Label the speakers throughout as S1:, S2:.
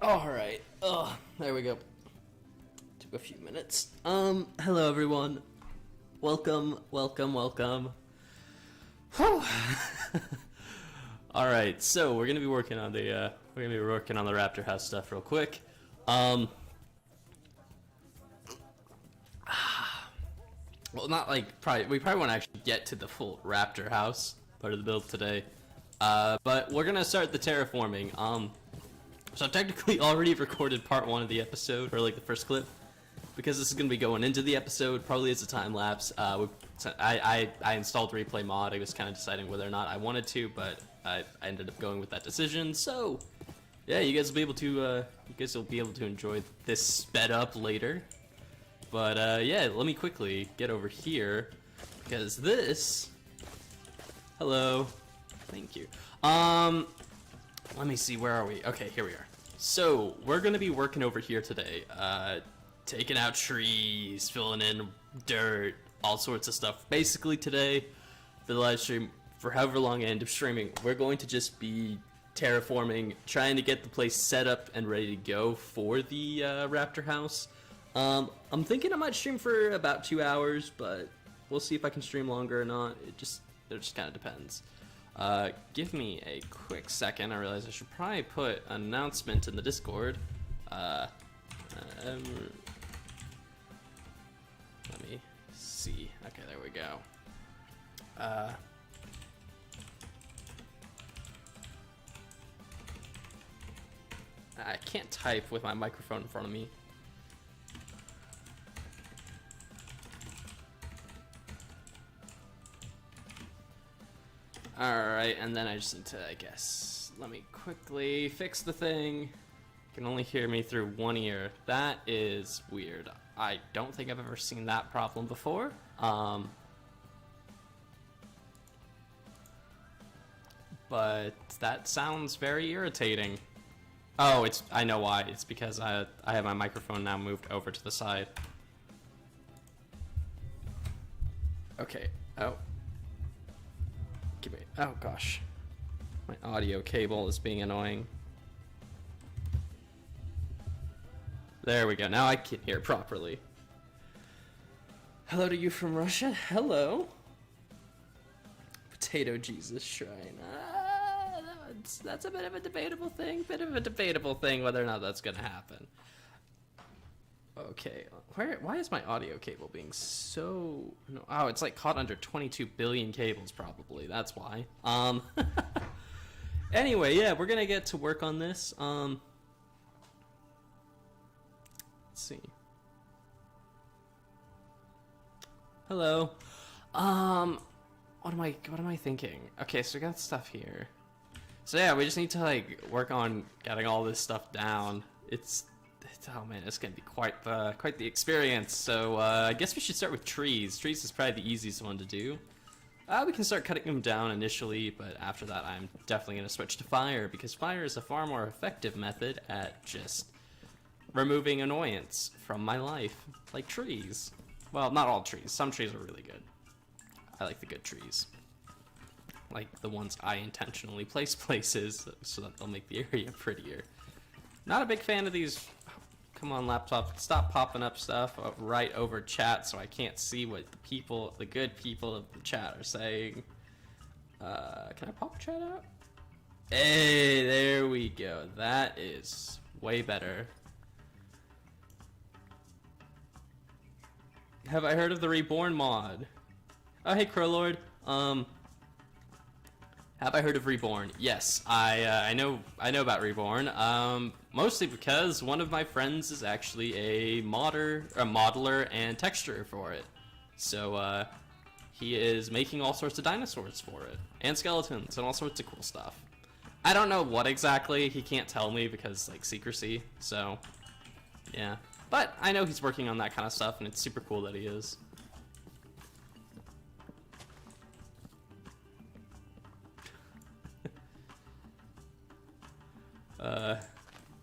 S1: Alright, there we go. Took a few minutes. Hello everyone. Welcome. Whew. Alright, so we're gonna be working on the Raptor House stuff real quick. Well, not like, we probably won't actually get to the full Raptor House part of the build today. But we're gonna start the terraforming. So I've technically already recorded part 1 of the episode, or like the first clip, because this is going to be going into the episode, probably as a time lapse. I installed Replay Mod. I was kind of deciding whether or not I wanted to, but I ended up going with that decision. So yeah, you guys will be able to enjoy this sped up later. But yeah, let me quickly get over here, because this, hello, thank you. Let me see, where are we? Okay, here we are. So, we're going to be working over here today, taking out trees, filling in dirt, all sorts of stuff. Basically today, for the live stream, for however long I end up streaming, we're going to just be terraforming, trying to get the place set up and ready to go for the Raptor House. I'm thinking I might stream for about 2 hours, but we'll see if I can stream longer or not. It just kind of depends. Give me a quick second. I realize I should probably put an announcement in the Discord. Let me see. Okay, there we go. I can't type with my microphone in front of me. Alright, and then I just need to, I guess, let me quickly fix the thing. You can only hear me through one ear. That is weird. I don't think I've ever seen that problem before. But that sounds very irritating. Oh, I know why. It's because I have my microphone now moved over to the side. Okay. Oh. Oh gosh, my audio cable is being annoying. There we go, now I can hear properly. Hello to you from Russia. Hello. Potato Jesus Shrine. That's a bit of a debatable thing. Whether or not that's gonna happen. Okay, why is my audio cable being so... No, oh, it's like caught under 22 billion cables probably, that's why. Anyway, yeah, we're gonna get to work on this. Let's see. Hello. What am I thinking? Okay, so we got stuff here. So yeah, we just need to like work on getting all this stuff down. Oh man, it's gonna be quite the experience. So I guess we should start with trees. Trees is probably the easiest one to do. We can start cutting them down initially, but after that I'm definitely gonna switch to fire, because fire is a far more effective method at just removing annoyance from my life, like trees. Well, not all trees. Some trees are really good. I like the good trees, like the ones I intentionally place places so that they'll make the area prettier. Not a big fan of these. Come on, laptop, stop popping up stuff right over chat so I can't see what the good people of the chat are saying. Can I pop chat out? Hey, there we go. That is way better. Have I heard of the Reborn mod? Oh, hey, Crowlord. Have I heard of Reborn? Yes, I know about Reborn. Mostly because one of my friends is actually a modeler and texturer for it. So he is making all sorts of dinosaurs for it, and skeletons, and all sorts of cool stuff. I don't know what exactly. He can't tell me because like secrecy. So yeah, but I know he's working on that kind of stuff, and it's super cool that he is.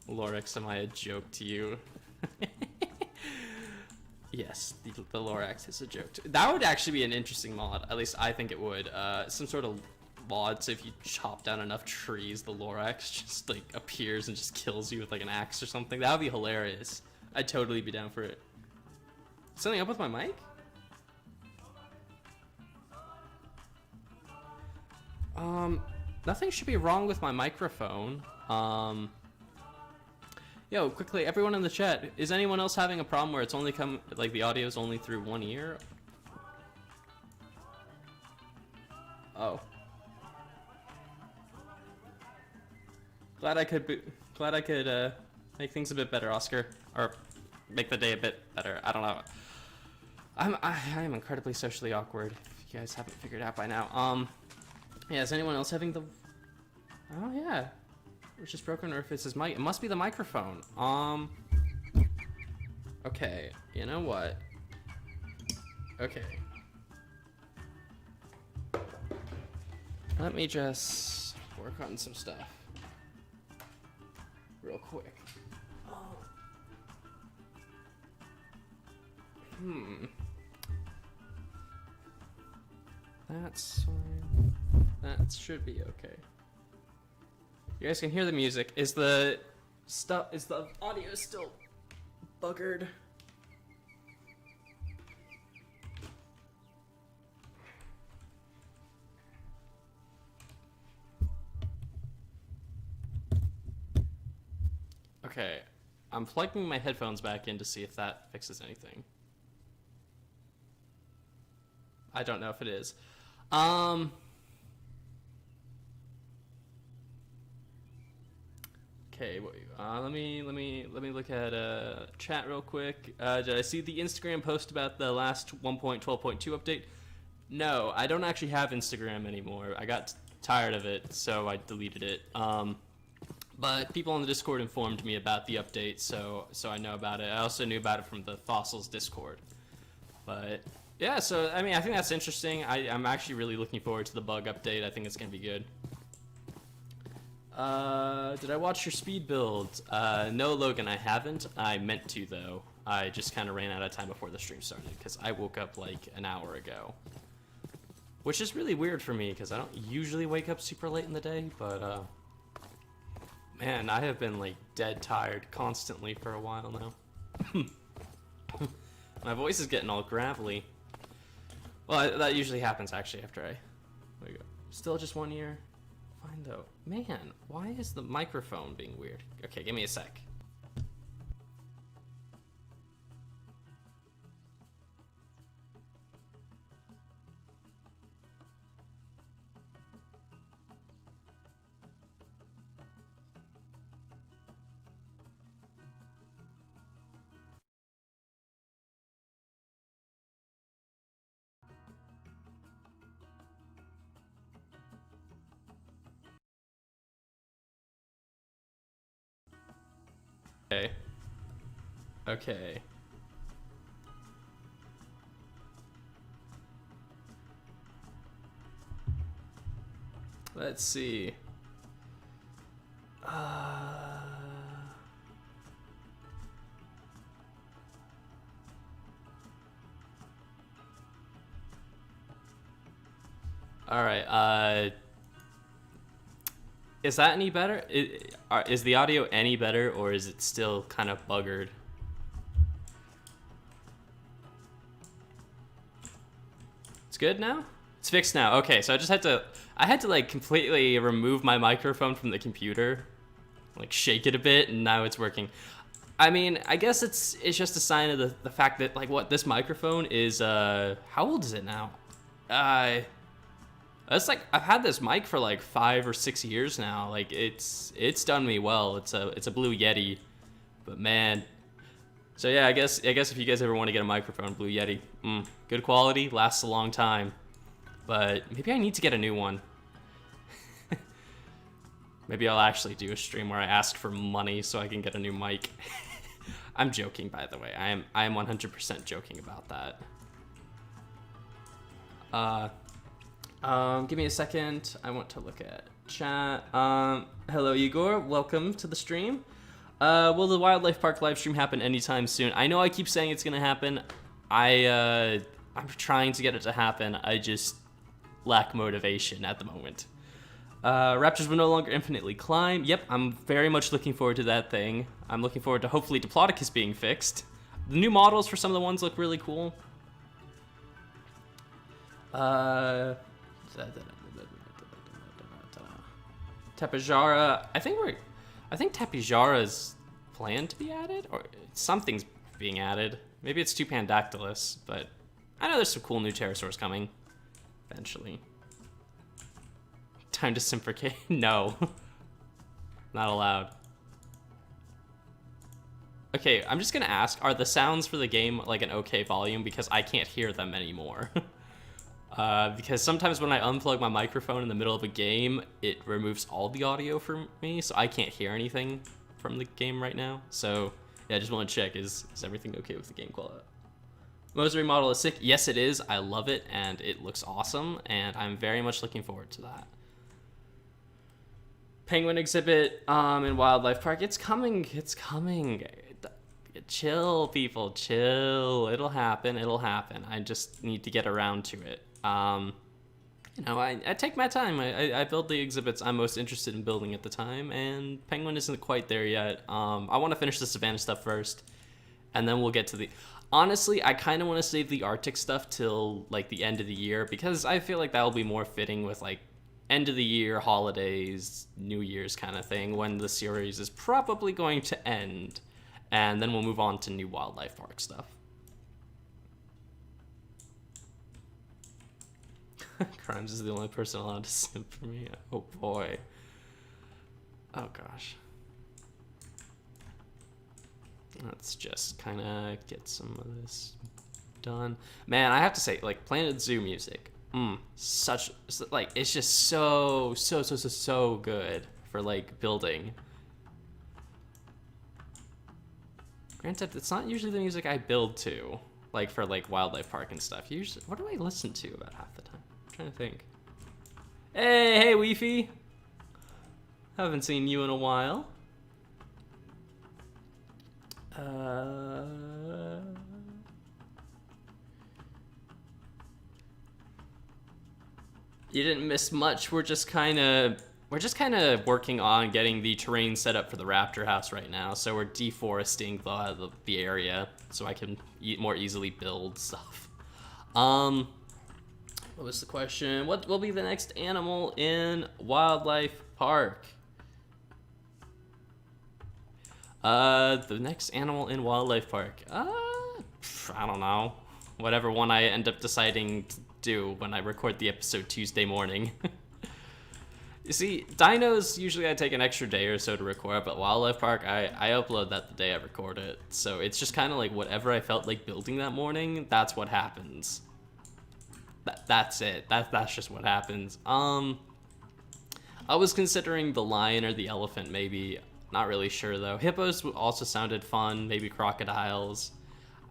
S1: Lorax, am I a joke to you? Yes, the Lorax is a joke. That would actually be an interesting mod. At least I think it would. Some sort of mods, if you chop down enough trees, the Lorax just like appears and just kills you with like an axe or something. That would be hilarious. I'd totally be down for it. Something up with my mic? Nothing should be wrong with my microphone. Yo, quickly, everyone in the chat, is anyone else having a problem where it's only like the audio's only through one ear? Oh. Glad I could make things a bit better, Oscar, or make the day a bit better. I don't know. I am incredibly socially awkward. If you guys haven't figured it out by now. Yeah, is anyone else having the? Oh yeah, it's just broken, or if it's his mic, it must be the microphone. Okay, you know what? Okay. Let me just work on some stuff real quick. That's fine. That should be okay. You guys can hear the music. Is the audio still buggered? Okay, I'm plugging my headphones back in to see if that fixes anything. I don't know if it is. Okay, let me look at chat real quick. Did I see the Instagram post about the last 1.12.2 update? No, I don't actually have Instagram anymore. I got tired of it, so I deleted it. But people on the Discord informed me about the update, so I know about it. I also knew about it from the Fossils Discord. But yeah, so I mean, I think that's interesting. I'm actually really looking forward to the bug update. I think it's gonna be good. Did I watch your speed build? No, Logan, I haven't. I meant to, though. I just kind of ran out of time before the stream started, because I woke up like an hour ago. Which is really weird for me, because I don't usually wake up super late in the day, but, man, I have been, like, dead tired constantly for a while now. My voice is getting all gravelly. Well, that usually happens, actually, after I wake up. Still just 1 year? Fine, though. Man, why is the microphone being weird? Okay, give me a sec. Okay. Okay. Let's see. All right. Is that any better? Is the audio any better, or is it still kind of buggered? It's good now? It's fixed now. Okay, so I had to like completely remove my microphone from the computer, like shake it a bit, and now it's working. I mean, I guess it's just a sign of the fact that like this microphone is how old is it now? It's like I've had this mic for like 5 or 6 years now. Like it's done me well. It's a Blue Yeti, but man. So yeah, I guess if you guys ever want to get a microphone, Blue Yeti, good quality, lasts a long time. But maybe I need to get a new one. Maybe I'll actually do a stream where I ask for money so I can get a new mic. I'm joking, by the way. I am 100% joking about that. Give me a second. I want to look at chat. Hello, Igor. Welcome to the stream. Will the wildlife park live stream happen anytime soon? I know I keep saying it's gonna happen. I'm trying to get it to happen. I just lack motivation at the moment. Raptors will no longer infinitely climb. Yep, I'm very much looking forward to that thing. I'm looking forward to hopefully Diplodocus being fixed. The new models for some of the ones look really cool. Tapejara. I think Tapejara's planned to be added, or something's being added. Maybe it's 2 Pandactylus, but I know there's some cool new pterosaurs coming eventually. Time to simpricate. No. Not allowed. Okay, I'm just gonna ask, are the sounds for the game like an okay volume? Because I can't hear them anymore. Because sometimes when I unplug my microphone in the middle of a game, it removes all the audio from me, so I can't hear anything from the game right now. So, yeah, I just want to check, is everything okay with the game quality? Mosary model is sick. Yes, it is. I love it, and it looks awesome, and I'm very much looking forward to that. Penguin exhibit in Wildlife Park. It's coming. It's coming. Chill, people. Chill. It'll happen. It'll happen. I just need to get around to it. You know, I take my time. I build the exhibits I'm most interested in building at the time, and Penguin isn't quite there yet. I want to finish the Savannah stuff first, and then we'll get to the... Honestly, I kind of want to save the Arctic stuff till, like, the end of the year, because I feel like that'll be more fitting with, like, end of the year, holidays, New Year's kind of thing, when the series is probably going to end, and then we'll move on to new Wildlife Park stuff. Crimes is the only person allowed to simp for me. Oh boy. Oh gosh. Let's just kind of get some of this done. Man, I have to say, like, Planet Zoo music. Such, like, it's just so good for, like, building. Granted, it's not usually the music I build to, like, for, like, Wildlife Park and stuff. Usually, what do I listen to about half the time? I'm trying to think. Hey, Weefy. Haven't seen you in a while. You didn't miss much. We're just kind of working on getting the terrain set up for the Raptor House right now. So we're deforesting the area so I can more easily build stuff. What was the question? What will be the next animal in Wildlife Park? The next animal in Wildlife Park. I don't know. Whatever one I end up deciding to do when I record the episode Tuesday morning. You see, Dinos, usually I take an extra day or so to record, but Wildlife Park, I upload that the day I record it. So it's just kind of like whatever I felt like building that morning, that's what happens. That's it. That's just what happens. I was considering the lion or the elephant, maybe. Not really sure, though. Hippos also sounded fun, maybe crocodiles.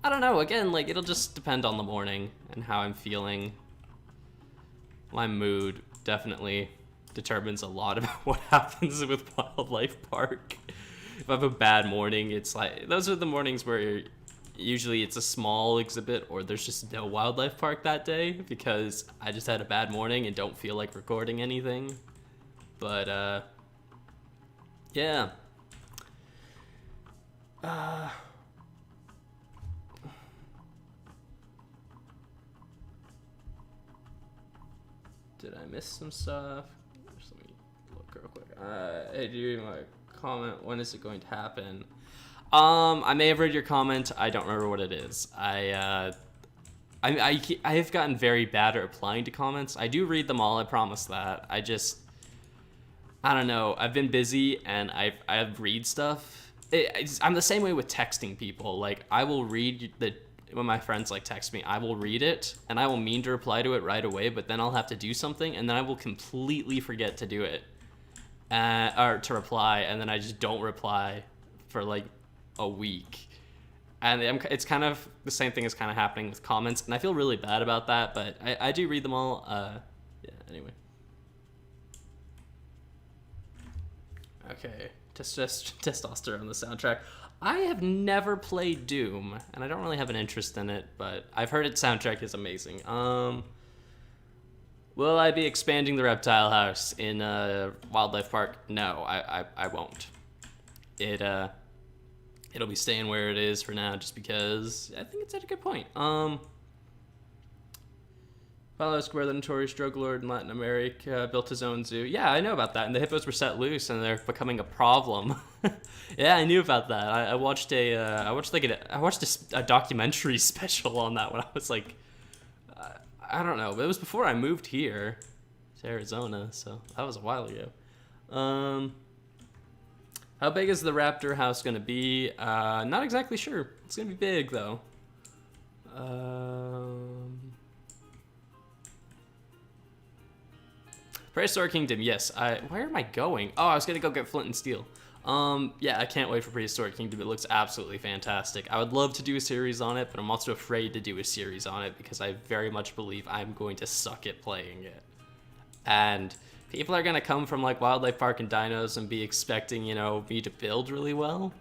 S1: I don't know, again, like, it'll just depend on the morning and how I'm feeling. My mood definitely determines a lot about what happens with Wildlife Park. If I have a bad morning, it's like, those are the mornings where usually it's a small exhibit or there's just no Wildlife Park that day because I just had a bad morning and don't feel like recording anything. But, yeah. Did I miss some stuff? Just let me look real quick. Hey, do you want to comment? When is it going to happen? I may have read your comment. I don't remember what it is. I have gotten very bad at replying to comments. I do read them all. I promise that. I don't know. I've been busy and I read stuff. I'm the same way with texting people. Like, I will read when my friends like text me, I will read it and I will mean to reply to it right away, but then I'll have to do something and then I will completely forget to do it or to reply, and then I just don't reply for like a week. And it's kind of the same thing is kind of happening with comments, and I feel really bad about that, but I do read them all. Yeah, anyway. Okay, testosterone on the soundtrack. I have never played Doom, and I don't really have an interest in it, but I've heard its soundtrack is amazing. Will I be expanding the reptile house in Wildlife Park? No, I won't. It'll be staying where it is for now, just because I think it's at a good point. Pablo Escobar, the notorious drug lord in Latin America, built his own zoo. Yeah, I know about that. And the hippos were set loose, and they're becoming a problem. Yeah, I knew about that. I watched a documentary special on that when I was like, I don't know, but it was before I moved here to Arizona, so that was a while ago. How big is the Raptor house gonna be? Not exactly sure. It's gonna be big though. Prehistoric Kingdom, yes. Where am I going? Oh, I was gonna go get flint and steel. Yeah, I can't wait for Prehistoric Kingdom. It looks absolutely fantastic. I would love to do a series on it, but I'm also afraid to do a series on it because I very much believe I'm going to suck at playing it. And people are gonna come from like Wildlife Park and Dinos and be expecting, you know, me to build really well.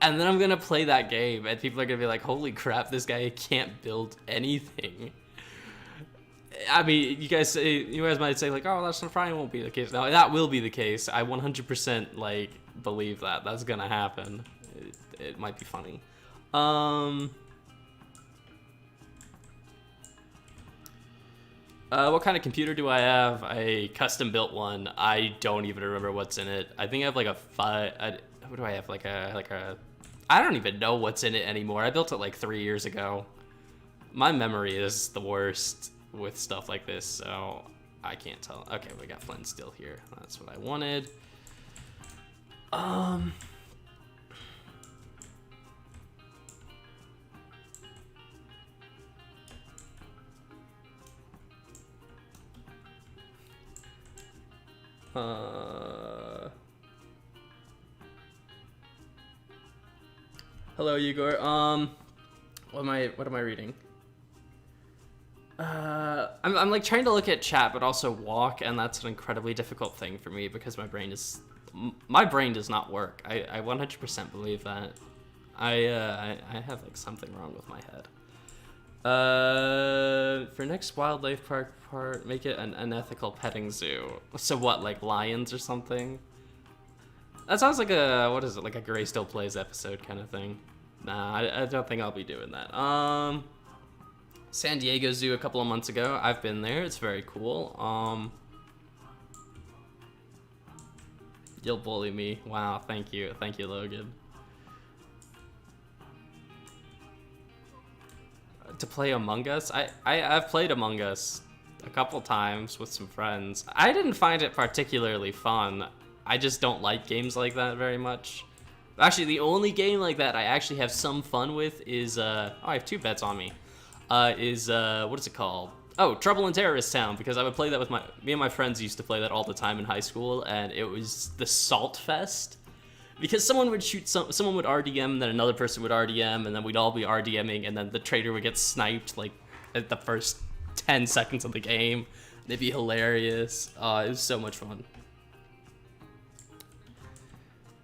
S1: And then I'm gonna play that game and people are gonna be like, holy crap, this guy can't build anything. I mean, you guys might say like, oh, that's probably won't be the case. No, that will be the case. I 100% like believe that that's gonna happen. It might be funny. What kind of computer do I have? A custom built one. I don't even remember what's in it. I think I have like a what do I have? Like a I don't even know what's in it anymore. I built it like 3 years ago. My memory is the worst with stuff like this, so I can't tell. Okay, we got flint still here. That's what I wanted. Hello, Igor. What am I reading? I'm like trying to look at chat, but also walk, and that's an incredibly difficult thing for me because my brain does not work. I 100% believe that. I have like something wrong with my head. For next wildlife park part, make it an unethical petting zoo. So what, like lions or something? That sounds like a, what is it, like a Gray Still Plays episode kind of thing. Nah, I don't think I'll be doing that. San Diego Zoo a couple of months ago. I've been there. It's very cool. You'll bully me. Wow, thank you. Thank you, Logan. To play Among Us? I've played Among Us a couple times with some friends. I didn't find it particularly fun. I just don't like games like that very much. Actually, the only game like that I actually have some fun with is, oh, I have 2 bets on me. What is it called? Oh, Trouble in Terrorist Town, because I would play that with me and my friends used to play that all the time in high school, and it was the Salt Fest. Because someone would shoot, someone would RDM, and then another person would RDM, and then we'd all be RDMing, and then the traitor would get sniped, like, at the first 10 seconds of the game. It'd be hilarious. It was so much fun.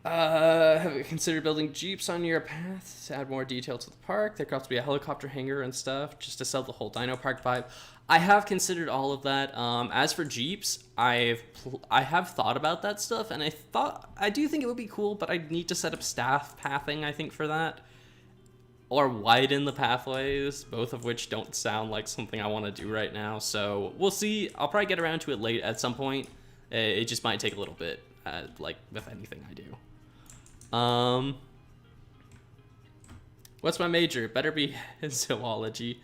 S1: Have you considered building Jeeps on your path to add more detail to the park? There could also be a helicopter hangar and stuff, just to sell the whole Dino Park vibe. I have considered all of that. As for Jeeps, I have thought about that stuff, and I do think it would be cool, but I'd need to set up staff pathing, I think, for that. Or widen the pathways, both of which don't sound like something I want to do right now, so we'll see. I'll probably get around to it late at some point. It just might take a little bit, like with anything I do. What's my major? Better be zoology.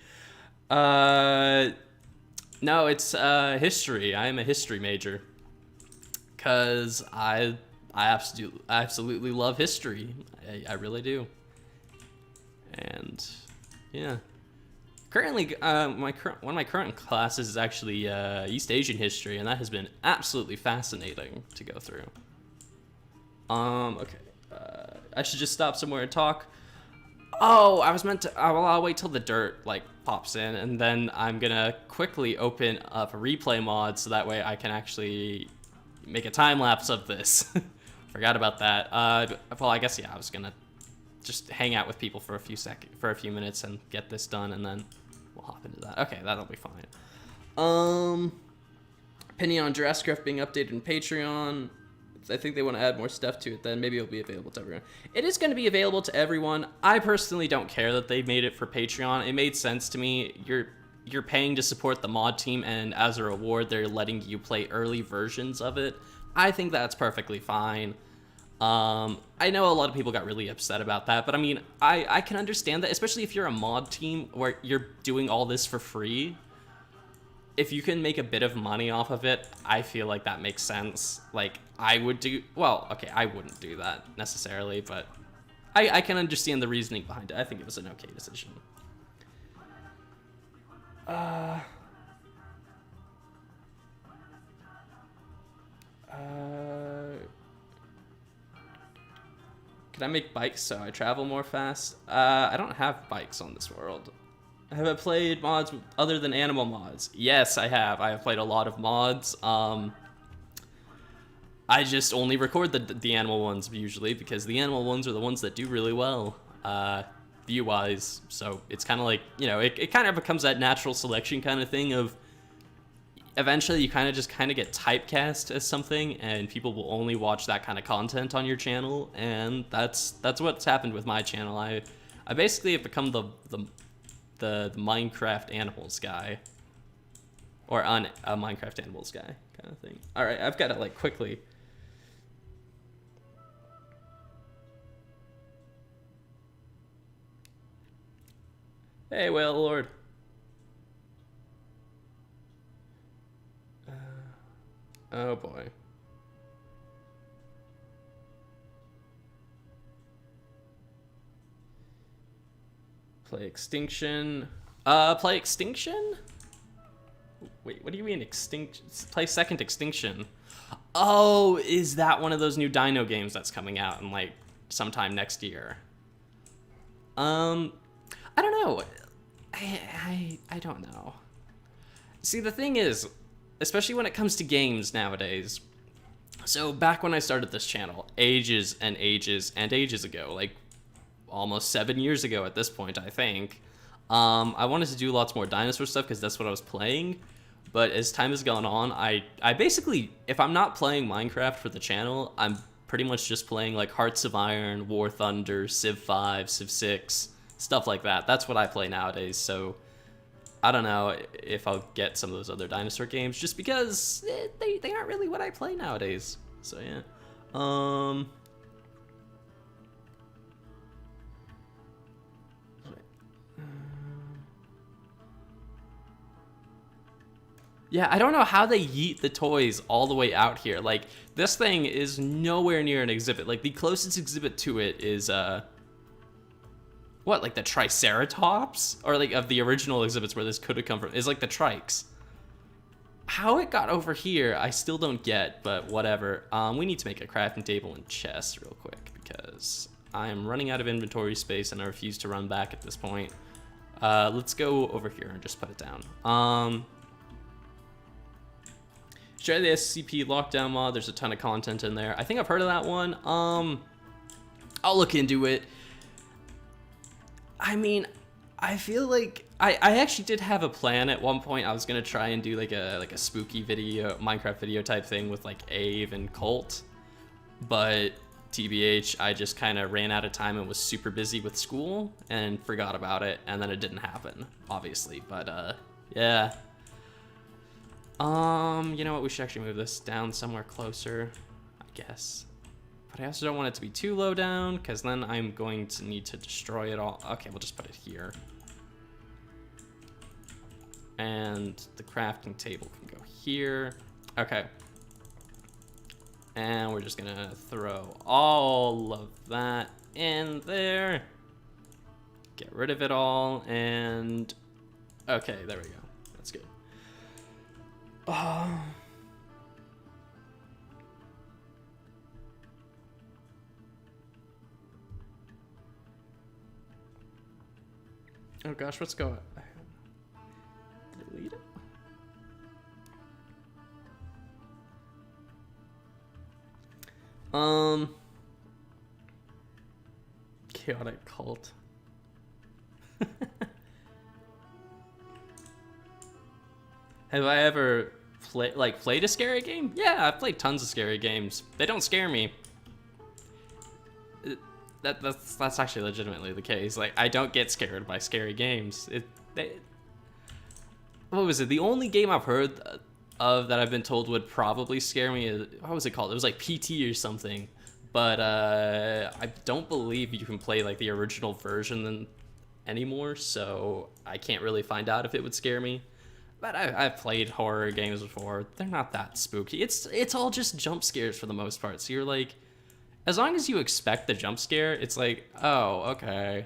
S1: No, it's history. I am a history major. Cause I absolutely love history. I really do. And yeah. Currently, one of my current classes is actually East Asian history, and that has been absolutely fascinating to go through. Okay. I should just stop somewhere and talk. Oh, I was meant to. Well, I'll wait till the dirt like pops in, and then I'm gonna quickly open up a replay mod so that way I can actually make a time lapse of this. Forgot about that. Well, I guess yeah, I was gonna just hang out with people for a few minutes and get this done, and then we'll hop into that. Okay, that'll be fine. Opinion on Jurassic Craft being updated in Patreon. I think they want to add more stuff to it, then maybe it'll be available to everyone. It is going to be available to everyone. I personally don't care that they made it for Patreon. It made sense to me. You're paying to support the mod team, and as a reward, they're letting you play early versions of it. I think that's perfectly fine. I know a lot of people got really upset about that, but I mean, I can understand that, especially if you're a mod team where you're doing all this for free. If you can make a bit of money off of it, I feel like that makes sense. Like, I would do... Well, okay, I wouldn't do that necessarily, but I can understand the reasoning behind it. I think it was an okay decision. Can I make bikes so I travel more fast? I don't have bikes on this world. Have I played mods other than animal mods? Yes, I have. I have played a lot of mods. I just only record the animal ones usually because the animal ones are the ones that do really well, view-wise. So it's kind of like, you know, it kind of becomes that natural selection kind of thing of eventually you kind of get typecast as something and people will only watch that kind of content on your channel, and that's what's happened with my channel. I basically have become the Minecraft animals guy, or a Minecraft animals guy kind of thing. All right, I've got to like quickly. Hey, Whale Lord. Oh boy. Play Extinction. Play Extinction? Wait, what do you mean Extinction? Play Second Extinction. Oh, is that one of those new Dino games that's coming out in like sometime next year? I don't know. I don't know. See, the thing is, especially when it comes to games nowadays. So back when I started this channel, ages and ages and ages ago, like almost 7 years ago at this point, I think, I wanted to do lots more dinosaur stuff because that's what I was playing. But as time has gone on, I basically, if I'm not playing Minecraft for the channel, I'm pretty much just playing like Hearts of Iron, War Thunder, Civ 5, Civ 6, stuff like that. That's what I play nowadays. So I don't know if I'll get some of those other dinosaur games just because they aren't really what I play nowadays. So yeah. Yeah, I don't know how they yeet the toys all the way out here. Like, this thing is nowhere near an exhibit. Like, the closest exhibit to it is, what, like the Triceratops? Or, like, of the original exhibits where this could have come from, is, like, the Trikes. How it got over here, I still don't get, but whatever. We need to make a crafting table and chest real quick, because I am running out of inventory space, and I refuse to run back at this point. Let's go over here and just put it down. Try the SCP lockdown mod. There's a ton of content in there. I think I've heard of that one. I'll look into it. I mean, I feel like I actually did have a plan at one point. I was gonna try and do like a spooky video, Minecraft video type thing with like Ave and Colt, but TBH, I just kind of ran out of time and was super busy with school and forgot about it, and then it didn't happen, obviously. But yeah. You know what? We should actually move this down somewhere closer, I guess. But I also don't want it to be too low down, because then I'm going to need to destroy it all. Okay, we'll just put it here. And the crafting table can go here. Okay. And we're just gonna throw all of that in there. Get rid of it all, and okay, there we go. That's good. Oh gosh, what's going on? Delete it? Chaotic cult. Have I ever played a scary game? Yeah, I've played tons of scary games. They don't scare me. That's actually legitimately the case. Like, I don't get scared by scary games. What was it? The only game I've heard of that I've been told would probably scare me is, what was it called? It was like PT or something. But I don't believe you can play like the original version anymore, so I can't really find out if it would scare me. But I've played horror games before. They're not that spooky. It's all just jump scares for the most part. So you're like, as long as you expect the jump scare, it's like, oh, okay.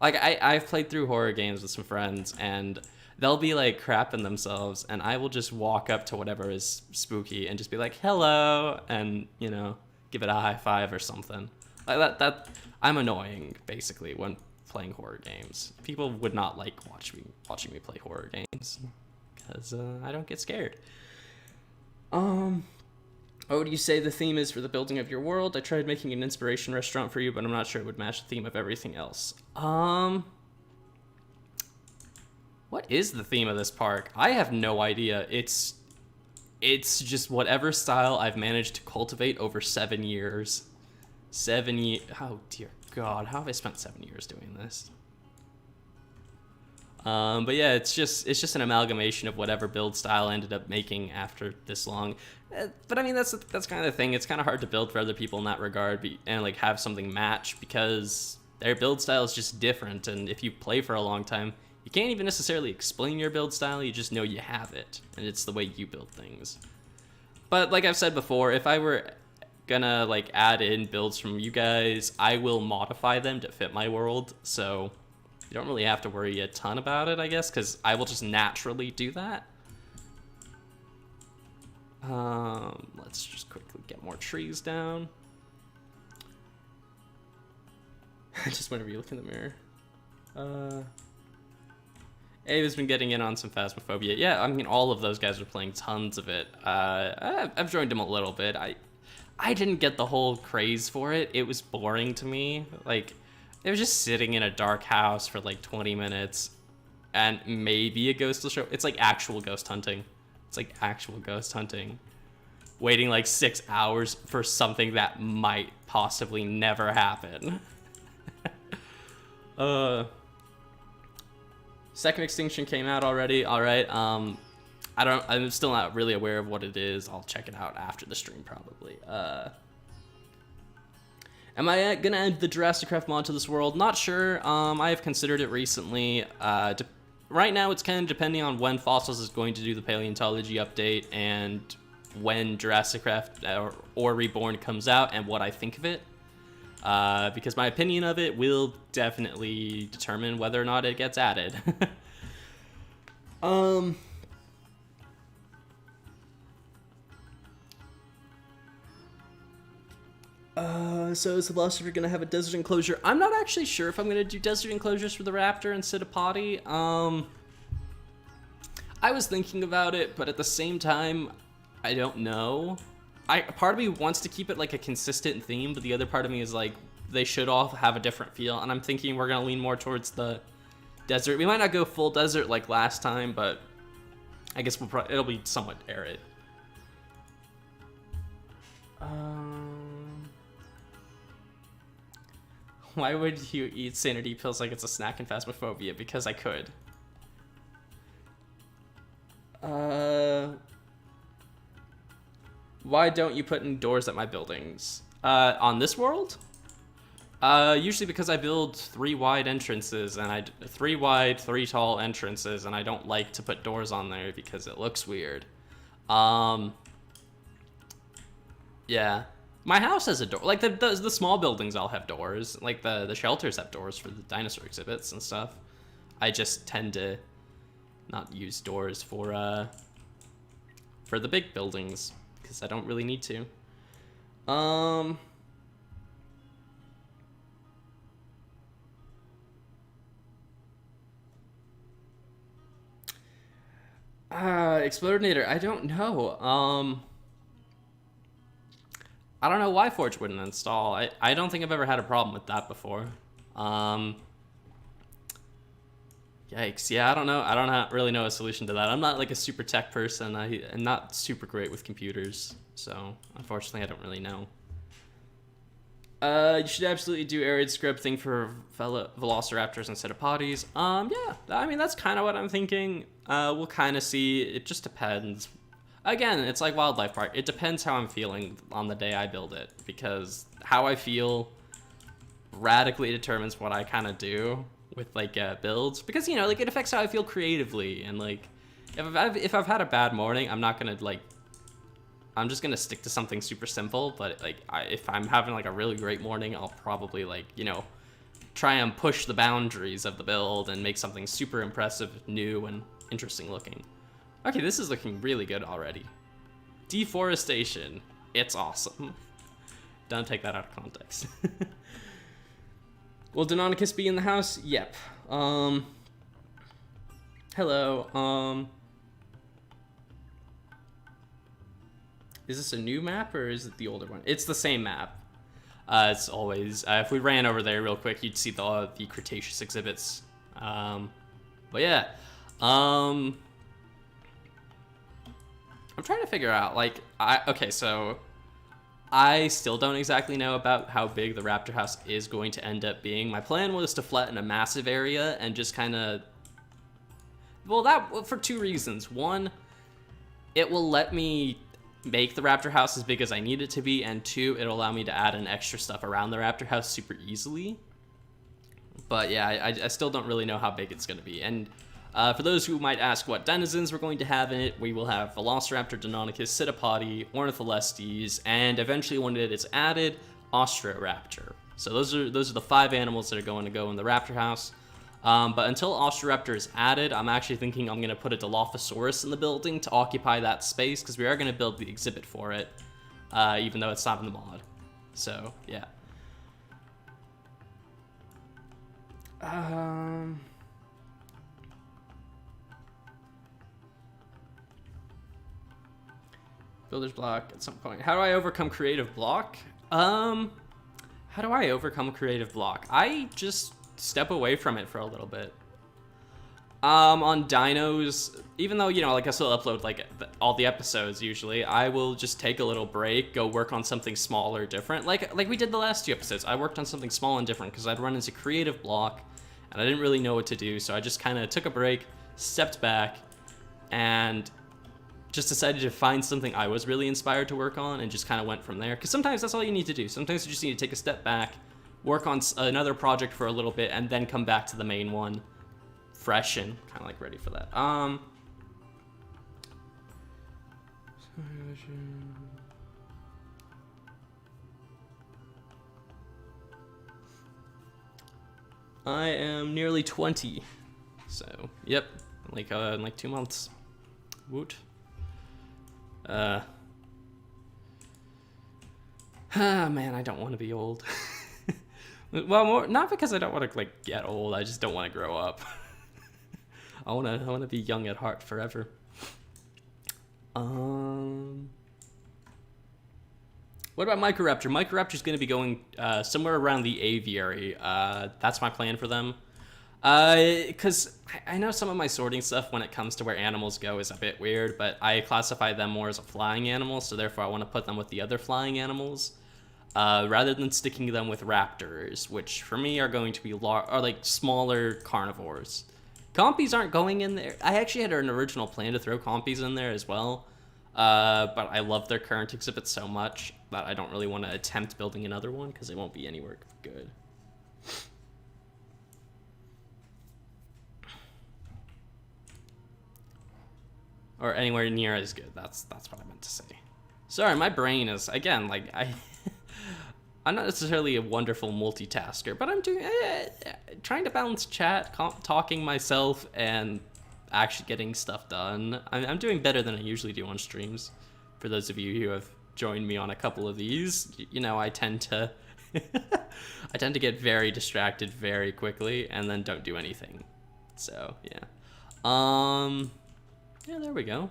S1: Like, I've played through horror games with some friends, and they'll be like crapping themselves, and I will just walk up to whatever is spooky and just be like, hello, and, you know, give it a high five or something. Like that I'm annoying, basically, when playing horror games. People would not like watching me play horror games, because I don't get scared. What would you say the theme is for the building of your world? I tried making an inspiration restaurant for you, but I'm not sure it would match the theme of everything else. What is the theme of this park? I have no idea. It's just whatever style I've managed to cultivate over 7 years. 7 years. Oh dear God, how have I spent 7 years doing this? But yeah, it's just an amalgamation of whatever build style I ended up making after this long. But I mean, that's kind of the thing. It's kind of hard to build for other people in that regard, and like have something match, because their build style is just different. And if you play for a long time, you can't even necessarily explain your build style. You just know you have it, and it's the way you build things. But like I've said before, if I were gonna like add in builds from you guys, I will modify them to fit my world. So you don't really have to worry a ton about it, I guess, because I will just naturally do that. Let's just quickly get more trees down. Just whenever you look in the mirror. Ava's been getting in on some Phasmophobia. Yeah, I mean, all of those guys are playing tons of it. I've joined them a little bit. I didn't get the whole craze for it. It was boring to me. Like, they were just sitting in a dark house for like 20 minutes, and maybe a ghost will show. It's like actual ghost hunting. It's like actual ghost hunting. Waiting like 6 hours for something that might possibly never happen. Second Extinction came out already. All right. I'm still not really aware of what it is. I'll check it out after the stream probably. Am I gonna add the Jurassic Craft mod to this world? Not sure. I have considered it recently. Right now, it's kind of depending on when Fossils is going to do the paleontology update, and when Jurassic Craft or Reborn comes out, and what I think of it. Because my opinion of it will definitely determine whether or not it gets added. So is the Velociraptor gonna have a desert enclosure? I'm not actually sure if I'm gonna do desert enclosures for the Raptor instead of potty. I was thinking about it, but at the same time, I don't know. Part of me wants to keep it like a consistent theme, but the other part of me is like, they should all have a different feel, and I'm thinking we're gonna lean more towards the desert. We might not go full desert like last time, but I guess it'll be somewhat arid. Why would you eat sanity pills like it's a snack in Phasmophobia? Because I could. Why don't you put in doors at my buildings? On this world? Usually because I build 3 wide entrances, and 3 wide, 3 tall entrances, and I don't like to put doors on there because it looks weird. Yeah. My house has a door. Like, the small buildings all have doors. Like, the shelters have doors for the dinosaur exhibits and stuff. I just tend to not use doors for the big buildings, because I don't really need to. Explodinator, I don't know. I don't know why Forge wouldn't install. I don't think I've ever had a problem with that before. Yikes. Yeah, I don't know. I don't really know a solution to that. I'm not like a super tech person. I'm not super great with computers. So, unfortunately, I don't really know. You should absolutely do arid scripting for velociraptors instead of potties. Yeah, I mean, that's kind of what I'm thinking. We'll kind of see. It just depends. Again, it's like Wildlife Park. It depends how I'm feeling on the day I build it, because how I feel radically determines what I kind of do with like builds. Because, you know, like it affects how I feel creatively, and like if I've had a bad morning, I'm not gonna like. I'm just gonna stick to something super simple, but like if I'm having like a really great morning, I'll probably like, you know, try and push the boundaries of the build and make something super impressive, new, and interesting looking. Okay, this is looking really good already. Deforestation. It's awesome. Don't take that out of context. Will Deinonychus be in the house? Yep. Hello. Is this a new map or is it the older one? It's the same map. It's always, if we ran over there real quick, you'd see the Cretaceous exhibits. But yeah. I'm trying to figure out, like, okay, so I still don't exactly know about how big the Raptor House is going to end up being. My plan was to flatten a massive area and just kind of, well, that for two reasons. One, it will let me make the Raptor House as big as I need it to be, and two, it'll allow me to add in extra stuff around the Raptor House super easily. But yeah, I still don't really know how big it's going to be. And for those who might ask what denizens we're going to have in it, we will have Velociraptor, Deinonychus, Psittapodi, Ornitholestes, and eventually when it is added, Austroraptor. So those are the 5 animals that are going to go in the Raptor House. But until Austroraptor is added, I'm actually thinking I'm going to put a Dilophosaurus in the building to occupy that space, because we are going to build the exhibit for it, even though it's not in the mod. So, yeah. Builder's block at some point. How do I overcome creative block? How do I overcome creative block? I just step away from it for a little bit. On Dinos, even though, you know, like I still upload like all the episodes usually, I will just take a little break, go work on something small or different. Like we did the last 2 episodes. I worked on something small and different because I'd run into creative block and I didn't really know what to do. So I just kind of took a break, stepped back, and just decided to find something I was really inspired to work on and just kind of went from there. Because sometimes that's all you need to do. Sometimes you just need to take a step back, work on another project for a little bit, and then come back to the main one fresh and kind of like ready for that. I am nearly 20, so yep, like in like 2 months. Woot. Man, I don't want to be old. Well, not because I don't want to like get old. I just don't want to grow up. I want to be young at heart forever. What about Microraptor? Microraptor's going to be going somewhere around the aviary. That's my plan for them. Because I know some of my sorting stuff when it comes to where animals go is a bit weird, but I classify them more as a flying animal, so therefore I want to put them with the other flying animals, rather than sticking them with raptors, which for me are going to be like smaller carnivores. Compies aren't going in there. I actually had an original plan to throw compies in there as well, but I love their current exhibit so much that I don't really want to attempt building another one because it won't be anywhere good. Or anywhere near as good. That's what I meant to say. Sorry, my brain is, again, like, I'm not necessarily a wonderful multitasker, but I'm doing trying to balance chat, talking myself, and actually getting stuff done. I'm doing better than I usually do on streams. For those of you who have joined me on a couple of these, you know, I tend to I tend to get very distracted very quickly and then don't do anything. So, yeah. Yeah, there we go.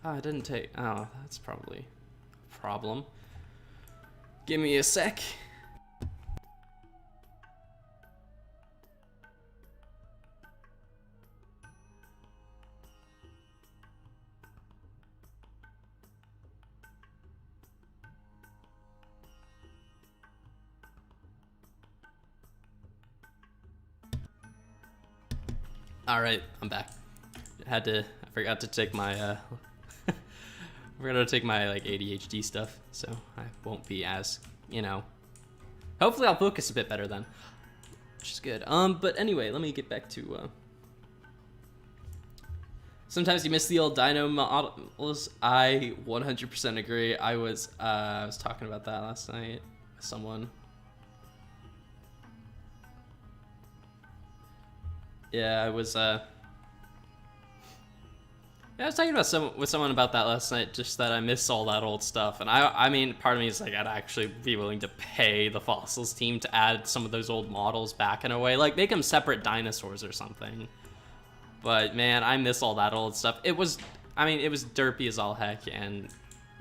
S1: Oh, I didn't take... Oh, that's probably a problem. Give me a sec. All right, I'm back. I forgot to take my I forgot to take my like ADHD stuff, so I won't be as, you know. Hopefully I'll focus a bit better then, which is good. But anyway, let me get back to sometimes you miss the old dino models. I 100% agree. I was talking about that last night with someone. Yeah, I was talking about with someone about that last night, just that I miss all that old stuff. And I mean, part of me is like, I'd actually be willing to pay the fossils team to add some of those old models back in a way, like make them separate dinosaurs or something. But man, I miss all that old stuff. It was derpy as all heck and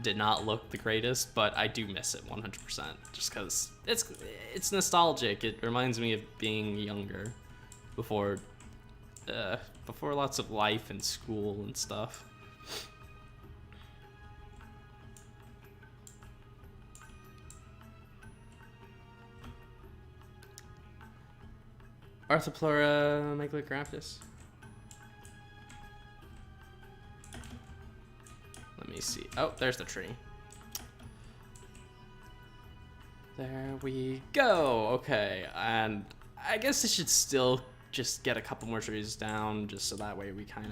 S1: did not look the greatest, but I do miss it 100%, just because it's nostalgic. It reminds me of being younger, before lots of life and school and stuff. Arthropleura megalograptus. Let me see. Oh, there's the tree. There we go. Okay, and I guess I should still just get a couple more trees down, just so that way we kind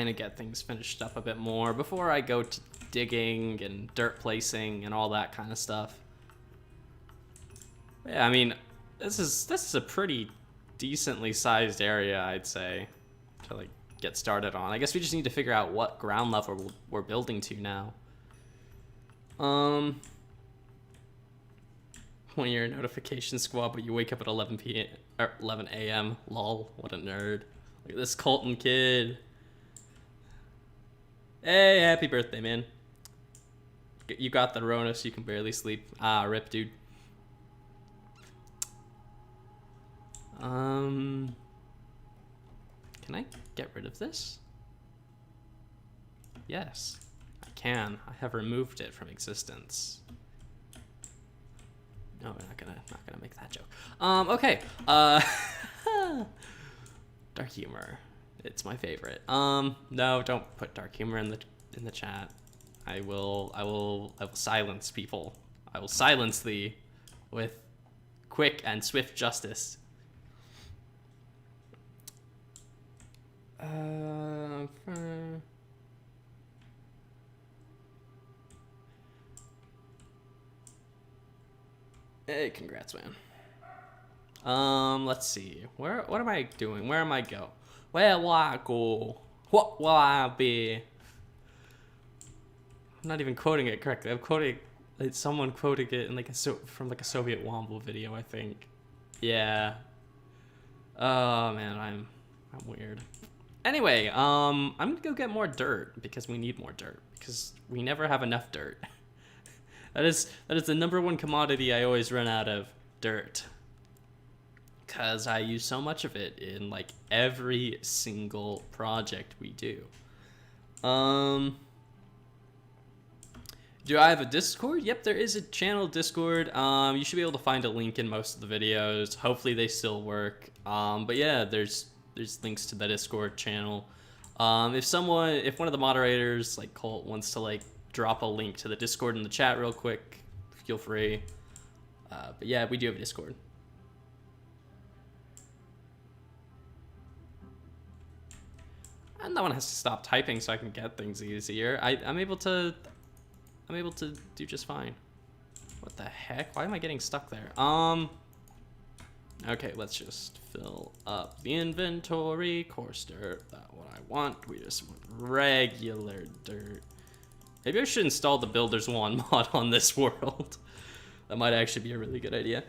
S1: of get things finished up a bit more before I go to digging and dirt placing and all that kind of stuff. Yeah, I mean, this is a pretty decently sized area, I'd say, to like get started on. I guess we just need to figure out what ground level we're building to now. When you're a notification squad, but you wake up at 11 p.m. or 11 a.m. Lol, what a nerd. Look at this Colton kid. Hey, happy birthday, man. You got the Rona, so you can barely sleep. Ah, rip, dude. Can I get rid of this? Yes, I can. I have removed it from existence. No, we're not gonna make that joke. Okay. Dark humor. It's my favorite. No, don't put dark humor in the chat. I will silence people. I will silence thee with quick and swift justice. Hey, congrats, man. Let's see. What am I doing? Where am I go? Where will I go? What will I be? I'm not even quoting it correctly. I'm quoting, like, someone quoting it in like from like a Soviet Womble video, I think. Yeah. Oh man, I'm weird. Anyway, I'm gonna go get more dirt because we need more dirt because we never have enough dirt. That is the #1 commodity I always run out of, dirt. Cause I use so much of it in like every single project we do. Do I have a Discord? Yep, there is a channel Discord. You should be able to find a link in most of the videos. Hopefully they still work. But yeah, there's links to the Discord channel. If one of the moderators like Colt wants to like drop a link to the Discord in the chat real quick, feel free. But yeah, we do have a Discord. And that one has to stop typing so I can get things easier. I'm able to do just fine. What the heck? Why am I getting stuck there? Okay, let's just fill up the inventory. Coarse dirt, that's what I want. We just want regular dirt. Maybe I should install the Builder's Wand mod on this world. That might actually be a really good idea.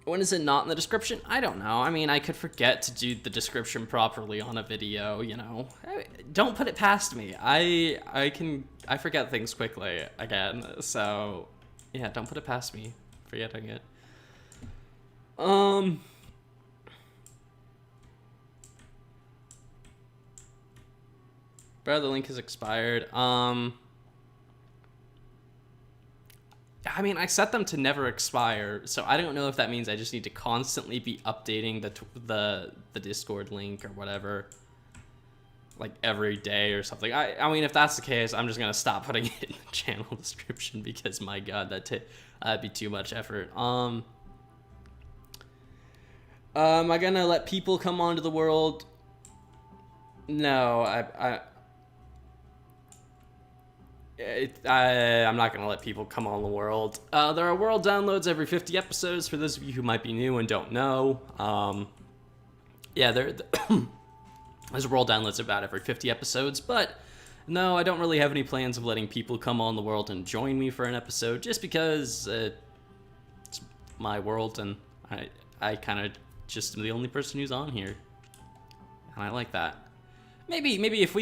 S1: When is it not in the description? I don't know. I mean, I could forget to do the description properly on a video, you know. Don't put it past me. I forget things quickly again, so yeah, don't put it past me forgetting it. Bro, the link has expired. I mean, I set them to never expire, so I don't know if that means I just need to constantly be updating the Discord link or whatever, like every day or something. I mean, if that's the case, I'm just gonna stop putting it in the channel description because my god, that'd be too much effort. Am I gonna let people come onto the world? No, I'm not gonna let people come on the world. There are world downloads every 50 episodes for those of you who might be new and don't know. Yeah, there's world downloads about every 50 episodes, but no, I don't really have any plans of letting people come on the world and join me for an episode, just because it's my world and I kind of just am the only person who's on here, and I like that. Maybe if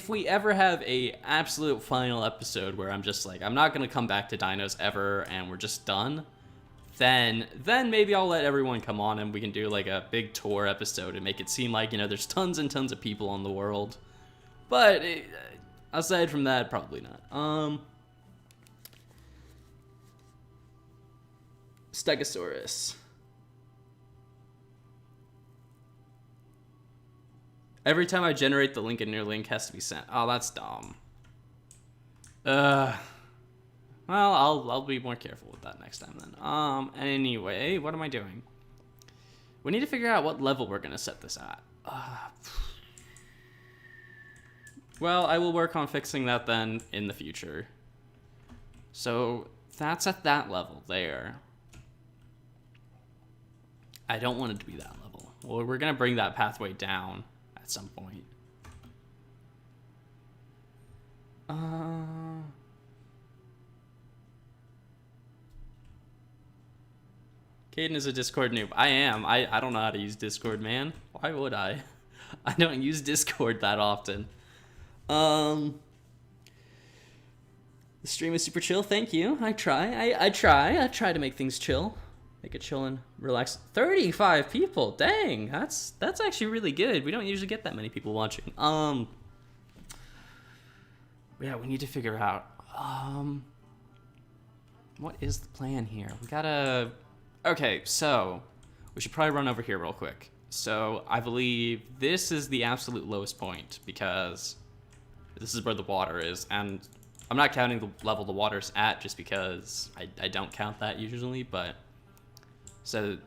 S1: we ever have a absolute final episode where I'm just like, I'm not gonna come back to Dinos ever and we're just done, then maybe I'll let everyone come on and we can do like a big tour episode and make it seem like, you know, there's tons and tons of people on the world. But aside from that, probably not. Stegosaurus. Every time I generate the link, a new link has to be sent. Oh, that's dumb. Well, I'll be more careful with that next time then. Anyway, what am I doing? We need to figure out what level we're gonna set this at. Well, I will work on fixing that then in the future. So that's at that level there. I don't want it to be that level. Well, we're gonna bring that pathway down at some point. Caden is a Discord noob. I am. I don't know how to use Discord, man. Why would I? I don't use Discord that often. The stream is super chill. Thank you. I try. I try to make things chill. Make it chill and relax. 35 people. Dang. That's actually really good. We don't usually get that many people watching. Yeah, we need to figure out what is the plan here? We gotta... Okay, so we should probably run over here real quick. So I believe this is the absolute lowest point because this is where the water is, and I'm not counting the level the water's at just because I don't count that usually, but so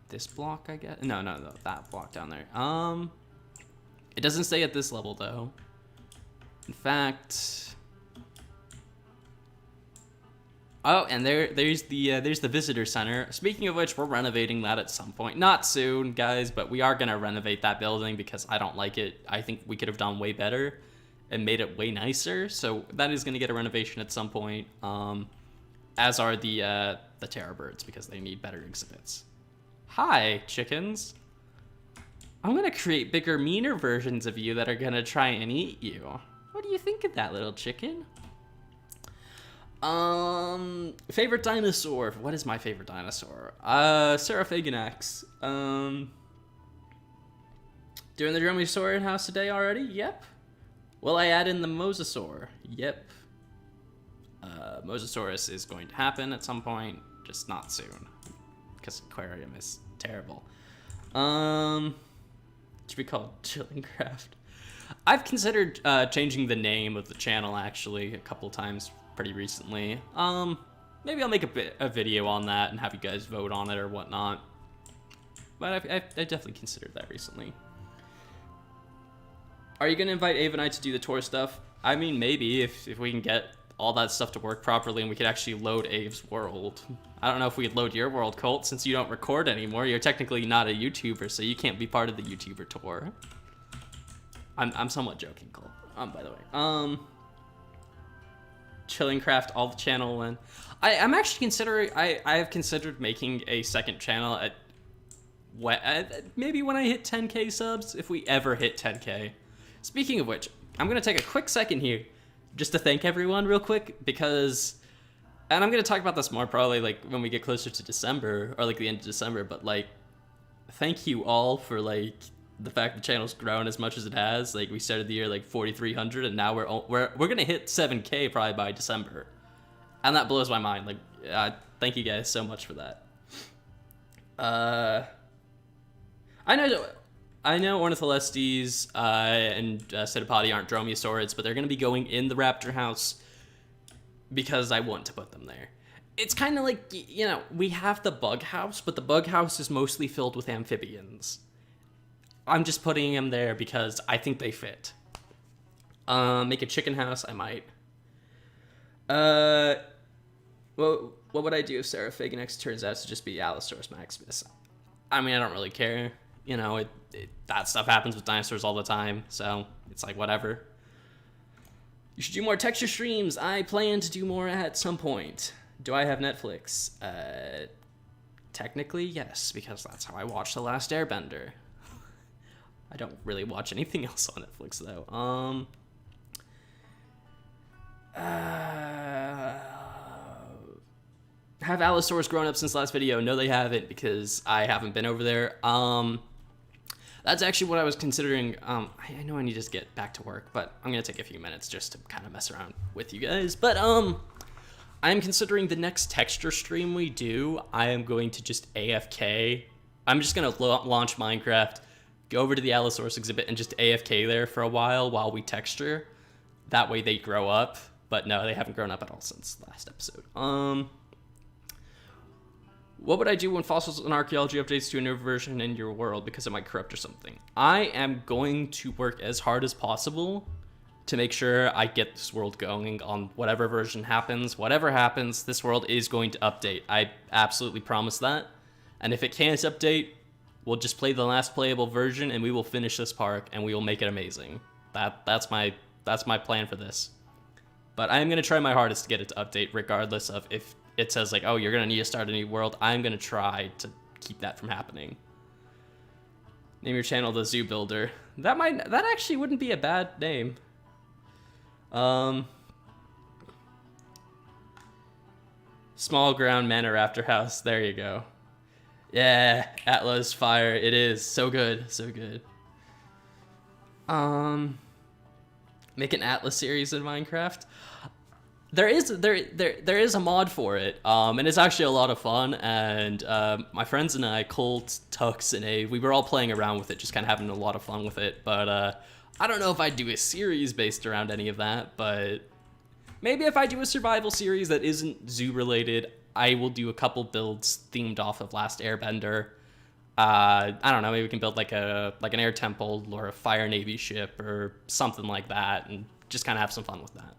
S1: this block, I guess? No, that block down there. It doesn't stay at this level though. In fact, oh, and there's the visitor center. Speaking of which, we're renovating that at some point. Not soon, guys, but we are gonna renovate that building because I don't like it. I think we could have done way better and made it way nicer. So that is gonna get a renovation at some point. As are the terror birds because they need better exhibits. Hi, chickens. I'm gonna create bigger, meaner versions of you that are gonna try and eat you. What do you think of that, little chicken? Favorite dinosaur. What is my favorite dinosaur? Seraphaganax. Doing the Dromaeosaurian house today already? Yep. Will I add in the Mosasaur? Yep. Mosasaurus is going to happen at some point, just not soon, because aquarium is terrible. It should be called Chillingcraft. I've considered changing the name of the channel actually a couple times pretty recently. Maybe I'll make a video on that and have you guys vote on it or whatnot. But I definitely considered that recently. Are you gonna invite Ava and I to do the tour stuff? I mean, maybe if we can get all that stuff to work properly and we could actually load Ave's world. I don't know if we'd load your world, Colt, since you don't record anymore. You're technically not a YouTuber, so you can't be part of the YouTuber tour. I'm somewhat joking, Colt. By the way. Chillingcraft, all the channel, and I'm actually considering. I have considered making a second channel at maybe when I hit 10k subs, if we ever hit 10k. Speaking of which, I'm gonna take a quick second here just to thank everyone real quick because, and I'm gonna talk about this more probably like when we get closer to December or like the end of December, but like thank you all for like the fact the channel's grown as much as it has. Like we started the year like 4,300 and now we're gonna hit 7k probably by December. And that blows my mind. Like, thank you guys so much for that. I know Ornitholestes and Pseudopodi aren't dromaeosaurids, but they're going to be going in the Raptor House because I want to put them there. It's kind of like, you know, we have the Bug House, but the Bug House is mostly filled with amphibians. I'm just putting them there because I think they fit. Make a chicken house, I might. Well, what would I do if Saraphagonex turns out to just be Allosaurus maximus? I mean, I don't really care. You know, that stuff happens with dinosaurs all the time, so it's like, whatever. You should do more texture streams. I plan to do more at some point. Do I have Netflix? Technically, yes, because that's how I watched The Last Airbender. I don't really watch anything else on Netflix, though. Have Allosaurus grown up since last video? No, they haven't, because I haven't been over there. That's actually what I was considering. I know I need to get back to work, but I'm gonna take a few minutes just to kind of mess around with you guys. But I'm considering the next texture stream we do, I am going to just AFK. I'm just gonna launch Minecraft, go over to the Allosaurus exhibit, and just AFK there for a while we texture. That way they grow up. But no, they haven't grown up at all since the last episode. What would I do when fossils and archaeology updates to a new version in your world because it might corrupt or something? I am going to work as hard as possible to make sure I get this world going on whatever version happens. Whatever happens, this world is going to update. I absolutely promise that. And if it can't update, we'll just play the last playable version and we will finish this park and we will make it amazing. That's my plan for this. But I am going to try my hardest to get it to update regardless of if it says like, oh, you're going to need to start a new world. I'm going to try to keep that from happening. Name your channel The Zoo Builder. That actually wouldn't be a bad name. Small ground manor Raptor House. There you go. Yeah, Atlas fire. It is so good, so good. Make an Atlas series in Minecraft. There is a mod for it, and it's actually a lot of fun. And my friends and I, Colt, Tux, and Abe, we were all playing around with it, just kind of having a lot of fun with it. But I don't know if I'd do a series based around any of that. But maybe if I do a survival series that isn't zoo related, I will do a couple builds themed off of Last Airbender. I don't know, maybe we can build like an air temple or a fire navy ship or something like that, and just kind of have some fun with that.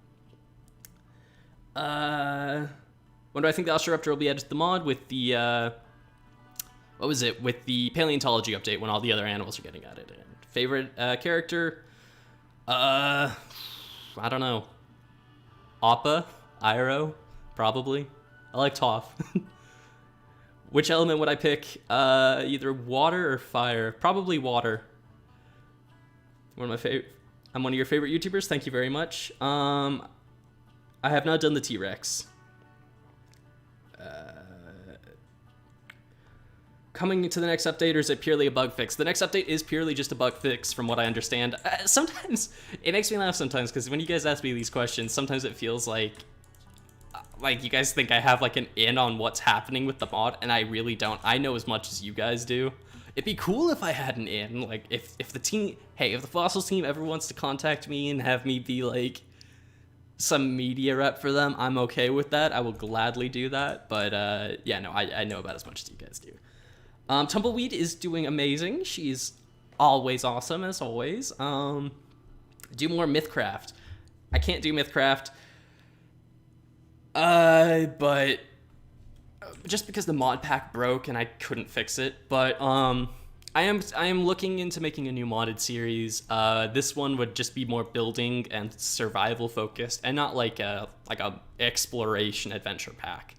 S1: When do I think the Velociraptor will be added to the mod? With the with the paleontology update, when all the other animals are getting added in. Favorite character? I don't know. Appa? Iroh? Probably. I like Toph. Which element would I pick? Either water or fire. Probably water. I'm one of your favorite YouTubers. Thank you very much. I have not done the T-Rex. Coming to the next update, or is it purely a bug fix? The next update is purely just a bug fix, from what I understand. Sometimes it makes me laugh sometimes, because when you guys ask me these questions, sometimes it feels like you guys think I have like an in on what's happening with the mod, and I really don't. I know as much as you guys do. It'd be cool if I had an in. Like if the team, hey, if the Fossils team ever wants to contact me and have me be like some media rep for them, I'm okay with that. I will gladly do that. But yeah, no, I know about as much as you guys do. Tumbleweed is doing amazing. She's always awesome, as always. Do more Mythcraft. I can't do Mythcraft. But just because the mod pack broke and I couldn't fix it. But I am looking into making a new modded series. This one would just be more building and survival focused, and not like a exploration adventure pack.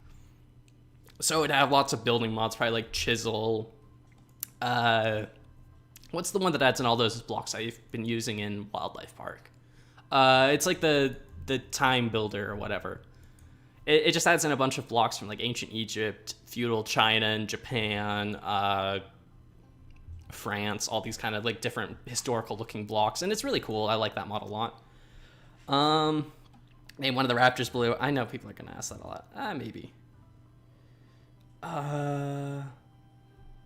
S1: So it'd have lots of building mods, probably like Chisel. What's the one that adds in all those blocks I've been using in Wildlife Park? It's like the Time Builder or whatever. It just adds in a bunch of blocks from like ancient Egypt, feudal China and Japan, France, all these kind of like different historical looking blocks, and it's really cool. I like that mod a lot. Name one of the Raptors blue. I know people are gonna ask that a lot. Maybe.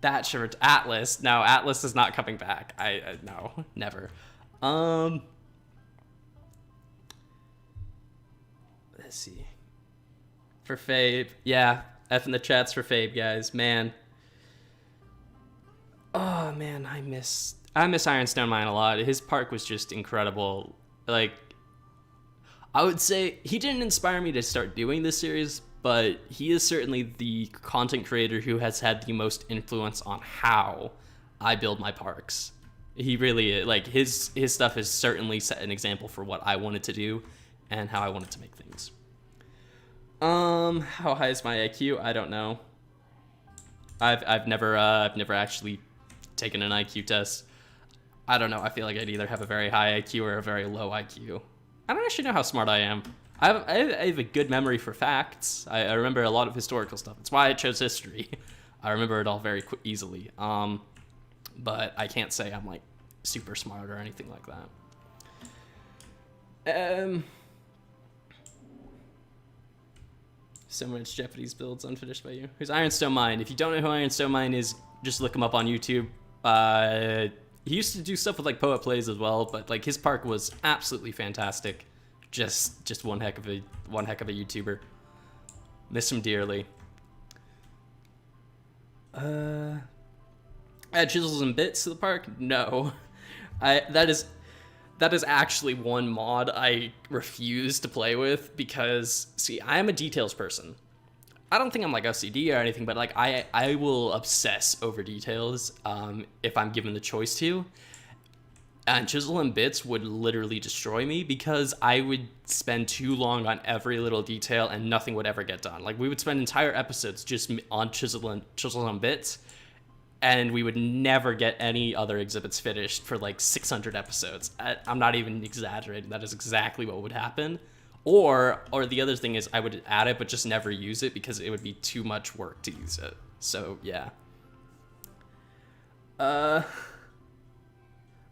S1: That shirt. Atlas. No, Atlas is not coming back. No, never. Let's see. For Fabe. Yeah, F in the chats for Fabe, guys. Man. Oh, man, I miss Ironstone Mine a lot. His park was just incredible. Like, I would say he didn't inspire me to start doing this series, but he is certainly the content creator who has had the most influence on how I build my parks. He really is. Like, his stuff has certainly set an example for what I wanted to do and how I wanted to make things. How high is my IQ? I don't know. I've never actually taken an IQ test. I don't know. I feel like I'd either have a very high IQ or a very low IQ. I don't actually know how smart I am. I have a good memory for facts. I remember a lot of historical stuff. That's why I chose history. I remember it all very easily. But I can't say I'm like super smart or anything like that. So much Japanese builds unfinished by you. Who's Ironstone Mine? If you don't know who Ironstone Mine is, just look him up on YouTube. He used to do stuff with like Poet Plays as well, but like his park was absolutely fantastic. Just one heck of a YouTuber. Miss him dearly. Add chisels and bits to the park? No. That is actually one mod I refuse to play with because, see, I am a details person. I don't think I'm like OCD or anything, but like I will obsess over details if I'm given the choice to. And chisel and bits would literally destroy me because I would spend too long on every little detail and nothing would ever get done. Like we would spend entire episodes just on chisel and bits, and we would never get any other exhibits finished for like 600 episodes. I'm not even exaggerating. That is exactly what would happen. Or the other thing is I would add it but just never use it because it would be too much work to use it. So yeah.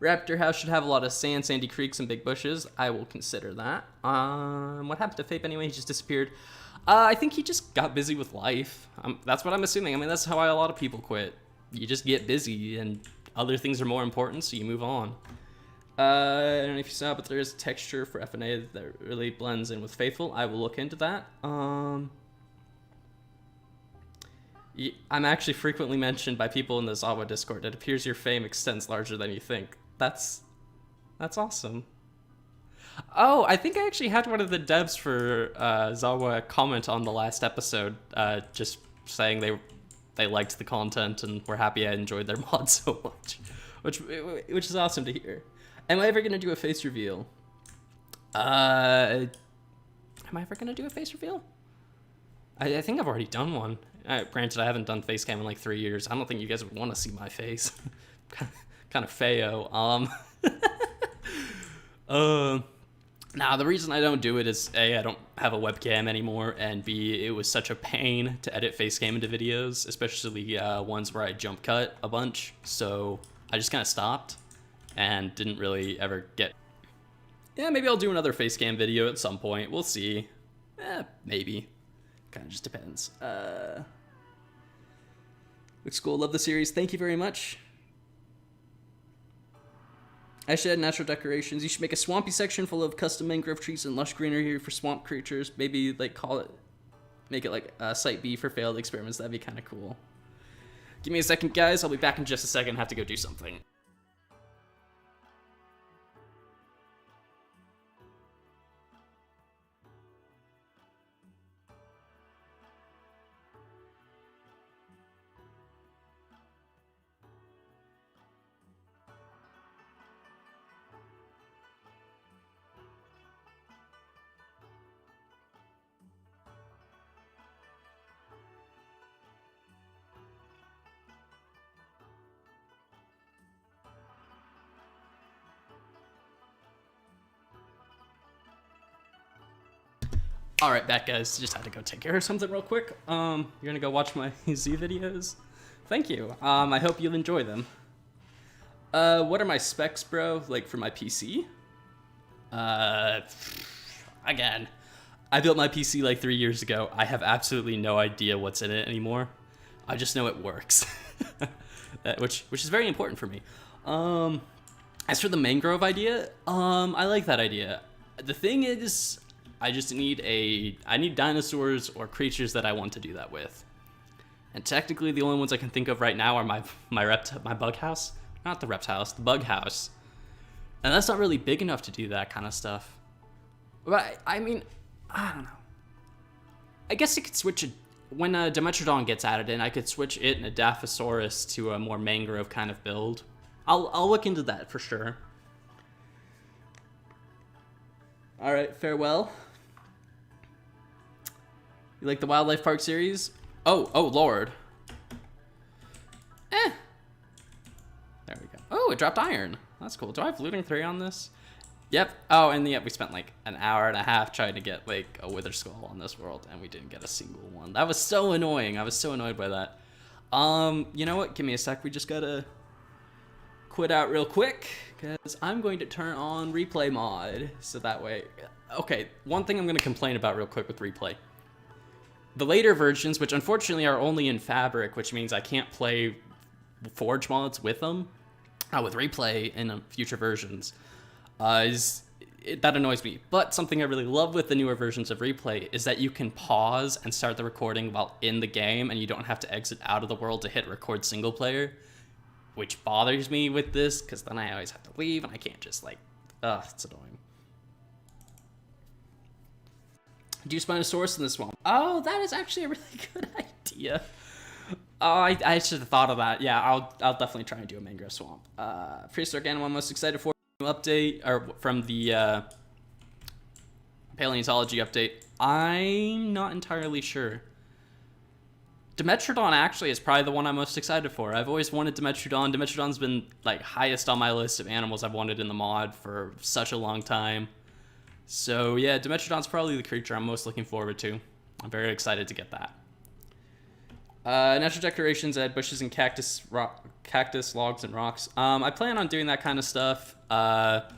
S1: Raptor House should have a lot of sand, sandy creeks, and big bushes. I will consider that. What happened to Fape anyway? He just disappeared. I think he just got busy with life. That's what I'm assuming. I mean, that's how a lot of people quit. You just get busy, and other things are more important, so you move on. I don't know if you saw, but there is a texture for FNA that really blends in with Faithful. I will look into that. I'm actually frequently mentioned by people in the Zawa Discord. It appears your fame extends larger than you think. That's awesome. Oh, I think I actually had one of the devs for Zawa comment on the last episode, just saying they liked the content and were happy I enjoyed their mod so much, which is awesome to hear. Am I ever gonna do a face reveal? Am I ever gonna do a face reveal? I think I've already done one. Granted, I haven't done face cam in like 3 years. I don't think you guys would want to see my face. Kind of feo. Now, the reason I don't do it is A, I don't have a webcam anymore, and B, it was such a pain to edit face cam into videos, especially ones where I jump cut a bunch. So I just kind of stopped and didn't really ever get. Yeah, maybe I'll do another face cam video at some point. We'll see. Maybe. Kind of just depends. Looks cool. Love the series. Thank you very much. I should add natural decorations. You should make a swampy section full of custom mangrove trees and lush greenery for swamp creatures. Maybe like make it like Site B for failed experiments. That'd be kind of cool. Give me a second, guys. I'll be back in just a second. I have to go do something. All right, back guys. Just had to go take care of something real quick. You're gonna go watch my Z videos. Thank you. I hope you'll enjoy them. What are my specs, bro? Like for my PC? Again, I built my PC like 3 years ago. I have absolutely no idea what's in it anymore. I just know it works, which is very important for me. As for the mangrove idea, I like that idea. The thing is, I need dinosaurs or creatures that I want to do that with. And technically, the only ones I can think of right now are my bug house, not the rept house, the bug house. And that's not really big enough to do that kind of stuff. But I mean, I don't know. I guess I could switch it when a Dimetrodon gets added in. I could switch it and a Dilophosaurus to a more mangrove kind of build. I'll look into that for sure. All right, farewell. You like the Wildlife Park series? Oh Lord. There we go. Oh, it dropped iron. That's cool. Do I have looting 3 on this? Yep. Oh, and yet we spent like an hour and a half trying to get like a wither skull on this world, and we didn't get a single one. That was so annoying. I was so annoyed by that. You know what? Give me a sec. We just gotta quit out real quick because I'm going to turn on replay mod, so that way. Okay, one thing I'm gonna complain about real quick with replay. The later versions, which unfortunately are only in Fabric, which means I can't play Forge mods with them, with replay in future versions, that annoys me. But something I really love with the newer versions of replay is that you can pause and start the recording while in the game, and you don't have to exit out of the world to hit record single player, which bothers me with this, because then I always have to leave, and I can't just like, it's annoying. Do you find a source in the swamp? Oh, that is actually a really good idea. Oh, I should have thought of that. Yeah, I'll definitely try and do a mangrove swamp. Prehistoric animal I'm most excited for update, or from the paleontology update. I'm not entirely sure. Dimetrodon actually is probably the one I'm most excited for. I've always wanted Dimetrodon. Dimetrodon's been like highest on my list of animals I've wanted in the mod for such a long time. So yeah, Dimetrodon's probably the creature I'm most looking forward to. I'm very excited to get that. Natural decorations, add bushes and cactus, logs, and rocks. I plan on doing that kind of stuff at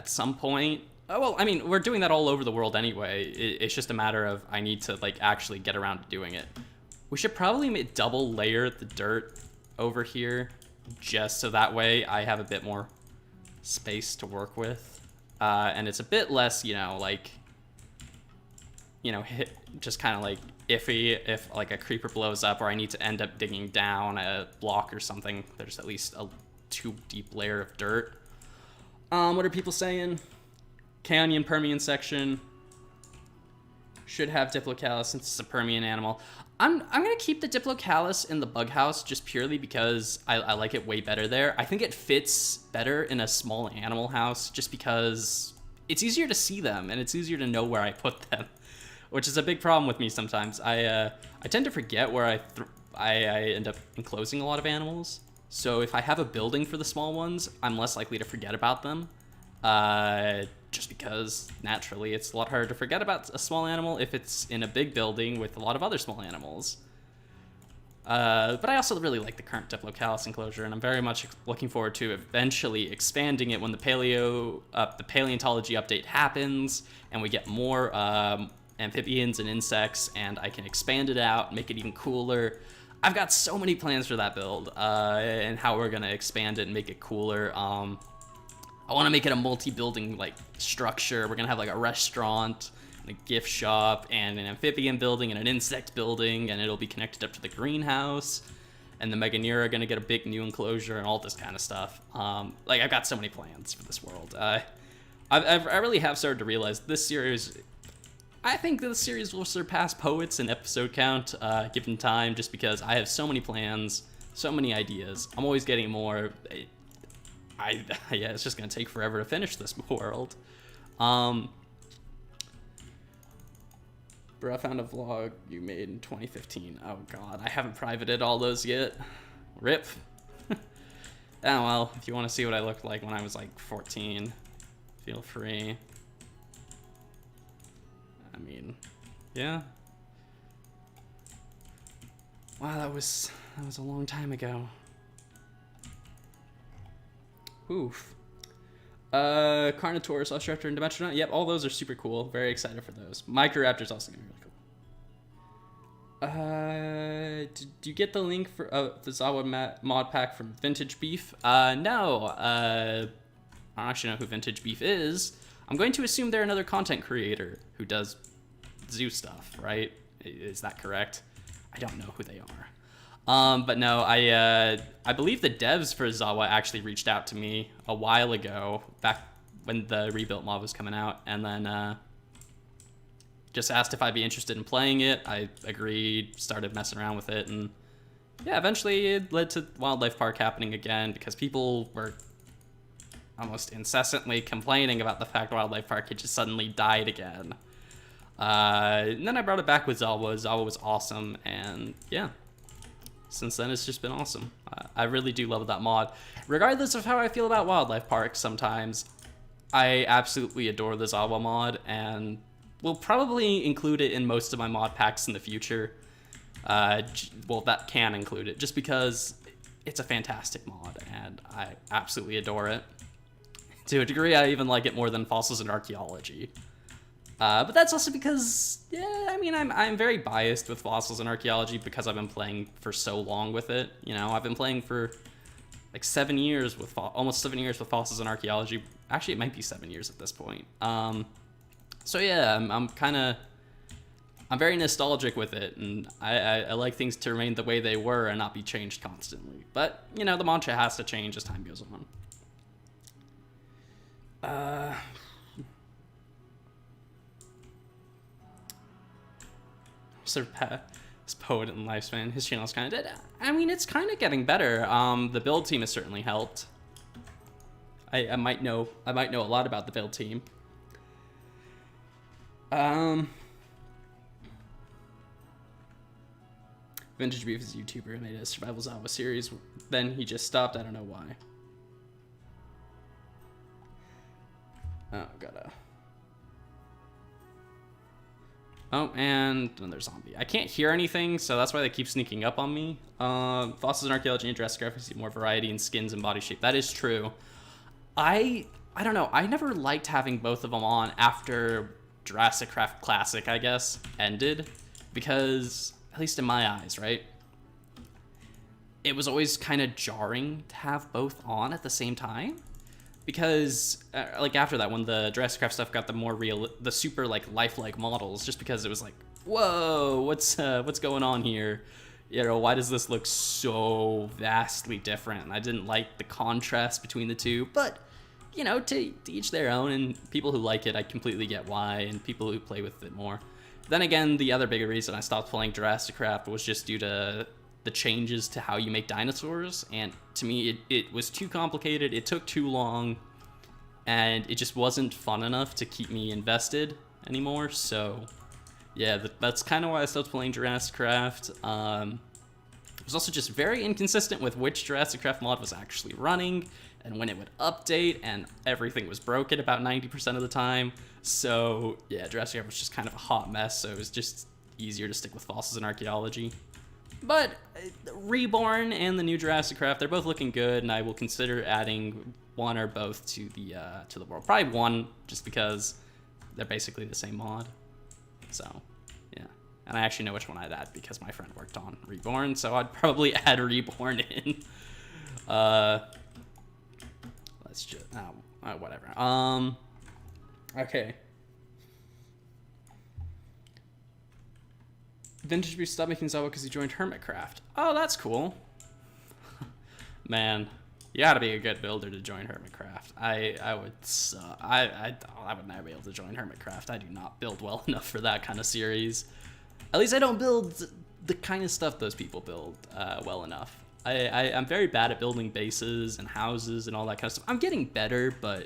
S1: some point. Oh, well, I mean, we're doing that all over the world anyway. It's just a matter of I need to like actually get around to doing it. We should probably double layer the dirt over here, just so that way I have a bit more space to work with, and it's a bit less, just kind of like iffy if like a creeper blows up or I need to end up digging down a block or something. There's at least a 2 deep layer of dirt. What are people saying? Canyon Permian section should have Diplocalus since it's a Permian animal. I'm gonna keep the Diplocalus in the bug house just purely because I like it way better there. I think it fits better in a small animal house just because it's easier to see them and it's easier to know where I put them, which is a big problem with me sometimes. I tend to forget where I end up enclosing a lot of animals. So if I have a building for the small ones, I'm less likely to forget about them. Just because naturally it's a lot harder to forget about a small animal if it's in a big building with a lot of other small animals. But I also really like the current Diplocalus enclosure, and I'm very much looking forward to eventually expanding it when the paleontology update happens and we get more amphibians and insects, and I can expand it out, make it even cooler. I've got so many plans for that build and how we're gonna expand it and make it cooler. I want to make it a multi-building like structure. We're gonna have like a restaurant, and a gift shop, and an amphibian building, and an insect building, and it'll be connected up to the greenhouse. And the Meganera are gonna get a big new enclosure and all this kind of stuff. Like I've got so many plans for this world. I really have started to realize this series. I think this series will surpass Poets in episode count, given time, just because I have so many plans, so many ideas. I'm always getting more. Yeah, it's just gonna take forever to finish this world. Bro, I found a vlog you made in 2015. Oh god, I haven't privated all those yet. RIP. Oh well, if you want to see what I looked like when I was like 14, feel free. I mean, yeah. Wow, that was a long time ago. Oof. Carnotaurus, Ostraptor, and Dimensional. Yep, all those are super cool. Very excited for those. Microraptor's also gonna be really cool. Did you get the link for the Zawa mod pack from Vintage Beef? No. I don't actually know who Vintage Beef is. I'm going to assume they're another content creator who does zoo stuff, right? Is that correct? I don't know who they are. But no, I believe the devs for Zawa actually reached out to me a while ago, back when the rebuilt mod was coming out, and then just asked if I'd be interested in playing it. I agreed, started messing around with it, and yeah, eventually it led to Wildlife Park happening again because people were almost incessantly complaining about the fact Wildlife Park had just suddenly died again. And then I brought it back with Zawa. Zawa was awesome, and yeah. Since then, it's just been awesome. I really do love that mod. Regardless of how I feel about Wildlife Park sometimes, I absolutely adore the Zawa mod, and will probably include it in most of my mod packs in the future. Well, that can include it, just because it's a fantastic mod, and I absolutely adore it. To a degree, I even like it more than Fossils and Archaeology. But that's also because, yeah, I mean, I'm very biased with Fossils and Archaeology because I've been playing for so long with it. You know, I've been playing for like 7 years with, almost 7 years with Fossils and Archaeology. Actually, it might be 7 years at this point. So yeah, I'm very nostalgic with it, and I like things to remain the way they were and not be changed constantly. But, you know, the mantra has to change as time goes on. Surpass Poet in lifespan. His channel's kind of dead. I mean, it's kind of getting better. The build team has certainly helped. I might know a lot about the build team. Vintage Beef is a YouTuber who made a Survival Zawa series. Then he just stopped. I don't know why. Oh, gotta. Oh, and another zombie. I can't hear anything, so that's why they keep sneaking up on me. Fossils and Archaeology and Jurassic Craft, see more variety in skins and body shape. That is true. I don't know. I never liked having both of them on after Jurassic Craft Classic, I guess, ended. Because, at least in my eyes, right? It was always kind of jarring to have both on at the same time. Because, like, after that, when the Jurassic Craft stuff got the more real, the super, like, lifelike models, just because it was like, whoa, what's going on here? You know, why does this look so vastly different? And I didn't like the contrast between the two, but, you know, to each their own, and people who like it, I completely get why, and people who play with it more. Then again, the other bigger reason I stopped playing Jurassic Craft was just due to the changes to how you make dinosaurs, and to me it was too complicated, it took too long, and it just wasn't fun enough to keep me invested anymore. So yeah, that's kind of why I stopped playing Jurassic Craft. It was also just very inconsistent with which Jurassic Craft mod was actually running and when it would update, and everything was broken about 90% of the time. So yeah, Jurassic Craft was just kind of a hot mess, so it was just easier to stick with Fossils and Archaeology. But Reborn and the new Jurassic Craft, they're both looking good, and I will consider adding one or both to the world. Probably one, just because they're basically the same mod. So, yeah. And I actually know which one I'd add because my friend worked on Reborn, so I'd probably add Reborn in. Let's just, whatever. Okay. Vintage Beast stopped making Zawa because he joined Hermitcraft. Oh, that's cool. Man, you gotta be a good builder to join Hermitcraft. I would never be able to join Hermitcraft. I do not build well enough for that kind of series. At least I don't build the kind of stuff those people build well enough. I'm very bad at building bases and houses and all that kind of stuff. I'm getting better, but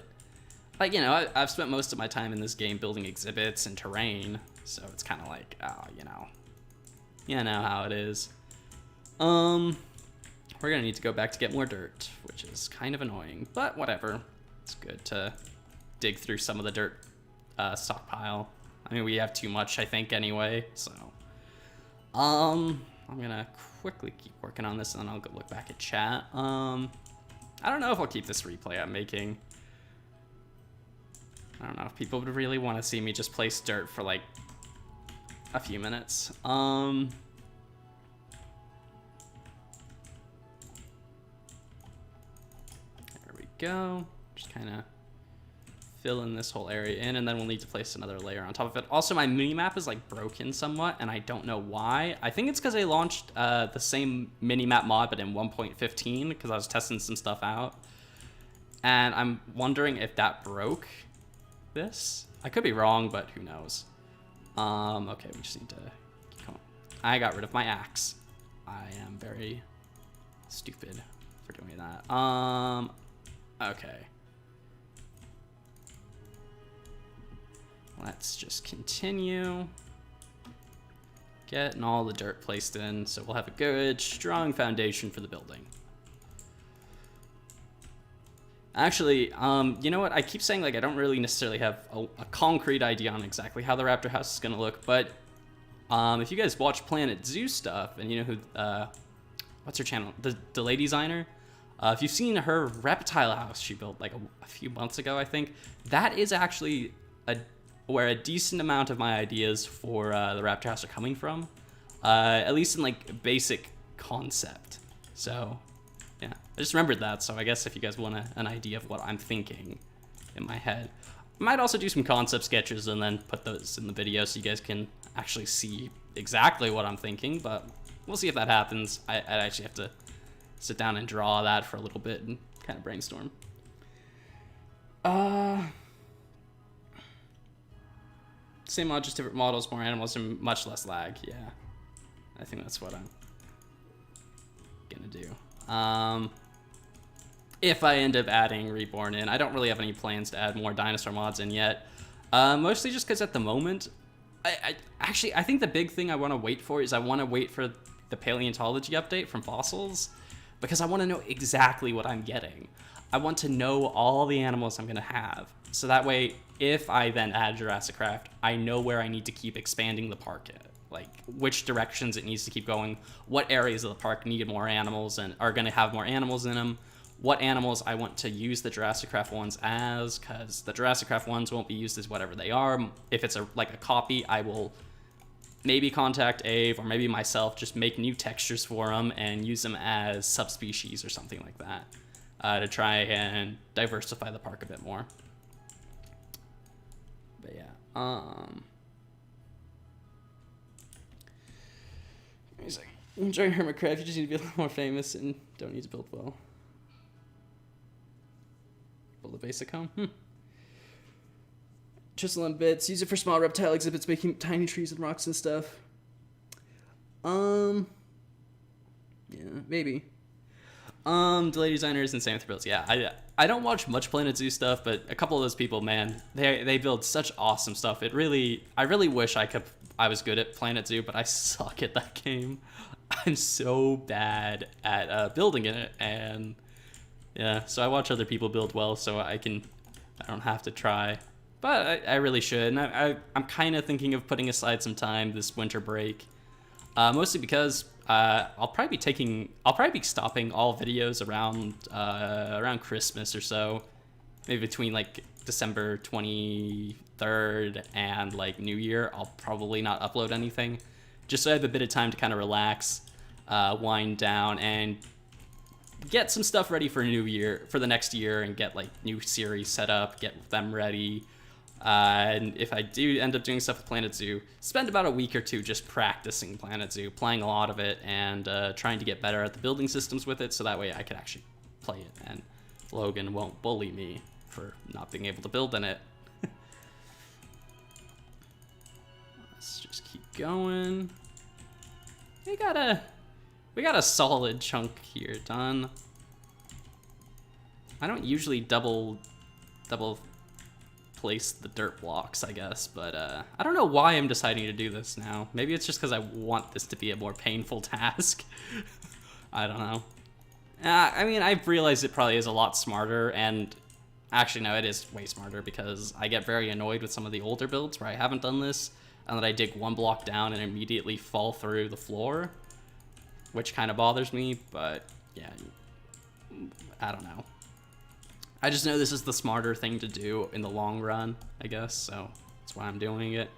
S1: like, you know, I've spent most of my time in this game building exhibits and terrain, so it's kind of like, oh, you know how it is. We're gonna need to go back to get more dirt, which is kind of annoying, but whatever. It's good to dig through some of the dirt stockpile. I mean, we have too much, I think, anyway, so. I'm gonna quickly keep working on this, and then I'll go look back at chat. I don't know if I'll keep this replay I'm making. I don't know if people would really want to see me just place dirt for like a few minutes. There we go. Just kind of fill in this whole area in, and then we'll need to place another layer on top of it. Also, my minimap is like broken somewhat, and I don't know why. I think it's because I launched the same minimap mod, but in 1.15, because I was testing some stuff out. And I'm wondering if that broke this. I could be wrong, but who knows. Okay, we just need to keep going. I got rid of my axe. I am very stupid for doing that. Okay. Let's just continue getting all the dirt placed in, so we'll have a good, strong foundation for the building. Actually, you know what? I keep saying like I don't really necessarily have a concrete idea on exactly how the Raptor House is gonna look, but if you guys watch Planet Zoo stuff, and you know who, what's her channel? The lady designer. If you've seen her reptile house she built like a few months ago, I think that is actually where a decent amount of my ideas for the Raptor House are coming from, at least in like basic concept. So yeah, I just remembered that, so I guess if you guys want an idea of what I'm thinking in my head, I might also do some concept sketches and then put those in the video so you guys can actually see exactly what I'm thinking, but we'll see if that happens. I'd actually have to sit down and draw that for a little bit and kind of brainstorm. Same mod, just different models, more animals, and much less lag. Yeah, I think that's what I'm gonna do. If I end up adding Reborn in, I don't really have any plans to add more dinosaur mods in yet. Mostly just because at the moment, I think the big thing I want to wait for is I want to wait for the paleontology update from Fossils, because I want to know exactly what I'm getting. I want to know all the animals I'm gonna have, so that way, if I then add Jurassic Craft, I know where I need to keep expanding the park at. Like, which directions it needs to keep going, what areas of the park need more animals and are going to have more animals in them, what animals I want to use the Jurassic Craft ones as, because the Jurassic Craft ones won't be used as whatever they are. If it's like a copy, I will maybe contact Ave or maybe myself, just make new textures for them and use them as subspecies or something like that, to try and diversify the park a bit more. But yeah, he's like, enjoy Hermitcraft, you just need to be a little more famous and don't need to build well. Build a basic home? Chisel and bits, use it for small reptile exhibits, making tiny trees and rocks and stuff. Yeah, maybe. Delay designers and Sam builds. Yeah, I don't watch much Planet Zoo stuff, but a couple of those people, man, they build such awesome stuff. I really wish I was good at Planet Zoo, but I suck at that game. I'm so bad at building in it, and yeah, so I watch other people build well, so I don't have to try. But I really should, and I'm kind of thinking of putting aside some time this winter break, mostly because I'll probably be stopping all videos around Christmas or so, maybe between like December 23rd and like New Year. I'll probably not upload anything, just so I have a bit of time to kind of relax, wind down, and get some stuff ready for the next year, and get like new series set up, get them ready. And if I do end up doing stuff with Planet Zoo, spend about a week or two just practicing Planet Zoo, playing a lot of it, and trying to get better at the building systems with it, so that way I can actually play it, and Logan won't bully me for not being able to build in it. Let's just keep going. We got a solid chunk here done. I don't usually double place the dirt blocks, I guess, but I don't know why I'm deciding to do this now. Maybe it's just because I want this to be a more painful task. I don't know. I mean, I've realized it probably is a lot smarter, and actually no, it is way smarter, because I get very annoyed with some of the older builds where I haven't done this, and then I dig one block down and immediately fall through the floor, which kind of bothers me. But yeah, I don't know. I just know this is the smarter thing to do in the long run, I guess, so that's why I'm doing it.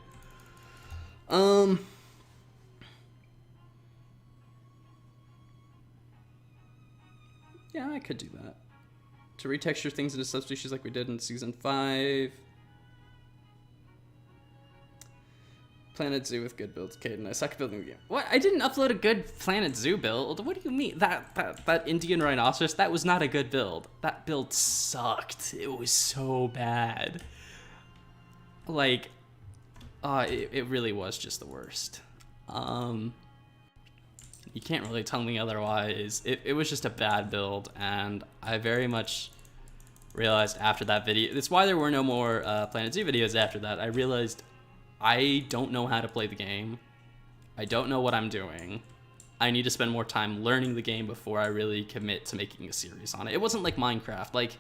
S1: Yeah, I could do that. To retexture things into subspecies like we did in Season 5. Planet Zoo with good builds, Caden. I suck at building the game. What? I didn't upload a good Planet Zoo build? What do you mean? That Indian rhinoceros, that was not a good build. That build sucked. It was so bad. Like, it really was just the worst. You can't really tell me otherwise. It was just a bad build, and I very much realized after that video, that's why there were no more Planet Zoo videos after that. I realized I don't know how to play the game. I don't know what I'm doing. I need to spend more time learning the game before I really commit to making a series on it. It wasn't like Minecraft, like,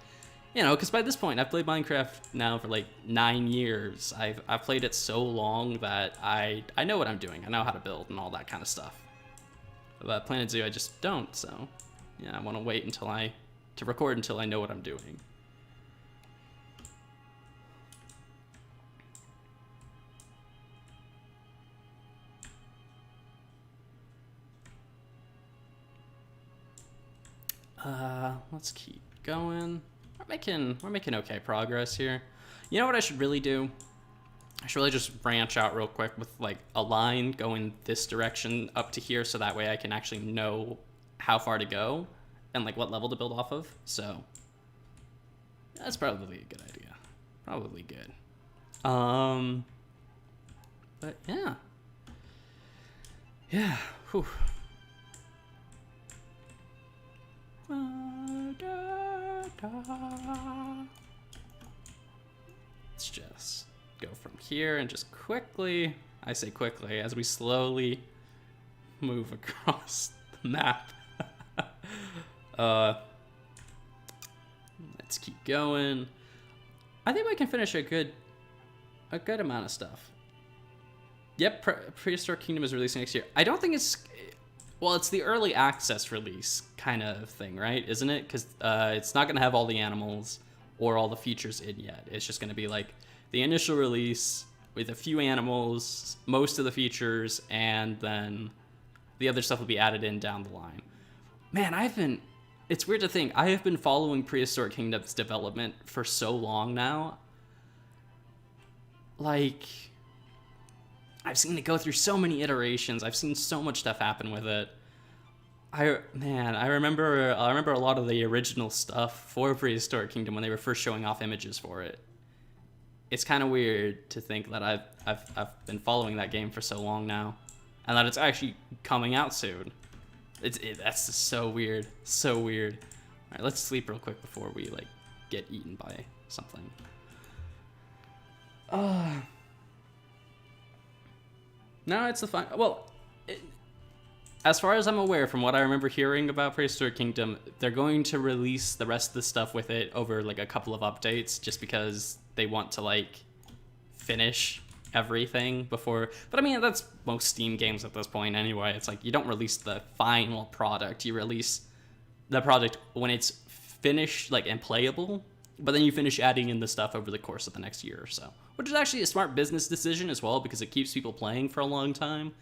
S1: you know, because by this point I've played Minecraft now for like 9 years. I've played it so long that I know what I'm doing. I know how to build and all that kind of stuff. But Planet Zoo, I just don't. So yeah, I want to wait until to record until I know what I'm doing. Let's keep going. We're making okay progress here. You know what I should really do? I should really just branch out real quick with like a line going this direction up to here, so that way I can actually know how far to go and like what level to build off of. So that's probably a good idea. Probably good. But yeah. Yeah. Whew. Let's just go from here and just quickly, I say quickly, as we slowly move across the map. Let's keep going. I think we can finish a good amount of stuff. Yep, Prehistoric Kingdom is releasing next year. I don't think it's... Well, it's the early access release kind of thing, right? Isn't it? Because it's not going to have all the animals or all the features in yet. It's just going to be like the initial release with a few animals, most of the features, and then the other stuff will be added in down the line. Man, it's weird to think, I have been following Prehistoric Kingdom's development for so long now. Like, I've seen it go through so many iterations. I've seen so much stuff happen with it. I remember a lot of the original stuff for Prehistoric Kingdom when they were first showing off images for it. It's kind of weird to think that I've been following that game for so long now, and that it's actually coming out soon. That's just so weird, so weird. All right, let's sleep real quick before we like get eaten by something. No, it's the fun. Well, as far as I'm aware, from what I remember hearing about Prehistoric Kingdom, they're going to release the rest of the stuff with it over like a couple of updates, just because they want to like finish everything before. But I mean, that's most Steam games at this point anyway. It's like you don't release the final product, you release the product when it's finished, like, and playable, but then you finish adding in the stuff over the course of the next year or so, which is actually a smart business decision as well, because it keeps people playing for a long time,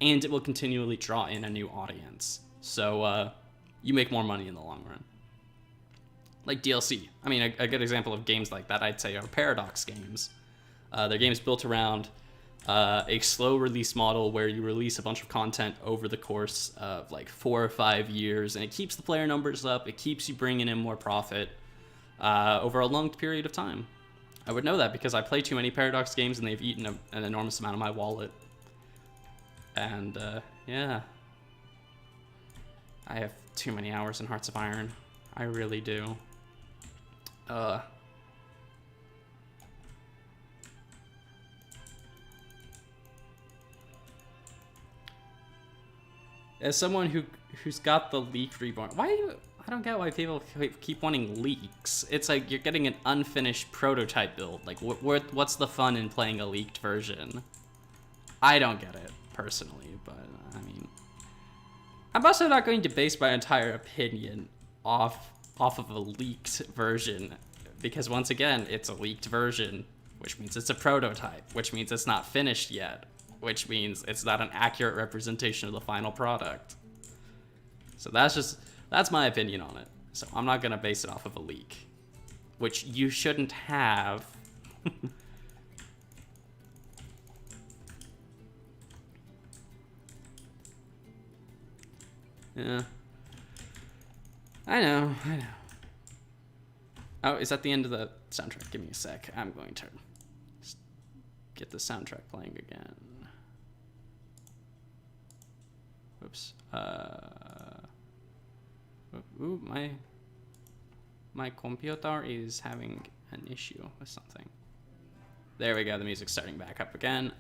S1: and it will continually draw in a new audience. So you make more money in the long run. Like DLC. I mean, a good example of games like that, I'd say, are Paradox games. They're games built around a slow release model where you release a bunch of content over the course of like 4 or 5 years, and it keeps the player numbers up, it keeps you bringing in more profit over a long period of time. I would know that because I play too many Paradox games and they've eaten an enormous amount of my wallet. And yeah, I have too many hours in Hearts of Iron. I really do. As someone who's got the leak reborn, I don't get why people keep wanting leaks. It's like you're getting an unfinished prototype build. Like, what's the fun in playing a leaked version? I don't get it, personally, but, I mean... I'm also not going to base my entire opinion off of a leaked version. because once again, it's a leaked version, which means it's a prototype, which means it's not finished yet, which means it's not an accurate representation of the final product. So that's my opinion on it. So I'm not gonna base it off of a leak, which you shouldn't have. Yeah. I know. Oh, is that the end of the soundtrack? Give me a sec. I'm going to get the soundtrack playing again. Whoops. Ooh, my computer is having an issue with something. There we go. The music's starting back up again.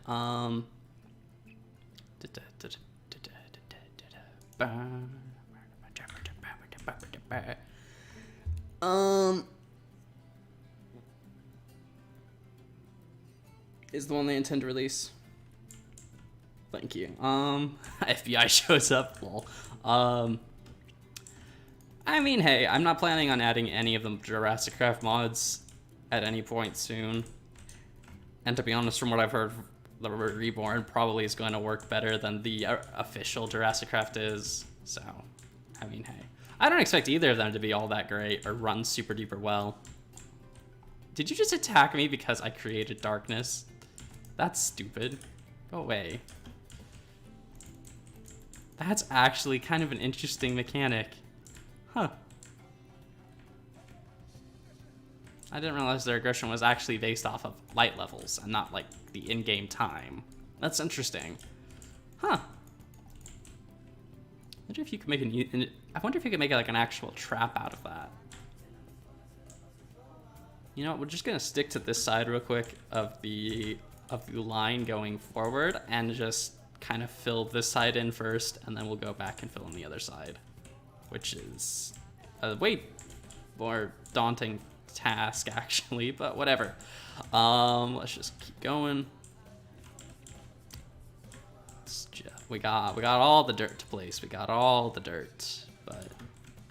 S1: Is the one they intend to release? Thank you. FBI shows up. Lol. I mean, hey, I'm not planning on adding any of the Jurassic Craft mods at any point soon. And to be honest, from what I've heard, the Reborn probably is going to work better than the official Jurassic Craft is. So, I mean, hey. I don't expect either of them to be all that great or run super duper well. Did you just attack me because I created darkness? That's stupid. Go away. That's actually kind of an interesting mechanic. Huh. I didn't realize their aggression was actually based off of light levels and not like the in-game time. That's interesting. Huh. I wonder if you could make like an actual trap out of that. You know what, we're just gonna stick to this side real quick of the line going forward and just kind of fill this side in first, and then we'll go back and fill in the other side, which is a way more daunting task actually, but whatever. Let's just keep going. We got all the dirt to place. We got all the dirt, but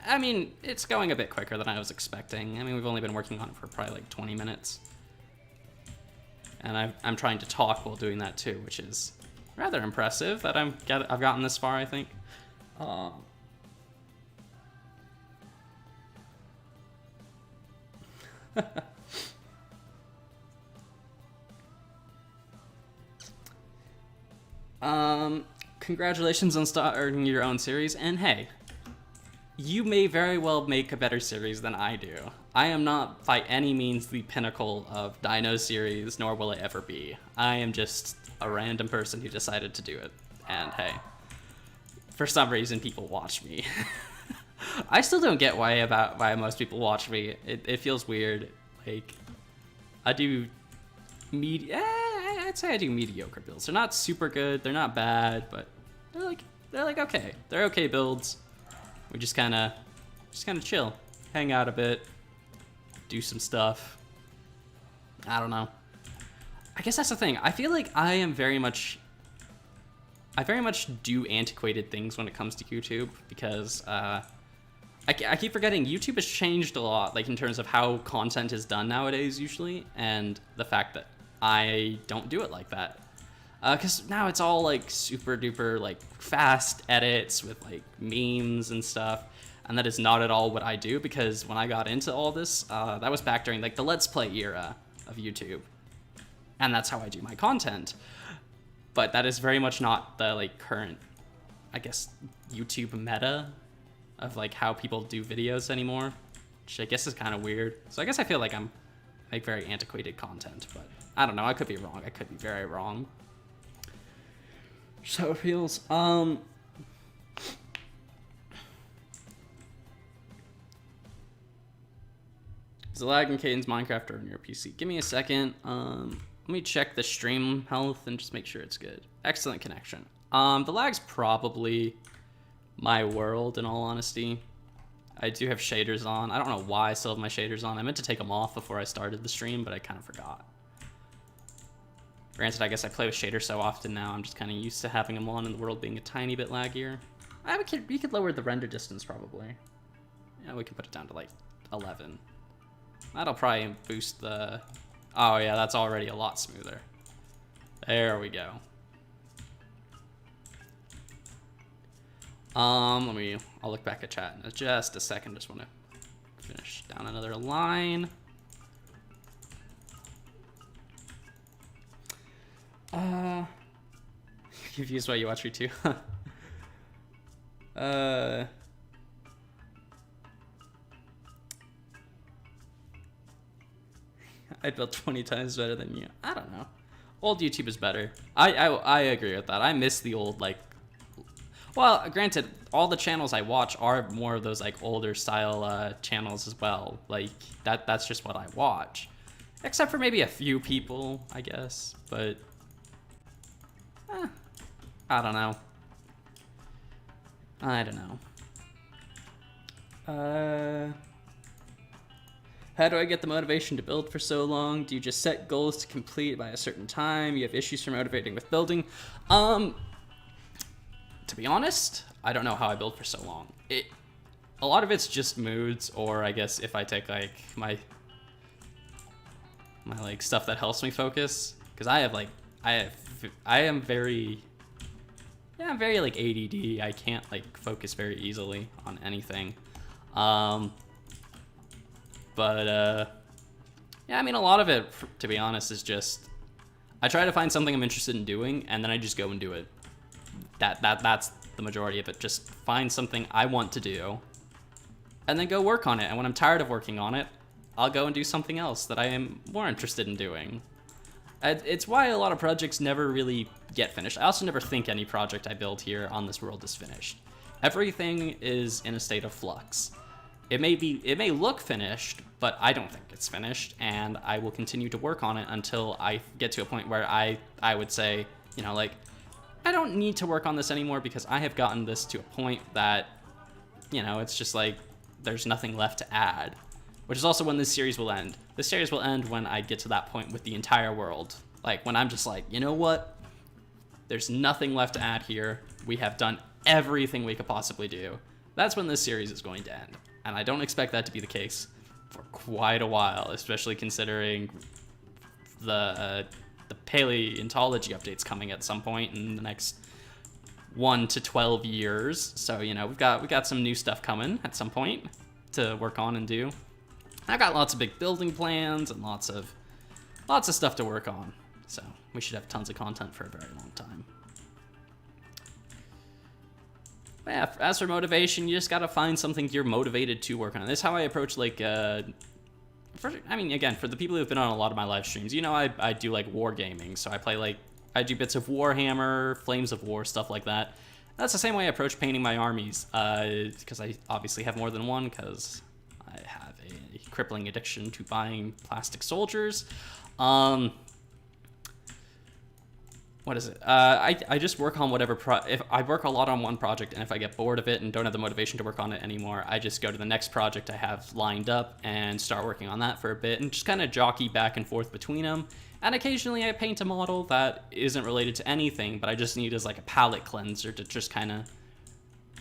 S1: I mean, it's going a bit quicker than I was expecting. I mean, we've only been working on it for probably like 20 minutes. And I'm trying to talk while doing that too, which is rather impressive that I've gotten this far, I think. Congratulations on starting your own series, and hey, you may very well make a better series than I do. I am not by any means the pinnacle of Dinos series, nor will I ever be. I am just a random person who decided to do it, and hey, for some reason people watch me. I still don't get why most people watch me. It feels weird. Like, I do I'd say I do mediocre builds. They're not super good, they're not bad, but they're like okay. They're okay builds. We just kind of chill, hang out a bit, do some stuff. I don't know. I guess that's the thing. I feel like I very much do antiquated things when it comes to YouTube, because I keep forgetting YouTube has changed a lot, like in terms of how content is done nowadays usually, and the fact that I don't do it like that. Because now it's all like super duper like fast edits with like memes and stuff, and that is not at all what I do, because when I got into all this, that was back during like the Let's Play era of YouTube, and that's how I do my content. But that is very much not the like current, I guess, YouTube meta of like how people do videos anymore, which I guess is kind of weird. So I guess I feel like I'm like very antiquated content, but I don't know, I could be wrong. I could be very wrong. So it feels. Is the lag in Caden's Minecraft or in your PC? Give me a second. Let me check the stream health and just make sure it's good. Excellent connection. The lag's probably my world, in all honesty. I do have shaders on. I don't know why I still have my shaders on. I meant to take them off before I started the stream, but I kind of forgot. Granted, I guess I play with shaders so often now, I'm just kind of used to having them on and the world being a tiny bit laggier. We could lower the render distance probably. Yeah, we can put it down to like 11. That'll probably boost the... Oh yeah, that's already a lot smoother. There we go. I'll look back at chat in just a second. Just want to finish down another line. Confused why you watch me too. I built 20 times better than you. I don't know. Old YouTube is better. I agree with that. I miss the old, like... Well, granted, all the channels I watch are more of those, like, older style channels as well. Like, that's just what I watch. Except for maybe a few people, I guess. But... I don't know. I don't know. How do I get the motivation to build for so long? Do you just set goals to complete by a certain time? You have issues for motivating with building? To be honest, I don't know how I build for so long. A lot of it's just moods, or I guess if I take like my like stuff that helps me focus, because I'm very like ADD. I can't like focus very easily on anything. Yeah, I mean, a lot of it, to be honest, is just I try to find something I'm interested in doing, and then I just go and do it. That's the majority of it. Just find something I want to do, and then go work on it. And when I'm tired of working on it, I'll go and do something else that I am more interested in doing. It's why a lot of projects never really get finished. I also never think any project I build here on this world is finished. Everything is in a state of flux. It may look finished, but I don't think it's finished, and I will continue to work on it until I get to a point where I would say, you know, like, I don't need to work on this anymore because I have gotten this to a point that, you know, it's just like, there's nothing left to add. Which is also when this series will end. This series will end when I get to that point with the entire world. Like, when I'm just like, you know what? There's nothing left to add here. We have done everything we could possibly do. That's when this series is going to end. And I don't expect that to be the case for quite a while, especially considering the paleontology updates coming at some point in the next 1 to 12 years. So, you know, we got some new stuff coming at some point to work on and do. I've got lots of big building plans and lots of stuff to work on. So we should have tons of content for a very long time. But yeah, as for motivation, you just gotta find something you're motivated to work on. That's how I approach, like, I mean, again, for the people who've been on a lot of my live streams, you know, I do, like, wargaming. So I do bits of Warhammer, Flames of War, stuff like that. That's the same way I approach painting my armies, because I obviously have more than one, because I have a crippling addiction to buying plastic soldiers. What is it? I just work on whatever if I work a lot on one project, and if I get bored of it and don't have the motivation to work on it anymore, I just go to the next project I have lined up and start working on that for a bit and just kind of jockey back and forth between them. And occasionally I paint a model that isn't related to anything, but I just need as like a palette cleanser to just kind of,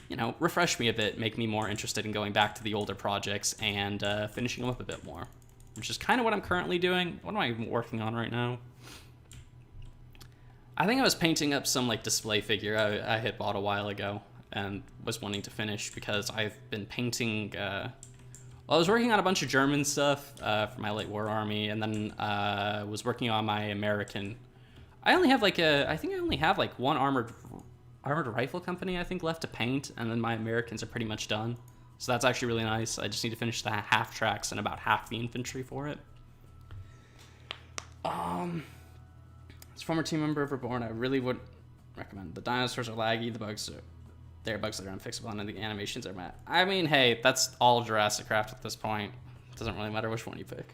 S1: you know, refresh me a bit, make me more interested in going back to the older projects and finishing them up a bit more, which is kind of what I'm currently doing. What am I working on right now? I think I was painting up some like display figure I had bought a while ago and was wanting to finish because I've been painting, well, I was working on a bunch of German stuff for my late war army, and then was working on my American. I think I only have like one armored rifle company I think left to paint, and then my Americans are pretty much done. So that's actually really nice. I just need to finish the half tracks and about half the infantry for it. As a former team member of Reborn, I really would recommend. The dinosaurs are laggy, they're bugs that are unfixable, and the animations are mad. I mean, hey, that's all Jurassic Craft at this point. It doesn't really matter which one you pick.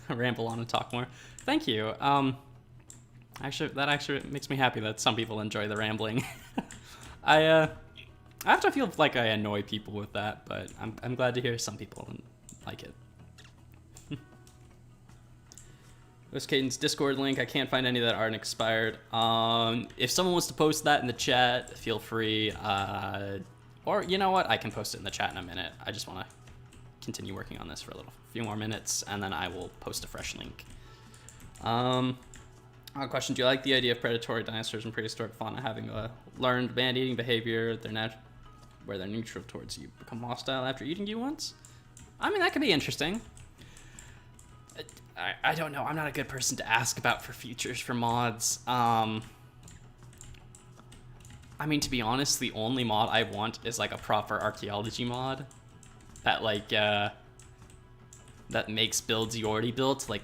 S1: Ramble on and talk more. Thank you. That actually makes me happy that some people enjoy the rambling. I have to feel like I annoy people with that, but I'm glad to hear some people like it. West Caden's Discord link. I can't find any that aren't expired. If someone wants to post that in the chat, feel free. Or you know what? I can post it in the chat in a minute. I just want to continue working on this for a few more minutes, and then I will post a fresh link. Question: do you like the idea of predatory dinosaurs and prehistoric fauna having a learned man-eating behavior? Where they're neutral towards you, become hostile after eating you once? I mean, that could be interesting. I don't know. I'm not a good person to ask about for features for mods. I mean, to be honest, the only mod I want is like a proper archaeology mod that like that makes builds you already built like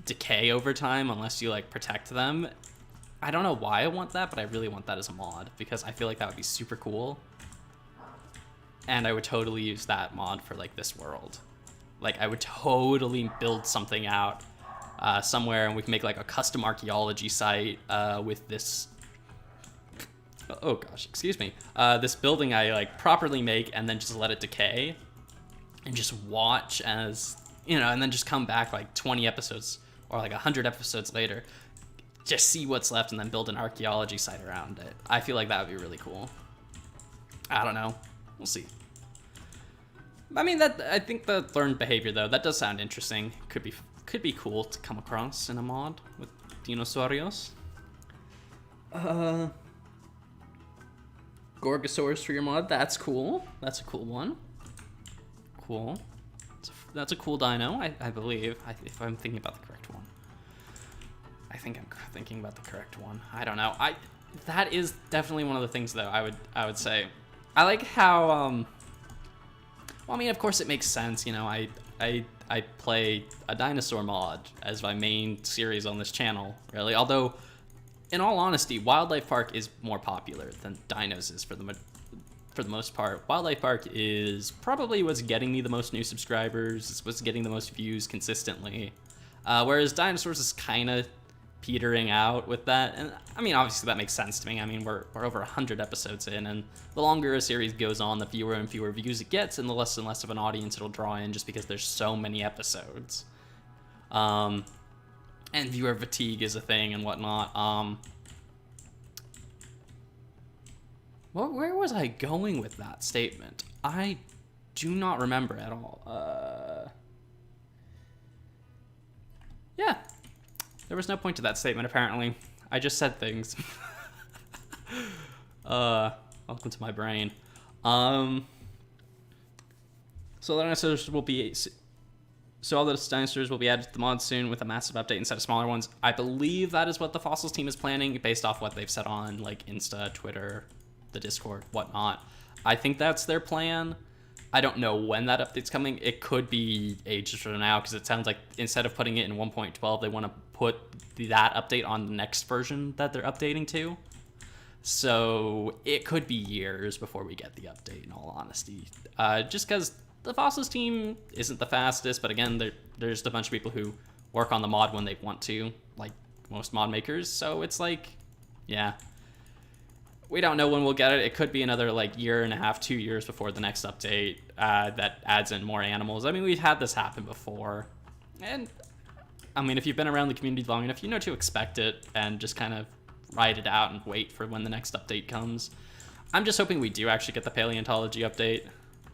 S1: decay over time unless you like protect them. I don't know why I want that, but I really want that as a mod because I feel like that would be super cool. And I would totally use that mod for like this world. Like I would totally build something out somewhere, and we can make like a custom archaeology site with this. Oh gosh, excuse me. This building I like properly make, and then just let it decay, and just watch as you know, and then just come back like 20 episodes or like 100 episodes later, just see what's left, and then build an archaeology site around it. I feel like that would be really cool. I don't know. We'll see. I mean, I think the learned behavior though, that does sound interesting. Could be cool to come across in a mod with dinosaurios. Gorgosaurus for your mod, that's cool. That's a cool one. Cool. That's a cool dino, I believe, if I'm thinking about the correct one. I think I'm thinking about the correct one. I don't know. That is definitely one of the things though I would say. I like how well, I mean, of course it makes sense, you know, I play a dinosaur mod as my main series on this channel, really. Although, in all honesty, Wildlife Park is more popular than Dinos is for the most part. Wildlife Park is probably what's getting me the most new subscribers, it's what's getting the most views consistently. Whereas Dinosaurs is kind of petering out with that, and I mean, obviously that makes sense to me. I mean, we're over 100 episodes in, and the longer a series goes on, the fewer and fewer views it gets, and the less and less of an audience it'll draw in, just because there's so many episodes. And viewer fatigue is a thing and whatnot. Where was I going with that statement? I do not remember at all. Yeah. There was no point to that statement, apparently. I just said things. Welcome to my brain. So all the dinosaurs will be added to the mod soon with a massive update instead of smaller ones. I believe that is what the Fossils team is planning, based off what they've said on like Insta, Twitter, the Discord, whatnot. I think that's their plan. I don't know when that update's coming. It could be ages from now, because it sounds like instead of putting it in 1.12, they want to put that update on the next version that they're updating to. So it could be years before we get the update, in all honesty. Just because the Fossils team isn't the fastest, but again, there's a bunch of people who work on the mod when they want to, like most mod makers. So it's like, yeah. We don't know when we'll get it. It could be another like year and a half, 2 years before the next update that adds in more animals. I mean, we've had this happen before. And I mean, if you've been around the community long enough, you know to expect it and just kind of ride it out and wait for when the next update comes. I'm just hoping we do actually get the paleontology update.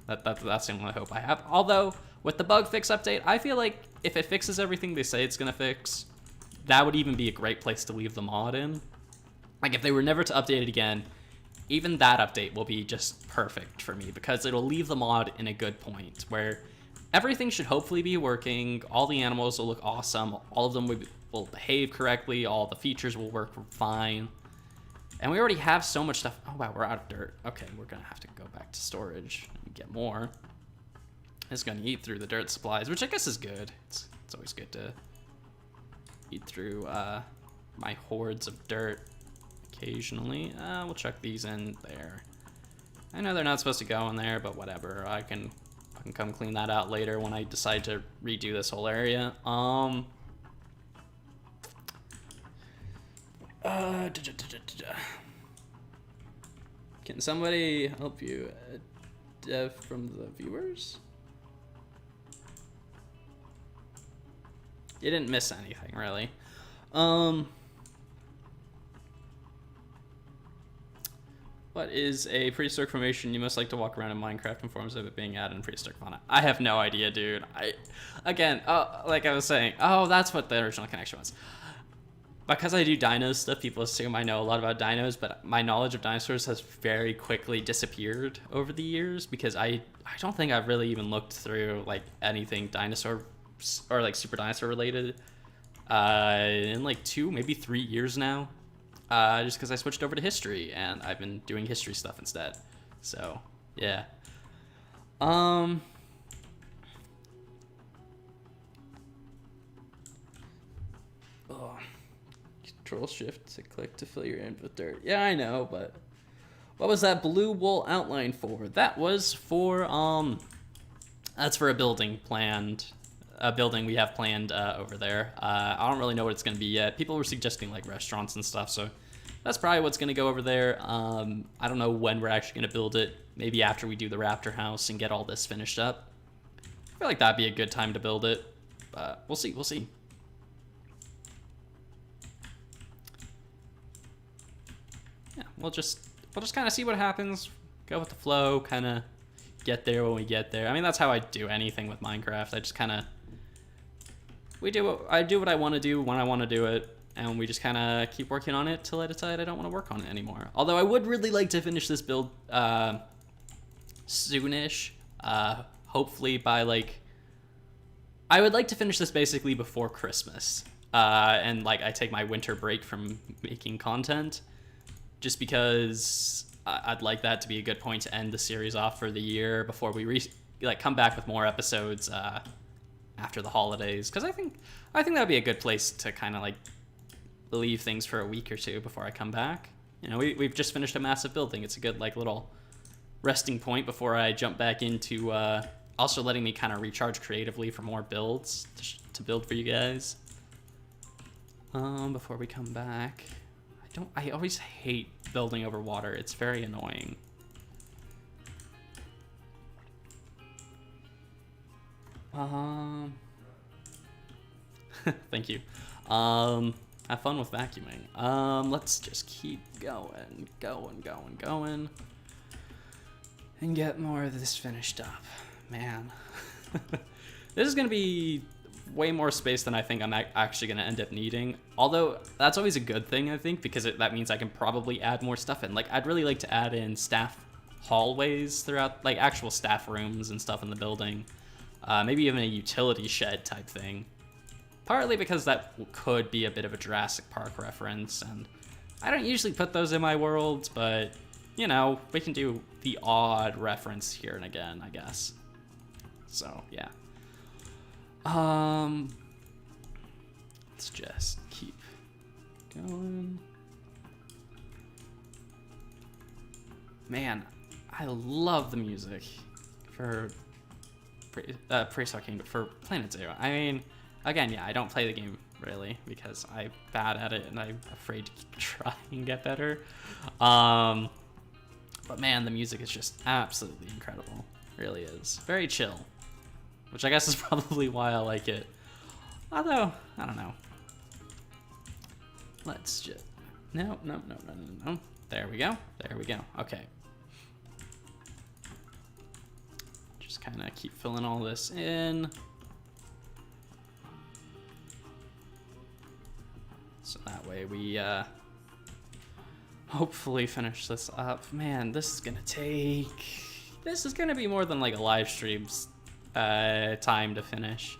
S1: That's the only hope I have. Although, with the bug fix update, I feel like if it fixes everything they say it's going to fix, that would even be a great place to leave the mod in. Like, if they were never to update it again, even that update will be just perfect for me, because it'll leave the mod in a good point where everything should hopefully be working, all the animals will look awesome, all of them will behave correctly, all the features will work fine. And we already have so much stuff. Oh wow, we're out of dirt. Okay, we're gonna have to go back to storage and get more. It's gonna eat through the dirt supplies, which I guess is good. It's always good to eat through my hordes of dirt occasionally. We'll chuck these in there. I know they're not supposed to go in there, but whatever. I can come clean that out later when I decide to redo this whole area. Can somebody help you, Dev, from the viewers? You didn't miss anything, really. What is a prehistoric formation you most like to walk around in Minecraft in forms of it being added in prehistoric fauna? I have no idea, dude. Again, like I was saying, that's what the original connection was. Because I do Dinos stuff, people assume I know a lot about dinos, but my knowledge of dinosaurs has very quickly disappeared over the years because I don't think I've really even looked through like anything dinosaur or like super dinosaur related in like 2, maybe 3 years now. Just because I switched over to history and I've been doing history stuff instead. So, yeah. Control shift to click to fill your end with dirt. Yeah, I know, but what was that blue wool outline for? That was for that's for a building planned. A building we have planned over there. I don't really know what it's gonna be yet. People were suggesting like restaurants and stuff, so that's probably what's gonna go over there. I don't know when we're actually gonna build it. Maybe after we do the Raptor House and get all this finished up. I feel like that'd be a good time to build it, but we'll see. We'll see. Yeah, we'll just kind of see what happens. Go with the flow. Kind of get there when we get there. I mean, that's how I do anything with Minecraft. I just kind of I do what I want to do when I want to do it, and we just kind of keep working on it till I decide I don't want to work on it anymore. Although I would really like to finish this build soonish. Hopefully by like, I would like to finish this basically before Christmas. And like I take my winter break from making content, just because I'd like that to be a good point to end the series off for the year before we come back with more episodes after the holidays, because I think that would be a good place to kind of like leave things for a week or two before I come back. You know, we've just finished a massive building. It's a good like little resting point before I jump back into also letting me kind of recharge creatively for more builds to build for you guys. Before we come back, I always hate building over water. It's very annoying. Thank you. Have fun with vacuuming. Let's just keep going, and get more of this finished up. Man, this is gonna be way more space than I think I'm actually gonna end up needing. Although that's always a good thing, I think, because that means I can probably add more stuff in. Like, I'd really like to add in staff hallways throughout, like actual staff rooms and stuff in the building. Maybe even a utility shed type thing. Partly because that could be a bit of a Jurassic Park reference, and I don't usually put those in my worlds, but, you know, we can do the odd reference here and again, I guess. So, yeah. Let's just keep going. Man, I love the music for Prehistoric Kingdom, for Planet Zoo. I mean, again, yeah, I don't play the game really because I'm bad at it and I'm afraid to try and get better. But man, the music is just absolutely incredible. It really is. Very chill, which I guess is probably why I like it. Although, I don't know. Let's just... No. There we go. Okay. Just kind of keep filling all this in. So that way we hopefully finish this up. Man, this is gonna be more than like a live stream's time to finish.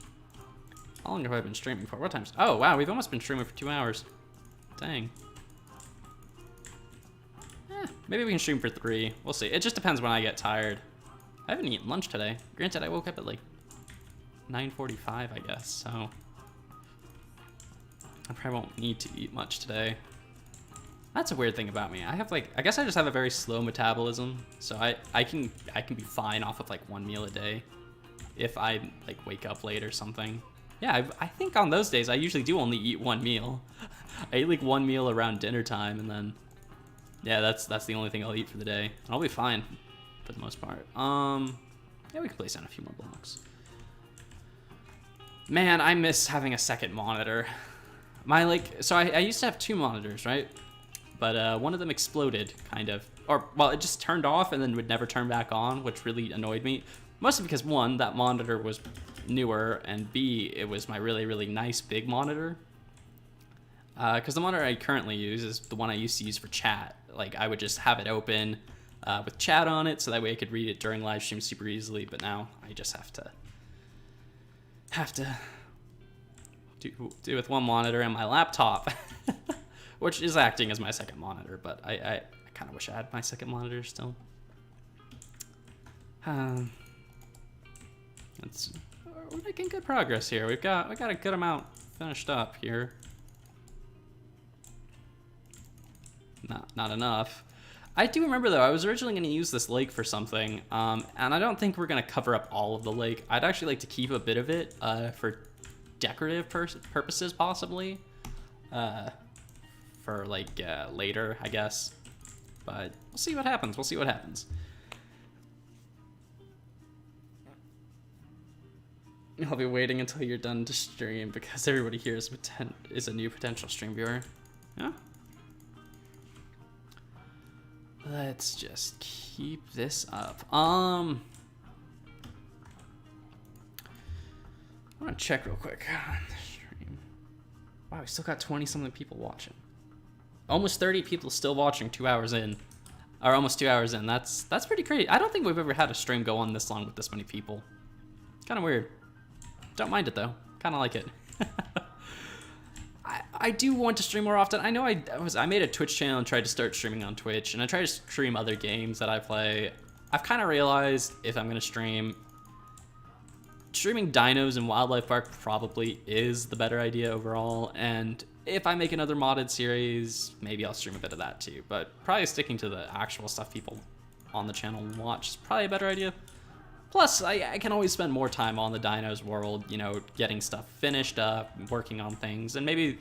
S1: How long have I been streaming for? What times? Oh wow, we've almost been streaming for 2 hours. Dang. Maybe we can stream for 3. We'll see. It just depends when I get tired. I haven't eaten lunch today. Granted, I woke up at like 9:45, I guess, so I probably won't need to eat much today. That's a weird thing about me. I guess I just have a very slow metabolism, so I can be fine off of like 1 meal a day if I like wake up late or something. Yeah, I think on those days I usually do only eat 1 meal. I eat like 1 meal around dinner time, and then yeah, that's the only thing I'll eat for the day. And I'll be fine for the most part. Yeah, we can place down a few more blocks. Man, I miss having a second monitor. So I used to have 2 monitors, right? But one of them exploded, kind of. Or, well, it just turned off and then would never turn back on, which really annoyed me. Mostly because, 1, that monitor was newer, and B, it was my really, really nice big monitor. Because the monitor I currently use is the one I used to use for chat. Like, I would just have it open with chat on it, so that way I could read it during live stream super easily, but now I just have to do with one monitor and my laptop, which is acting as my second monitor, but I kind of wish I had my second monitor still. We're making good progress here. We got a good amount finished up here. Not enough. I do remember though, I was originally going to use this lake for something, and I don't think we're going to cover up all of the lake. I'd actually like to keep a bit of it for decorative purposes, possibly, for like later, I guess. But we'll see what happens. We'll see what happens. I'll be waiting until you're done to stream because everybody here is a new potential stream viewer. Yeah. Let's just keep this up. I want to check real quick on the stream. Wow, we still got 20-something people watching. Almost 30 people still watching 2 hours in. Or almost 2 hours in. That's pretty great. I don't think we've ever had a stream go on this long with this many people. Kind of weird. Don't mind it though. Kind of like it. I do want to stream more often. I know I made a Twitch channel and tried to start streaming on Twitch, and I try to stream other games that I play. I've kind of realized if I'm gonna streaming Dinos and Wildlife Park probably is the better idea overall. And if I make another modded series, maybe I'll stream a bit of that too. But probably sticking to the actual stuff people on the channel watch is probably a better idea. Plus, I can always spend more time on the Dinos world, you know, getting stuff finished up, working on things, and maybe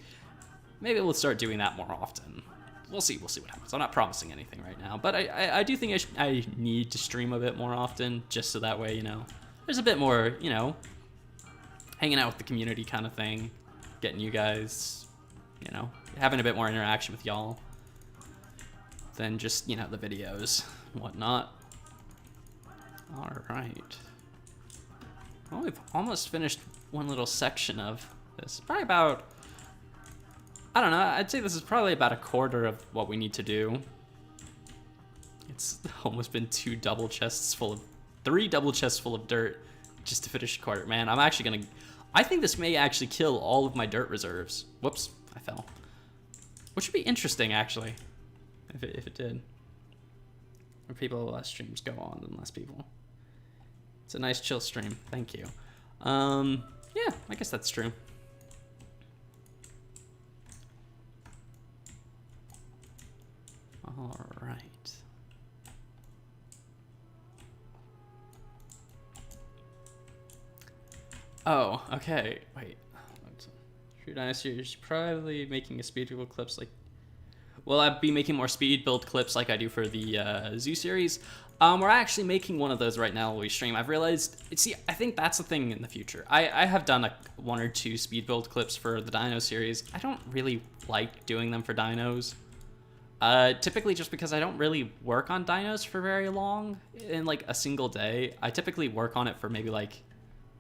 S1: we'll start doing that more often. We'll see what happens. I'm not promising anything right now, but I do think I need to stream a bit more often, just so that way, you know, there's a bit more, you know, hanging out with the community kind of thing, getting you guys, you know, having a bit more interaction with y'all than just, you know, the videos and whatnot. All right. Well, we've almost finished one little section of this. Probably about, I don't know, I'd say this is probably about a quarter of what we need to do. It's almost been 3 double chests full of dirt just to finish a quarter. Man, I'm actually gonna, I think this may actually kill all of my dirt reserves. Whoops, I fell. Which would be interesting, actually, if it did. Or people, less streams go on than less people. It's a nice chill stream. Thank you. Yeah, I guess that's true. All right. Oh, okay. Wait. True Dynasty, you're probably making a speed build clips like. Will I be making more speed build clips like I do for the Zoo series? We're actually making one of those right now while we stream. I've realized, see, I think that's the thing in the future. I have done 1 or 2 speed build clips for the Dino series. I don't really like doing them for Dinos. Typically just because I don't really work on Dinos for very long in like a single day. I typically work on it for maybe like,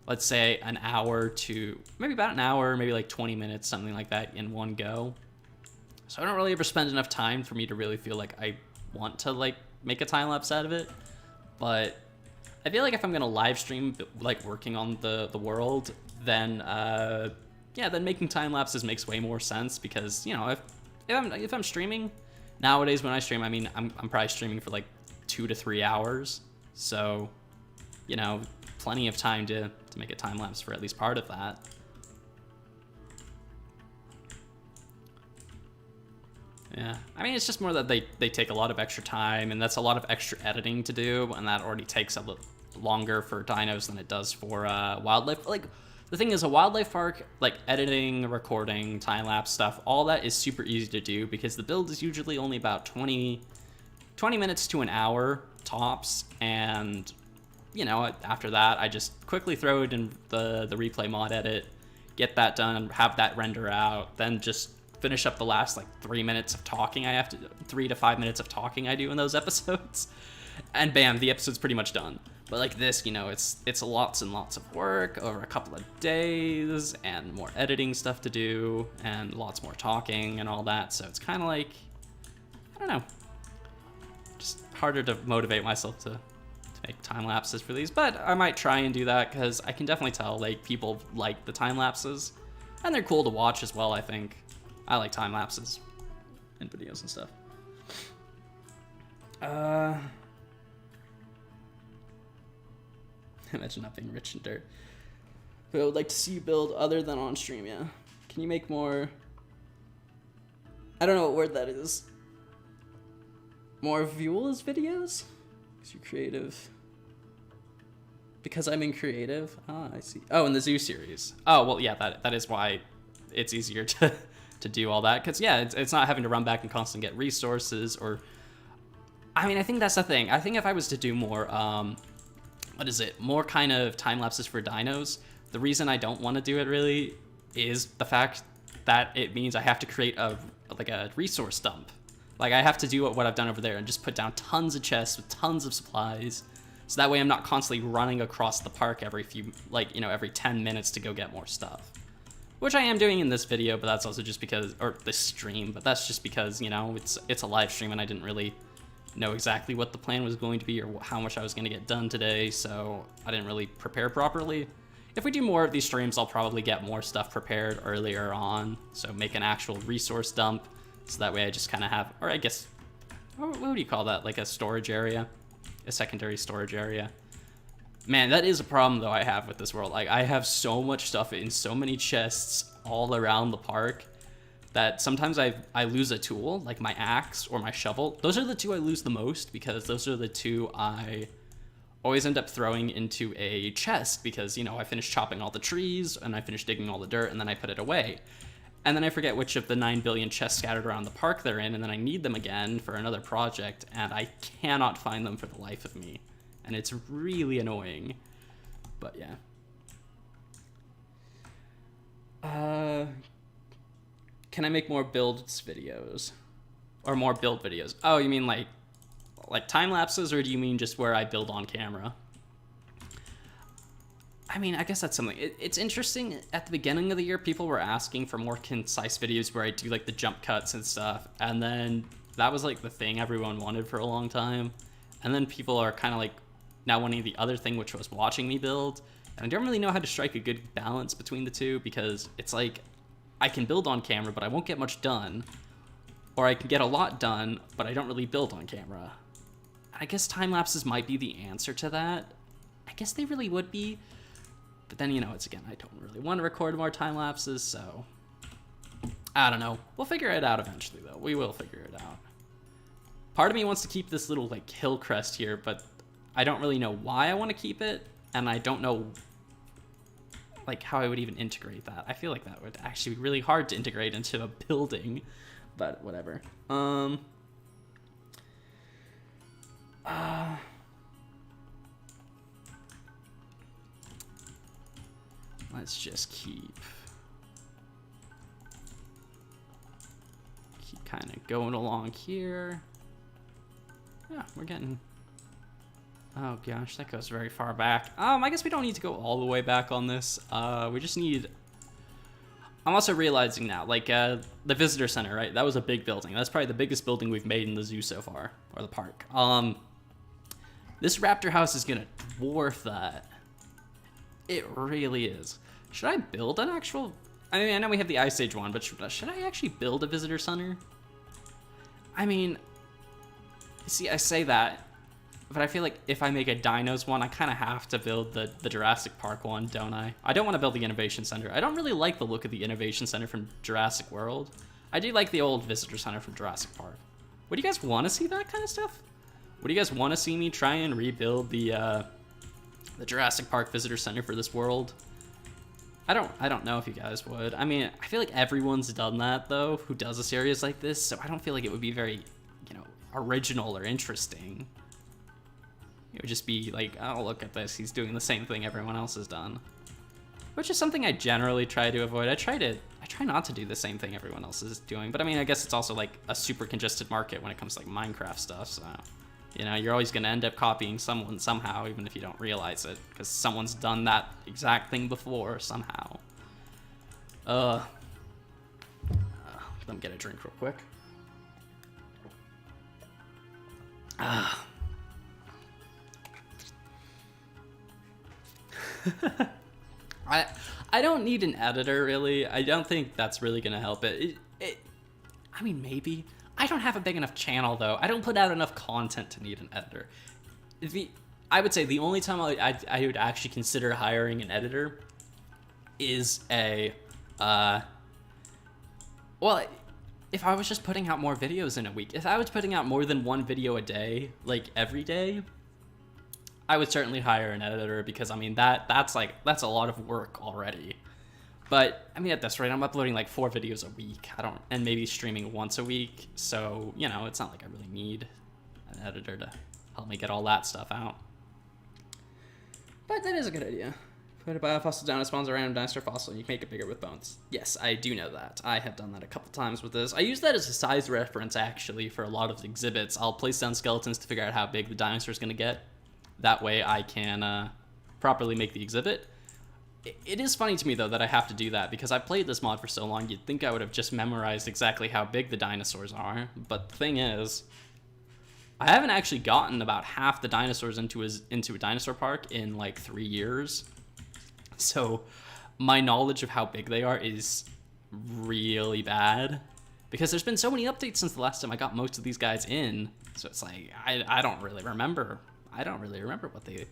S1: let's say an hour to, maybe about an hour, maybe like 20 minutes, something like that in one go. So I don't really ever spend enough time for me to really feel like I want to like make a time lapse out of it. But I feel like if I'm gonna live stream like working on the world, then yeah, then making time lapses makes way more sense because, you know, if I'm streaming nowadays, when I stream, I mean I'm probably streaming for like 2 to 3 hours. So, you know, plenty of time to make a time lapse for at least part of that. Yeah, I mean, it's just more that they take a lot of extra time, and that's a lot of extra editing to do, and that already takes a little longer for Dinos than it does for Wildlife. Like, the thing is, a Wildlife Park, like editing, recording, time-lapse stuff, all that is super easy to do because the build is usually only about 20 minutes to an hour tops, and, you know, after that, I just quickly throw it in the replay mod edit, get that done, have that render out, then just finish up the last like 3 minutes of talking. 3 to 5 minutes of talking I do in those episodes, and bam, the episode's pretty much done. But like this, you know, it's lots and lots of work over a couple of days, and more editing stuff to do, and lots more talking and all that. So it's kind of like, I don't know, just harder to motivate myself to make time lapses for these. But I might try and do that, because I can definitely tell like people like the time lapses, and they're cool to watch as well. I think I like time lapses in videos and stuff. Imagine not being rich in dirt. But I would like to see you build other than on stream, yeah. Can you make more... I don't know what word that is. More views videos? Because you're creative. Because I'm in creative? Ah, I see. Oh, in the zoo series. Oh, well, yeah, that is why it's easier to do all that. Because, yeah, it's not having to run back and constantly get resources or... I mean, I think that's the thing. I think if I was to do more... more kind of time lapses for dinos. The reason I don't want to do it really is the fact that it means I have to create a resource dump. Like I have to do what I've done over there and just put down tons of chests with tons of supplies. So that way I'm not constantly running across the park every 10 minutes to go get more stuff. Which I am doing in this video, but that's also just because, or this stream, but that's just because, you know, it's a live stream and I didn't really know exactly what the plan was going to be or how much I was going to get done today, so I didn't really prepare properly. If we do more of these streams, I'll probably get more stuff prepared earlier on, so make an actual resource dump, so that way I just kind of have, or I guess, what do you call that, like a storage area? A secondary storage area. Man, that is a problem though I have with this world. Like I have so much stuff in so many chests all around the park that sometimes I lose a tool, like my axe or my shovel. Those are the two I lose the most, because those are the two I always end up throwing into a chest, because, you know, I finish chopping all the trees and I finish digging all the dirt and then I put it away. And then I forget which of the 9 billion chests scattered around the park they're in, and then I need them again for another project, and I cannot find them for the life of me. And it's really annoying. But yeah. Can I make more builds videos? Or more build videos? Oh, you mean like time lapses, or do you mean just where I build on camera? I mean, I guess that's something. It's interesting. At the beginning of the year, people were asking for more concise videos where I do like the jump cuts and stuff. And then that was like the thing everyone wanted for a long time. And then people are kind of like now wanting the other thing, which was watching me build. And I don't really know how to strike a good balance between the two, because it's like I can build on camera, but I won't get much done. Or I can get a lot done, but I don't really build on camera. I guess time lapses might be the answer to that. I guess they really would be. But then, you know, it's again, I don't really want to record more time lapses, so I don't know. We'll figure it out eventually, though. We will figure it out. Part of me wants to keep this little, like, hill crest here, but I don't really know why I want to keep it, and I don't know, like, how I would even integrate that. I feel like that would actually be really hard to integrate into a building, but whatever. Let's just keep kind of going along here. Yeah, we're getting... Oh gosh, that goes very far back. I guess we don't need to go all the way back on this. We just need... I'm also realizing now, like, the visitor center, right? That was a big building. That's probably the biggest building we've made in the zoo so far, or the park. This Raptor House is gonna dwarf that. It really is. Should I build an actual... I mean, I know we have the Ice Age one, but should I actually build a visitor center? I mean, see, I say that, but I feel like if I make a Dinos one, I kind of have to build the Jurassic Park one, don't I? I don't want to build the Innovation Center. I don't really like the look of the Innovation Center from Jurassic World. I do like the old Visitor Center from Jurassic Park. Would you guys want to see that kind of stuff? Would you guys want to see me try and rebuild the Jurassic Park Visitor Center for this world? I don't know if you guys would. I mean, I feel like everyone's done that, though, who does a series like this, so I don't feel like it would be very, you know, original or interesting. It would just be like, oh, look at this, he's doing the same thing everyone else has done. which is something I generally try to avoid. I try not to do the same thing everyone else is doing, but I mean, I guess it's also like a super congested market when it comes to like Minecraft stuff, so, you know, you're always gonna end up copying someone somehow, even if you don't realize it, because someone's done that exact thing before somehow. Let me get a drink real quick. I don't need an editor, really. I don't think that's really gonna help it. I mean, maybe. I don't have a big enough channel, though. I don't put out enough content to need an editor. I would say the only time I would actually consider hiring an editor is well, if I was just putting out more videos in a week. If I was putting out more than one video a day, like every day, I would certainly hire an editor, because I mean that's a lot of work already. But I mean, at this rate, I'm uploading like 4 videos a week. And maybe streaming once a week. So, you know, it's not like I really need an editor to help me get all that stuff out. But that is a good idea. Put a biofossil down, it spawns a random dinosaur fossil, and you can make it bigger with bones. Yes, I do know that. I have done that a couple times with this. I use that as a size reference, actually, for a lot of the exhibits. I'll place down skeletons to figure out how big the dinosaur is going to get. That way I can properly make the exhibit. It is funny to me, though, that I have to do that, because I've played this mod for so long, you'd think I would have just memorized exactly how big the dinosaurs are. But the thing is, I haven't actually gotten about half the dinosaurs into a dinosaur park in like 3 years. So my knowledge of how big they are is really bad, because there's been so many updates since the last time I got most of these guys in. So it's like, I don't really remember. I don't really remember what they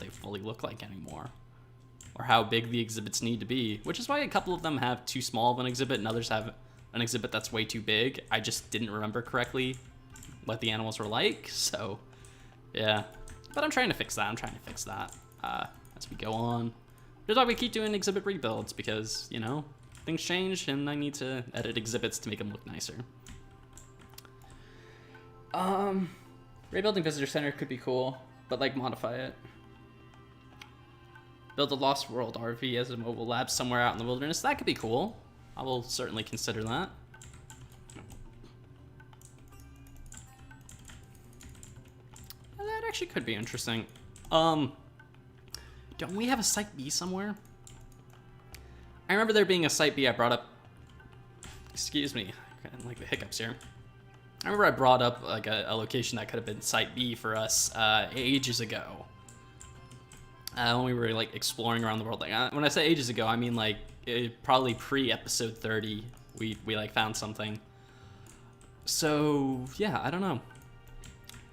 S1: fully look like anymore, or how big the exhibits need to be, which is why a couple of them have too small of an exhibit and others have an exhibit that's way too big. I just didn't remember correctly what the animals were like, so yeah. But I'm trying to fix that. As we go on. That's why we keep doing exhibit rebuilds, because, you know, things change and I need to edit exhibits to make them look nicer. Rebuilding Visitor Center could be cool, but like modify it. Build a Lost World RV as a mobile lab somewhere out in the wilderness. That could be cool. I will certainly consider that. That actually could be interesting. Don't we have a Site B somewhere? I remember there being a Site B I brought up. Excuse me, I didn't like the hiccups here. I remember I brought up like a location that could have been Site B for us ages ago. When we were like exploring around the world. Like when I say ages ago, I mean like probably pre-episode 30. We like found something. So yeah, I don't know.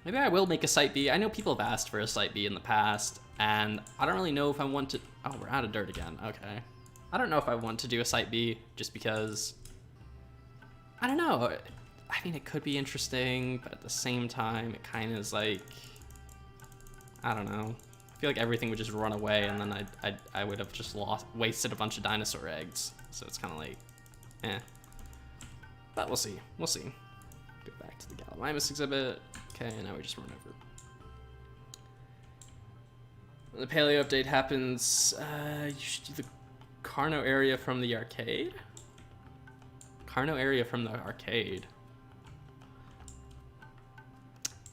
S1: Maybe I will make a Site B. I know people have asked for a Site B in the past, and I don't really know if I want to... Oh, we're out of dirt again. Okay. I don't know if I want to do a Site B, just because... I don't know. I mean, it could be interesting, but at the same time, it kind of is like... I don't know. I feel like everything would just run away, and then I would have just wasted a bunch of dinosaur eggs. So it's kind of like... eh. But we'll see. We'll see. Go back to the Gallimimus exhibit. Okay, now we just run over. When the paleo update happens, you should do the Carno area from the arcade? Carno area from the arcade.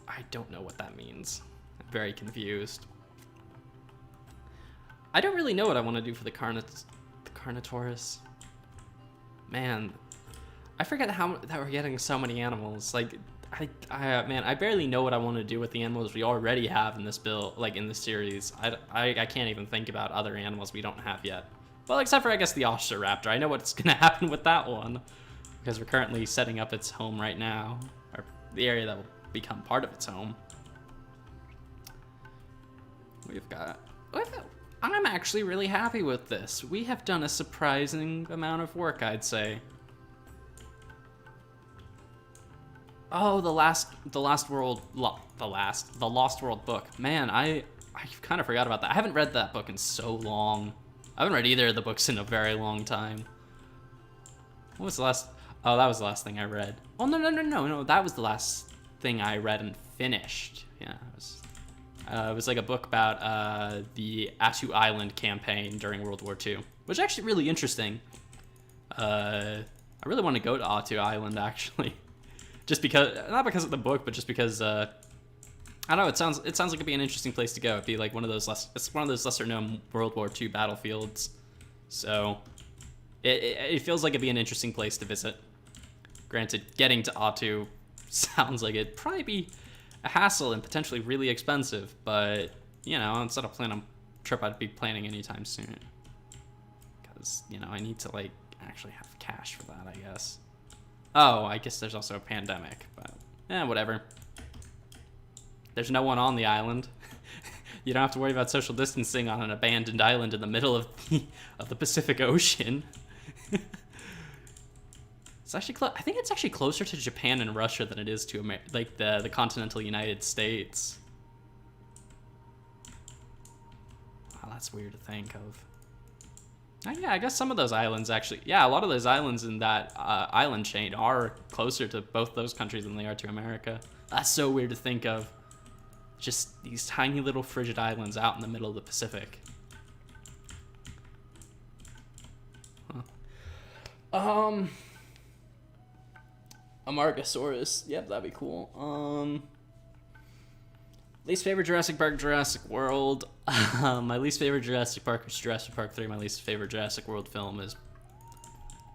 S1: I don't know what that means. I'm very confused. I don't really know what I want to do for the Carnotaurus. Man, I forget that we're getting so many animals. Like, man, I barely know what I want to do with the animals we already have in this build, like in this series. I can't even think about other animals we don't have yet. Well, except for, I guess, the Osteraptor. I know what's going to happen with that one, because we're currently setting up its home right now, or the area that will become part of its home. I'm actually really happy with this. We have done a surprising amount of work, I'd say. Oh, the Lost World book. Man, I kind of forgot about that. I haven't read that book in so long. I haven't read either of the books in a very long time. What was the last? Oh, that was the last thing I read. Oh, no. That was the last thing I read and finished. Yeah, It was like a book about the Attu Island campaign during World War II, which is actually really interesting. I really want to go to Attu Island, actually. Just because, not because of the book, but just because, I don't know, it sounds like it'd be an interesting place to go. It'd be like one of those it's one of those lesser known World War II battlefields. So, it feels like it'd be an interesting place to visit. Granted, getting to Attu sounds like it'd probably be a hassle and potentially really expensive, but, you know, it's not a trip I'd be planning anytime soon. Because, you know, I need to, like, actually have cash for that, I guess. Oh, I guess there's also a pandemic, but, whatever. There's no one on the island. You don't have to worry about social distancing on an abandoned island in the middle of the Pacific Ocean. It's actually I think it's actually closer to Japan and Russia than it is to the continental United States. Wow, that's weird to think of. Oh, yeah, I guess some of those islands actually, a lot of those islands in that island chain are closer to both those countries than they are to America. That's so weird to think of. Just these tiny little frigid islands out in the middle of the Pacific. Huh. Amargasaurus. Yep, that'd be cool. Least favorite Jurassic Park, Jurassic World. My least favorite Jurassic Park is Jurassic Park 3. My least favorite Jurassic World film is...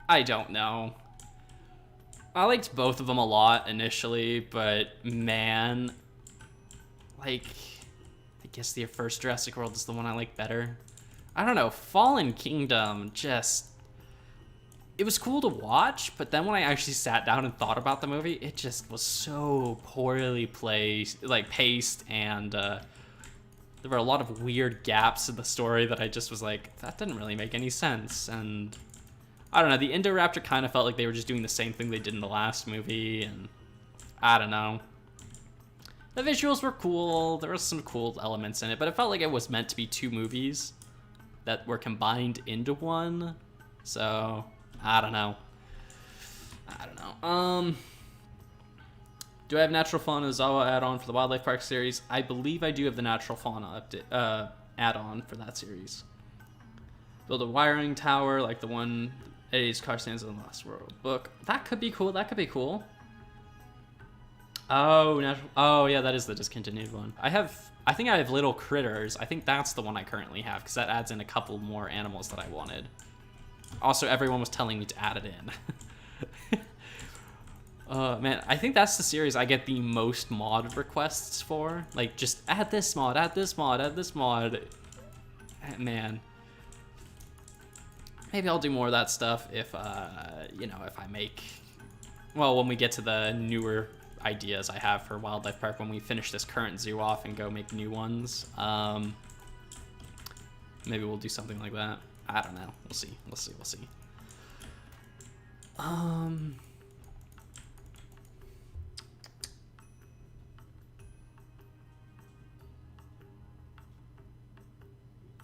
S1: I don't know. I liked both of them a lot initially, but man... Like, I guess the first Jurassic World is the one I like better. I don't know, Fallen Kingdom just... It was cool to watch, but then when I actually sat down and thought about the movie, it just was so poorly paced, and there were a lot of weird gaps in the story that I just was like, that didn't really make any sense. And I don't know, the Indoraptor kind of felt like they were just doing the same thing they did in the last movie, and I don't know. The visuals were cool, there were some cool elements in it, but it felt like it was meant to be two movies that were combined into one, so... I don't know. Do I have Natural Fauna Zawa add-on for the Wildlife Park series? I believe I do have the Natural Fauna add-on for that series. Build a wiring tower like the one Eddie's car stands in the Lost World book. That could be cool. That could be cool. Oh, yeah, that is the discontinued one. I think I have Little Critters. I think that's the one I currently have because that adds in a couple more animals that I wanted. Also, everyone was telling me to add it in. Man, I think that's the series I get the most mod requests for. Like, just add this mod, add this mod, add this mod. Man. Maybe I'll do more of that stuff if, you know, if I make... Well, when we get to the newer ideas I have for Wildlife Park, when we finish this current zoo off and go make new ones. Maybe we'll do something like that. I don't know. We'll see. We'll see.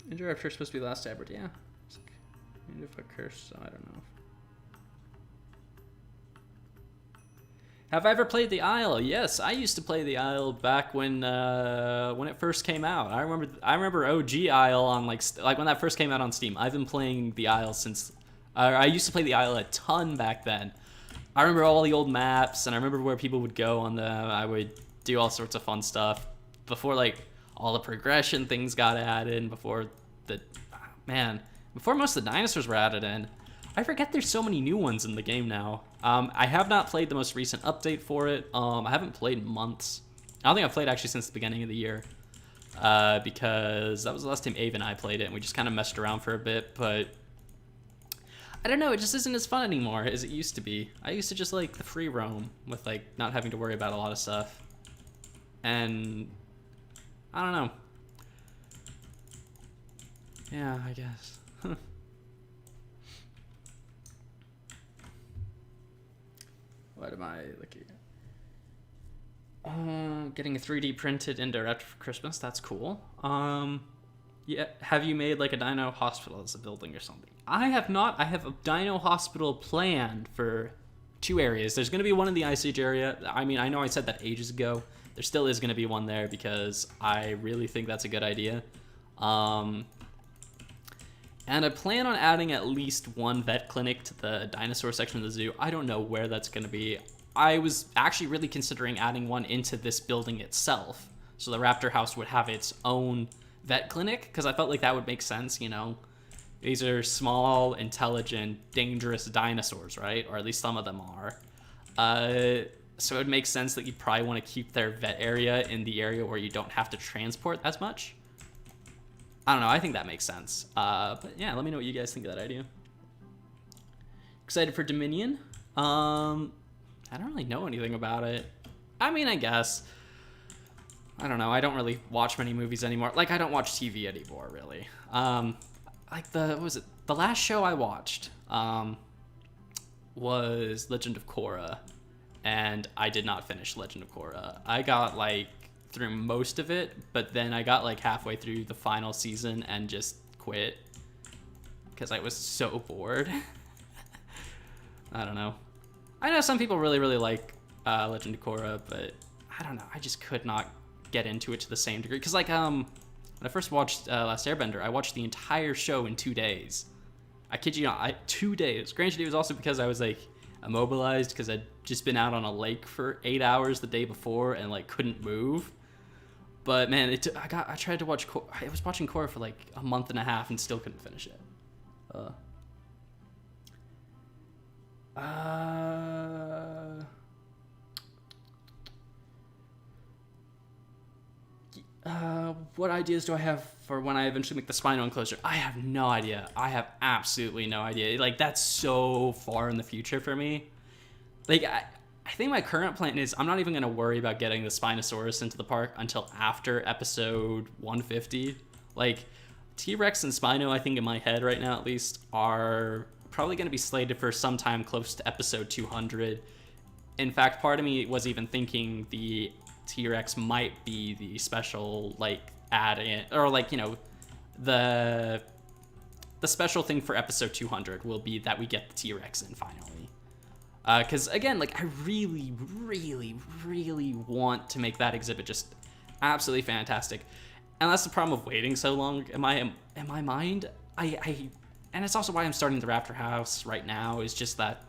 S1: Interrupter is supposed to be the last tab, yeah. If a curse, so I don't know. Have I ever played the Isle? Yes, I used to play the Isle back when it first came out. I remember OG Isle on like when that first came out on Steam. I've been playing the Isle since. I used to play the Isle a ton back then. I remember all the old maps, and I remember where people would go on them. I would do all sorts of fun stuff before like all the progression things got added. Before most of the dinosaurs were added in. I forget there's so many new ones in the game now. I have not played the most recent update for it. I haven't played in months. I don't think I've played actually since the beginning of the year. Because that was the last time Ave and I played it, and we just kind of messed around for a bit, but... I don't know, it just isn't as fun anymore as it used to be. I used to just like the free roam with like not having to worry about a lot of stuff. And... I don't know. Yeah, I guess. What am I looking at? Getting a 3D printed Indoraptor for Christmas. That's cool. Yeah. Have you made like a dino hospital as a building or something? I have not. I have a dino hospital planned for two areas. There's going to be one in the Ice Age area. I mean, I know I said that ages ago. There still is going to be one there because I really think that's a good idea. And I plan on adding at least one vet clinic to the dinosaur section of the zoo. I don't know where that's going to be. I was actually really considering adding one into this building itself. So the Raptor House would have its own vet clinic, because I felt like that would make sense, you know. These are small, intelligent, dangerous dinosaurs, right? Or at least some of them are. So it would make sense that you probably want to keep their vet area in the area where you don't have to transport as much. I don't know, I think that makes sense. But yeah, let me know what you guys think of that idea. Excited for Dominion? I don't really know anything about it. I mean, I guess. I don't know, I don't really watch many movies anymore. Like, I don't watch TV anymore, really. Like, what was it? The last show I watched was Legend of Korra, and I did not finish Legend of Korra. I got, like, through most of it, but then I got, like, halfway through the final season and just quit because I was so bored. I don't know. I know some people really, really like Legend of Korra, but I don't know. I just could not get into it to the same degree. Because, like, when I first watched Last Airbender, I watched the entire show in 2 days. I kid you not, 2 days. Granted, it was also because I was, like, immobilized because I'd just been out on a lake for 8 hours the day before and, like, couldn't move. But, man, I tried to watch I was watching Korra for, like, a month and a half and still couldn't finish it. What ideas do I have for when I eventually make the spinal enclosure? I have no idea. I have absolutely no idea. Like, that's so far in the future for me. Like, I think my current plan is I'm not even going to worry about getting the Spinosaurus into the park until after episode 150. Like, T-Rex and Spino, I think in my head right now at least, are probably going to be slated for sometime close to episode 200. In fact, part of me was even thinking the T-Rex might be the special, like, add-in, or, like, you know, the special thing for episode 200 will be that we get the T-Rex in finally. Because, again, like, I really, really, really want to make that exhibit just absolutely fantastic. And that's the problem of waiting so long in my mind. And it's also why I'm starting the Raptor House right now, is just that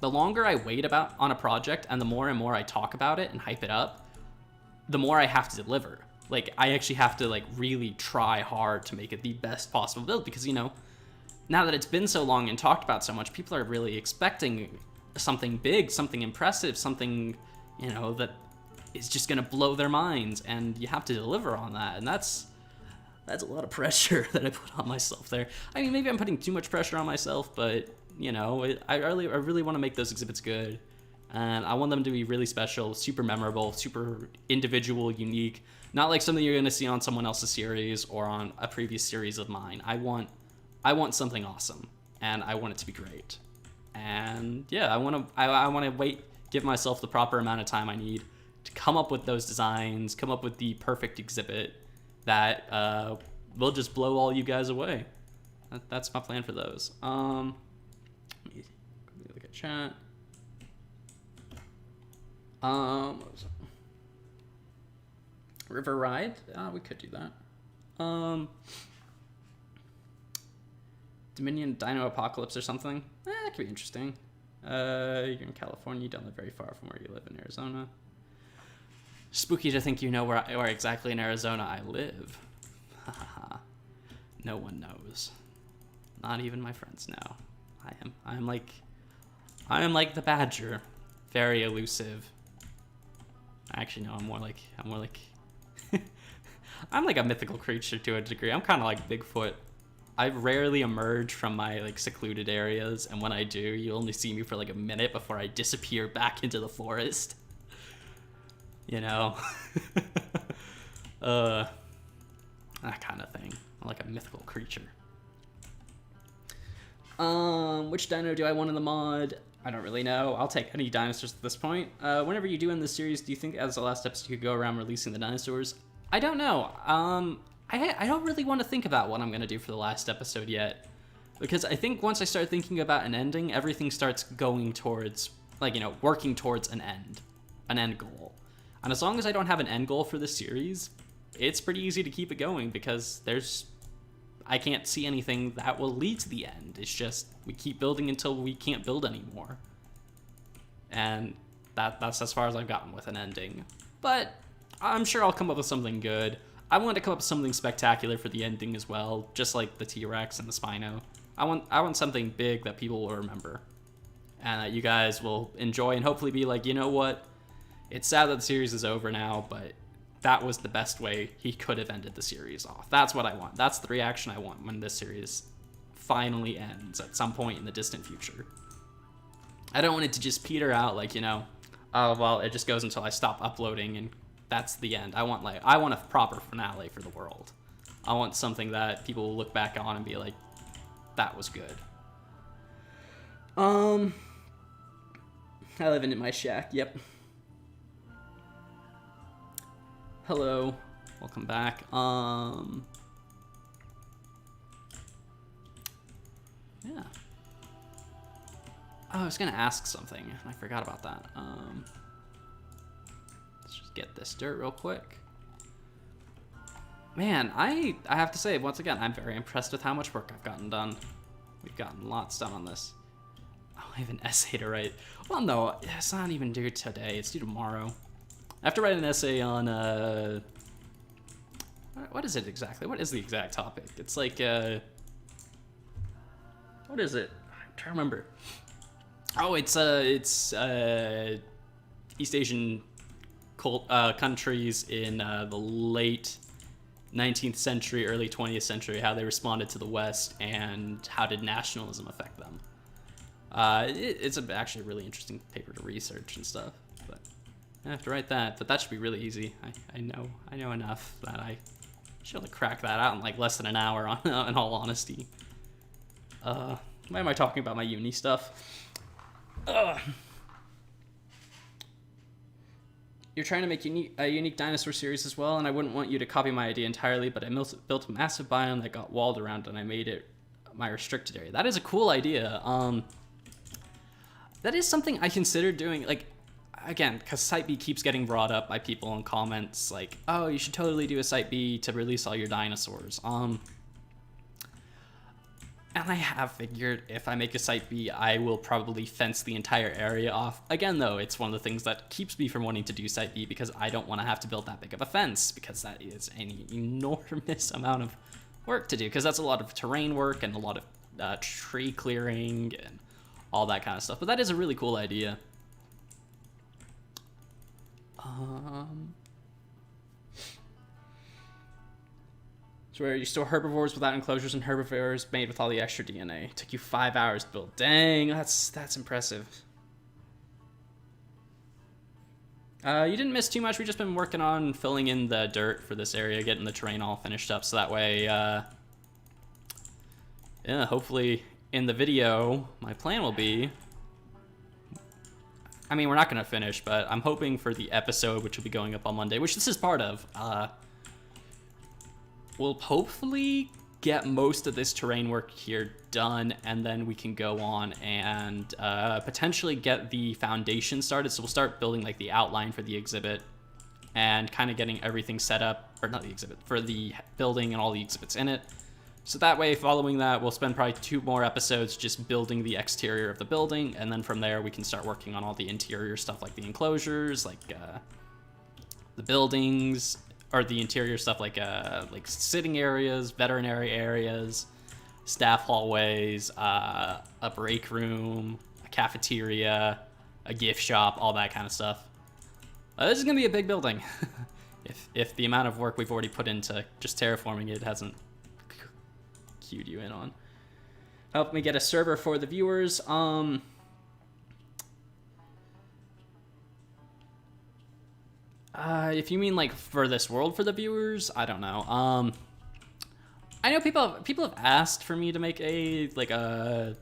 S1: the longer I wait on a project and the more and more I talk about it and hype it up, the more I have to deliver. Like, I actually have to, like, really try hard to make it the best possible build, because, you know, now that it's been so long and talked about so much, people are really expecting something big, something impressive, something, you know, that is just going to blow their minds, and you have to deliver on that, and that's a lot of pressure that I put on myself there. I mean, maybe I'm putting too much pressure on myself, but, you know, I really want to make those exhibits good, and I want them to be really special, super memorable, super individual, unique, not like something you're going to see on someone else's series or on a previous series of mine. I want something awesome, and I want it to be great. And yeah, I want to give myself the proper amount of time I need to come up with those designs, come up with the perfect exhibit that will just blow all you guys away. That's my plan for those. Let me look at chat. What was it? River Ride? We could do that. Dominion Dino Apocalypse or something. That could be interesting. You're in California. You don't live very far from where you live in Arizona. Spooky to think you know where exactly in Arizona I live. No one knows. Not even my friends know. I am like the badger. Very elusive. Actually, no, I'm more like I'm like a mythical creature to a degree. I'm kind of like Bigfoot. I rarely emerge from my, like, secluded areas, and when I do, you only see me for like a minute before I disappear back into the forest. You know? That kind of thing. I'm like a mythical creature. Which dino do I want in the mod? I don't really know. I'll take any dinosaurs at this point. Whenever you do in this series, do you think as the last episode you could go around releasing the dinosaurs? I don't know. I don't really want to think about what I'm going to do for the last episode yet. Because I think once I start thinking about an ending, everything starts going towards, like, you know, working towards an end goal. And as long as I don't have an end goal for this series, it's pretty easy to keep it going because I can't see anything that will lead to the end. It's just we keep building until we can't build anymore. And that's as far as I've gotten with an ending. But I'm sure I'll come up with something good. I want to come up with something spectacular for the ending as well, just like the T-Rex and the Spino. I want something big that people will remember. And that you guys will enjoy and hopefully be like, you know what? It's sad that the series is over now, but that was the best way he could have ended the series off. That's what I want. That's the reaction I want when this series finally ends at some point in the distant future. I don't want it to just peter out like, you know, oh, well, it just goes until I stop uploading and that's the end. I want a proper finale for the world. I want something that people will look back on and be like, that was good. I live in my shack, yep. Hello, welcome back. Yeah. Oh, I was gonna ask something, and I forgot about that. Let's just get this dirt real quick. Man, I have to say, once again, I'm very impressed with how much work I've gotten done. We've gotten lots done on this. Oh, I have an essay to write. Well, no, it's not even due today. It's due tomorrow. I have to write an essay on, what is it exactly? What is the exact topic? It's like, what is it? I'm trying to remember. Oh, it's East Asian countries in the late 19th century, early 20th century, how they responded to the West, and how did nationalism affect them. It's actually a really interesting paper to research and stuff, but I have to write that, but that should be really easy. I know enough that I should be able to crack that out in like less than an hour, in all honesty. Why am I talking about my uni stuff? You're trying to make a unique dinosaur series as well, and I wouldn't want you to copy my idea entirely, but I built a massive biome that got walled around, and I made it my restricted area. That is a cool idea. That is something I considered doing, like, again, because Site B keeps getting brought up by people in comments, like, oh, you should totally do a Site B to release all your dinosaurs. And I have figured if I make a Site B, I will probably fence the entire area off. Again, though, it's one of the things that keeps me from wanting to do Site B because I don't want to have to build that big of a fence because that is an enormous amount of work to do because that's a lot of terrain work and a lot of tree clearing and all that kind of stuff. But that is a really cool idea. So where you store herbivores without enclosures and herbivores made with all the extra DNA. It took you 5 hours to build. Dang, that's impressive. You didn't miss too much. We've just been working on filling in the dirt for this area, getting the terrain all finished up, so that way, yeah, hopefully in the video, my plan will be, I mean, we're not going to finish, but I'm hoping for the episode, which will be going up on Monday, which this is part of, we'll hopefully get most of this terrain work here done, and then we can go on and potentially get the foundation started. So we'll start building like the outline for the exhibit and kind of getting everything set up, or not the exhibit, for the building and all the exhibits in it. So that way, following that, we'll spend probably 2 more episodes just building the exterior of the building, and then from there we can start working on all the interior stuff like the enclosures, like the buildings, or the interior stuff like sitting areas, veterinary areas, staff hallways, a break room, a cafeteria, a gift shop, all that kind of stuff. This is gonna be a big building. if the amount of work we've already put into just terraforming it hasn't cued you in on. Help me get a server for the viewers. If you mean like for this world for the viewers, I don't know. I know people have asked for me to make a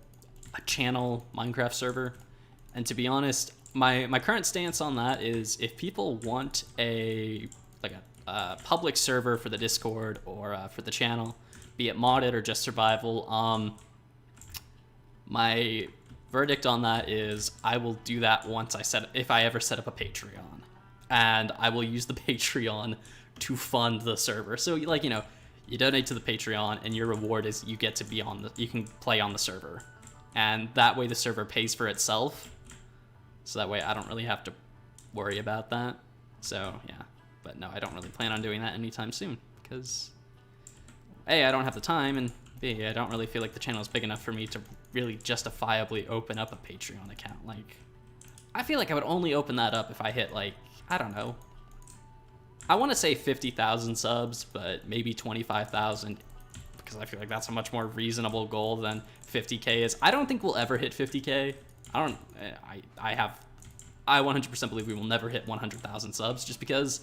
S1: channel Minecraft server, and to be honest, my current stance on that is if people want a public server for the Discord or for the channel, be it modded or just survival, My verdict on that is I will do that once if I ever set up a Patreon, and I will use the Patreon to fund the server. So like, you know, you donate to the Patreon and your reward is you get to be you can play on the server, and that way the server pays for itself. So that way I don't really have to worry about that. So yeah, but no, I don't really plan on doing that anytime soon because A, I don't have the time, and B, I don't really feel like the channel is big enough for me to really justifiably open up a Patreon account. Like, I feel like I would only open that up if I hit, like, I don't know. I want to say 50,000 subs, but maybe 25,000, because I feel like that's a much more reasonable goal than 50K is. I don't think we'll ever hit 50K. I 100% believe we will never hit 100,000 subs, just because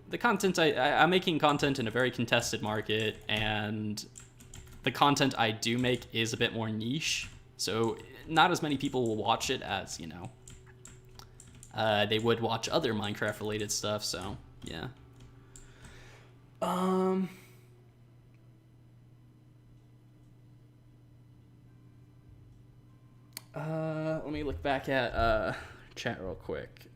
S1: the content I'm making content in a very contested market, and the content I do make is a bit more niche, so not as many people will watch it as, you know, they would watch other Minecraft related stuff. So yeah. Let me look back at chat real quick.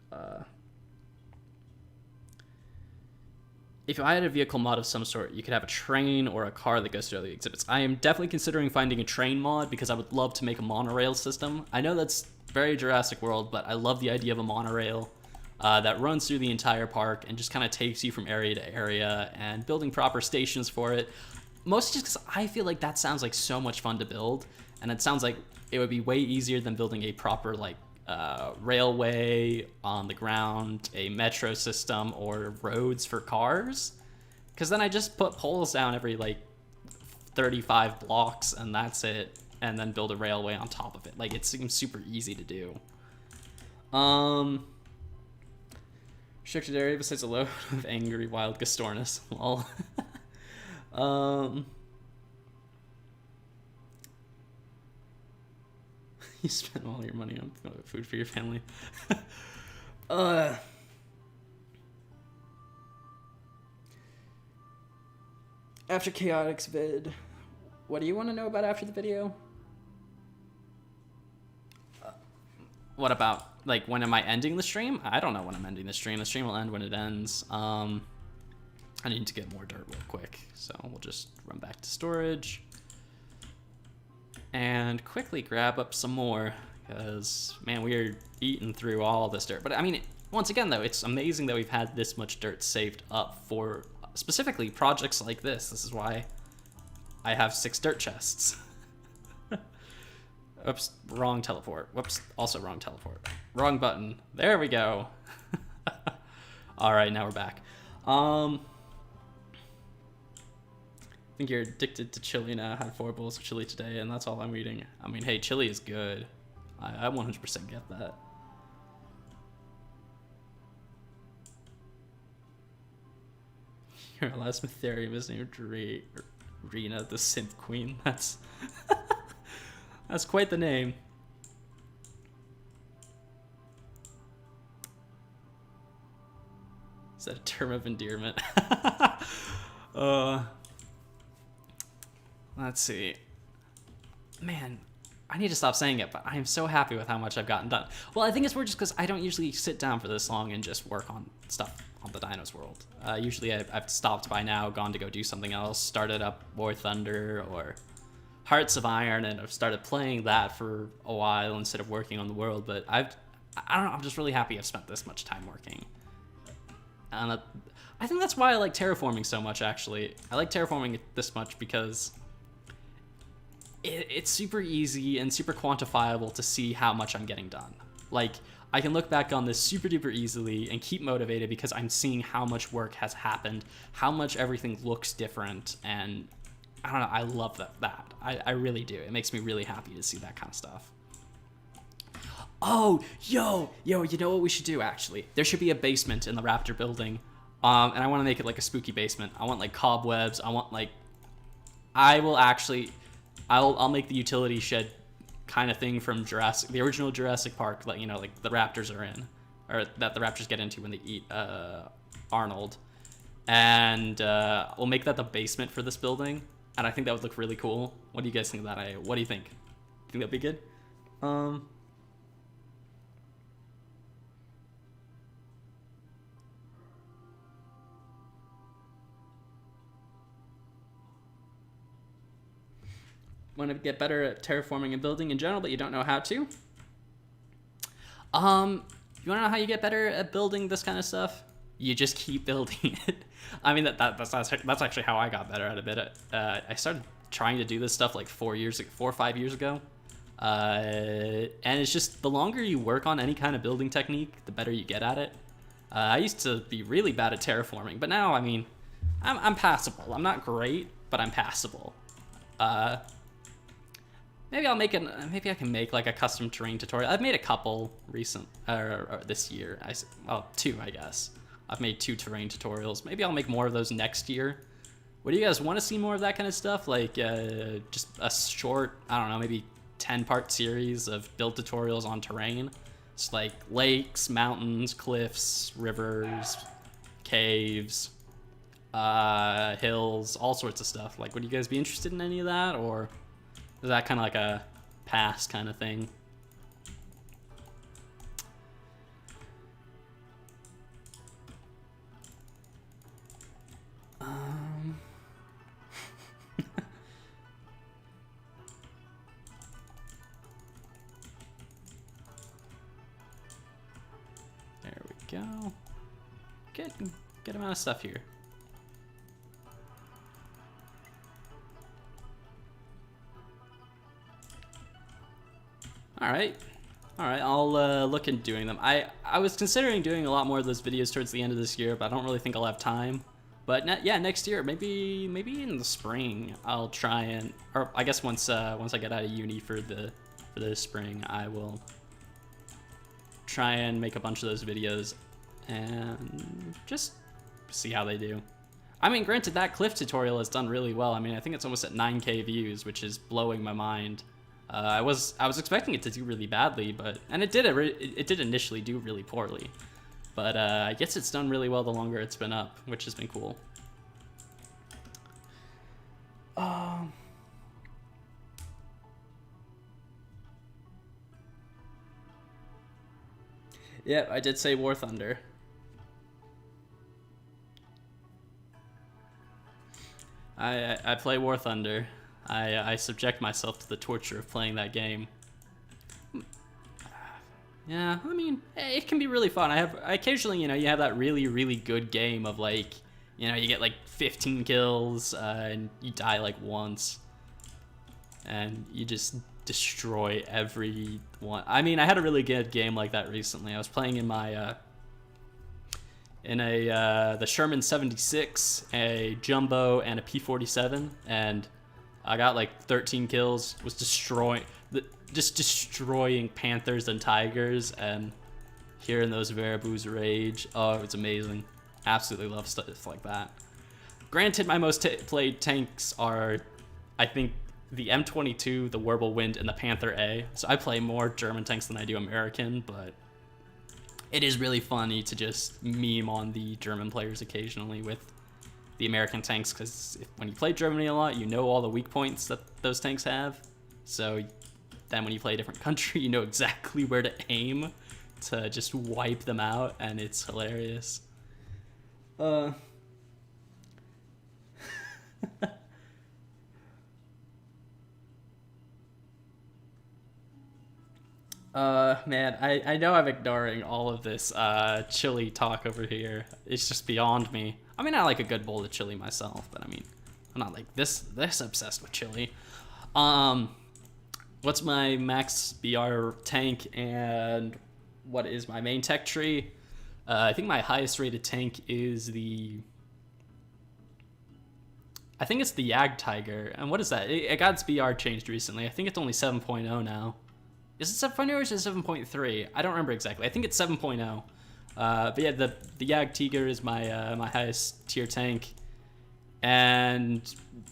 S1: If I had a vehicle mod of some sort, you could have a train or a car that goes to other exhibits. I am definitely considering finding a train mod because I would love to make a monorail system. I know that's very Jurassic World, but I love the idea of a monorail that runs through the entire park and just kind of takes you from area to area, and building proper stations for it. Mostly just because I feel like that sounds like so much fun to build, and it sounds like it would be way easier than building a proper, like, railway on the ground, a metro system, or roads for cars. Because then I just put poles down every, like, 35 blocks, and that's it, and then build a railway on top of it. Like, it seems super easy to do. Restricted area besides a load of angry wild Gastornis. Lol. You spent all your money on food for your family. After Chaotix vid, what do you want to know about after the video? What about, like, when am I ending the stream? I don't know when I'm ending the stream. The stream will end when it ends. I need to get more dirt real quick, so we'll just run back to storage and quickly grab up some more, because, man, we are eating through all this dirt. But, I mean, once again, though, it's amazing that we've had this much dirt saved up for specifically projects like this. This is why I have 6 dirt chests. Oops, wrong teleport. Whoops, also wrong teleport. Wrong button. There we go. All right, now we're back. I think you're addicted to chili now. I had 4 bowls of chili today, and that's all I'm eating. I mean, hey, chili is good. I 100% get that. Your last Mytherium is named Rena, the Synth Queen. That's that's quite the name. Is that a term of endearment? Let's see. Man, I need to stop saying it, but I am so happy with how much I've gotten done. Well, I think it's more just because I don't usually sit down for this long and just work on stuff on the Dinos world. Usually I've stopped by now, gone to go do something else, started up War Thunder or Hearts of Iron, and I've started playing that for a while instead of working on the world. But I don't know, I'm just really happy I've spent this much time working. And I think that's why I like terraforming so much, actually. I like terraforming this much because it's super easy and super quantifiable to see how much I'm getting done. Like, I can look back on this super duper easily and keep motivated because I'm seeing how much work has happened, how much everything looks different, and I don't know, I love that. I really do. It makes me really happy to see that kind of stuff. Oh, yo, you know what we should do, actually? There should be a basement in the Raptor building, and I want to make it like a spooky basement. I want, like, cobwebs. I want, like, I'll make the utility shed kind of thing from the original Jurassic Park, like, you know, like the Raptors are in, or that the Raptors get into when they eat Arnold. And we'll make that the basement for this building, and I think that would look really cool. What do you guys think of that? What do you think? Think that'd be good? Want to get better at terraforming and building in general, but you don't know how to? You want to know how you get better at building this kind of stuff? You just keep building it. I mean, that's actually how I got better at a bit. I started trying to do this stuff like 4 or 5 years ago. And it's just the longer you work on any kind of building technique, the better you get at it. I used to be really bad at terraforming, but now, I mean, I'm passable. I'm not great, but I'm passable. Maybe maybe I can make like a custom terrain tutorial. I've made a couple this year. Well, 2, I guess. I've made 2 terrain tutorials. Maybe I'll make more of those next year. What do you guys want to see more of that kind of stuff? Like just a short, I don't know, maybe 10-part series of build tutorials on terrain. It's like lakes, mountains, cliffs, rivers, caves, hills, all sorts of stuff. Like, would you guys be interested in any of that, or is that kind of like a pass kind of thing? There we go. Good amount of stuff here. All right, I'll look into doing them. I was considering doing a lot more of those videos towards the end of this year, but I don't really think I'll have time. But yeah, next year, maybe in the spring, I'll try and, or I guess once I get out of uni for the spring, I will try and make a bunch of those videos and just see how they do. I mean, granted, that cliff tutorial has done really well. I mean, I think it's almost at 9K views, which is blowing my mind. I was expecting it to do really badly, and it did initially do really poorly, but I guess it's done really well the longer it's been up, which has been cool. Yep, I did say War Thunder. I play War Thunder. I subject myself to the torture of playing that game. Yeah, I mean, it can be really fun. I occasionally, you have that really, really good game of like, you get like 15 kills and you die like once, and you just destroy every one. I mean, I had a really good game like that recently. I was playing in my the Sherman 76, a Jumbo, and a P47, and I got like 13 kills, was just destroying panthers and tigers, and hearing those Verabus rage. Oh, it's amazing. Absolutely love stuff like that. Granted, my most played tanks are, I think, the M22, the Whirlwind, and the Panther A. So I play more German tanks than I do American, but it is really funny to just meme on the German players occasionally with the American tanks, because when you play Germany a lot, you know all the weak points that those tanks have. So then when you play a different country, you know exactly where to aim to just wipe them out, and it's hilarious. Man, I know I'm ignoring all of this chili talk over here. It's just beyond me. I mean, I like a good bowl of chili myself, but I mean, I'm not like this obsessed with chili. What's my max BR tank and what is my main tech tree? I think my highest rated tank is I think it's the Yag Tiger. And what is that? It got its BR changed recently. I think it's only 7.0 now. Is it 7.0 or is it 7.3? I don't remember exactly. I think it's 7.0. But yeah, the Yag Tiger is my my highest tier tank. And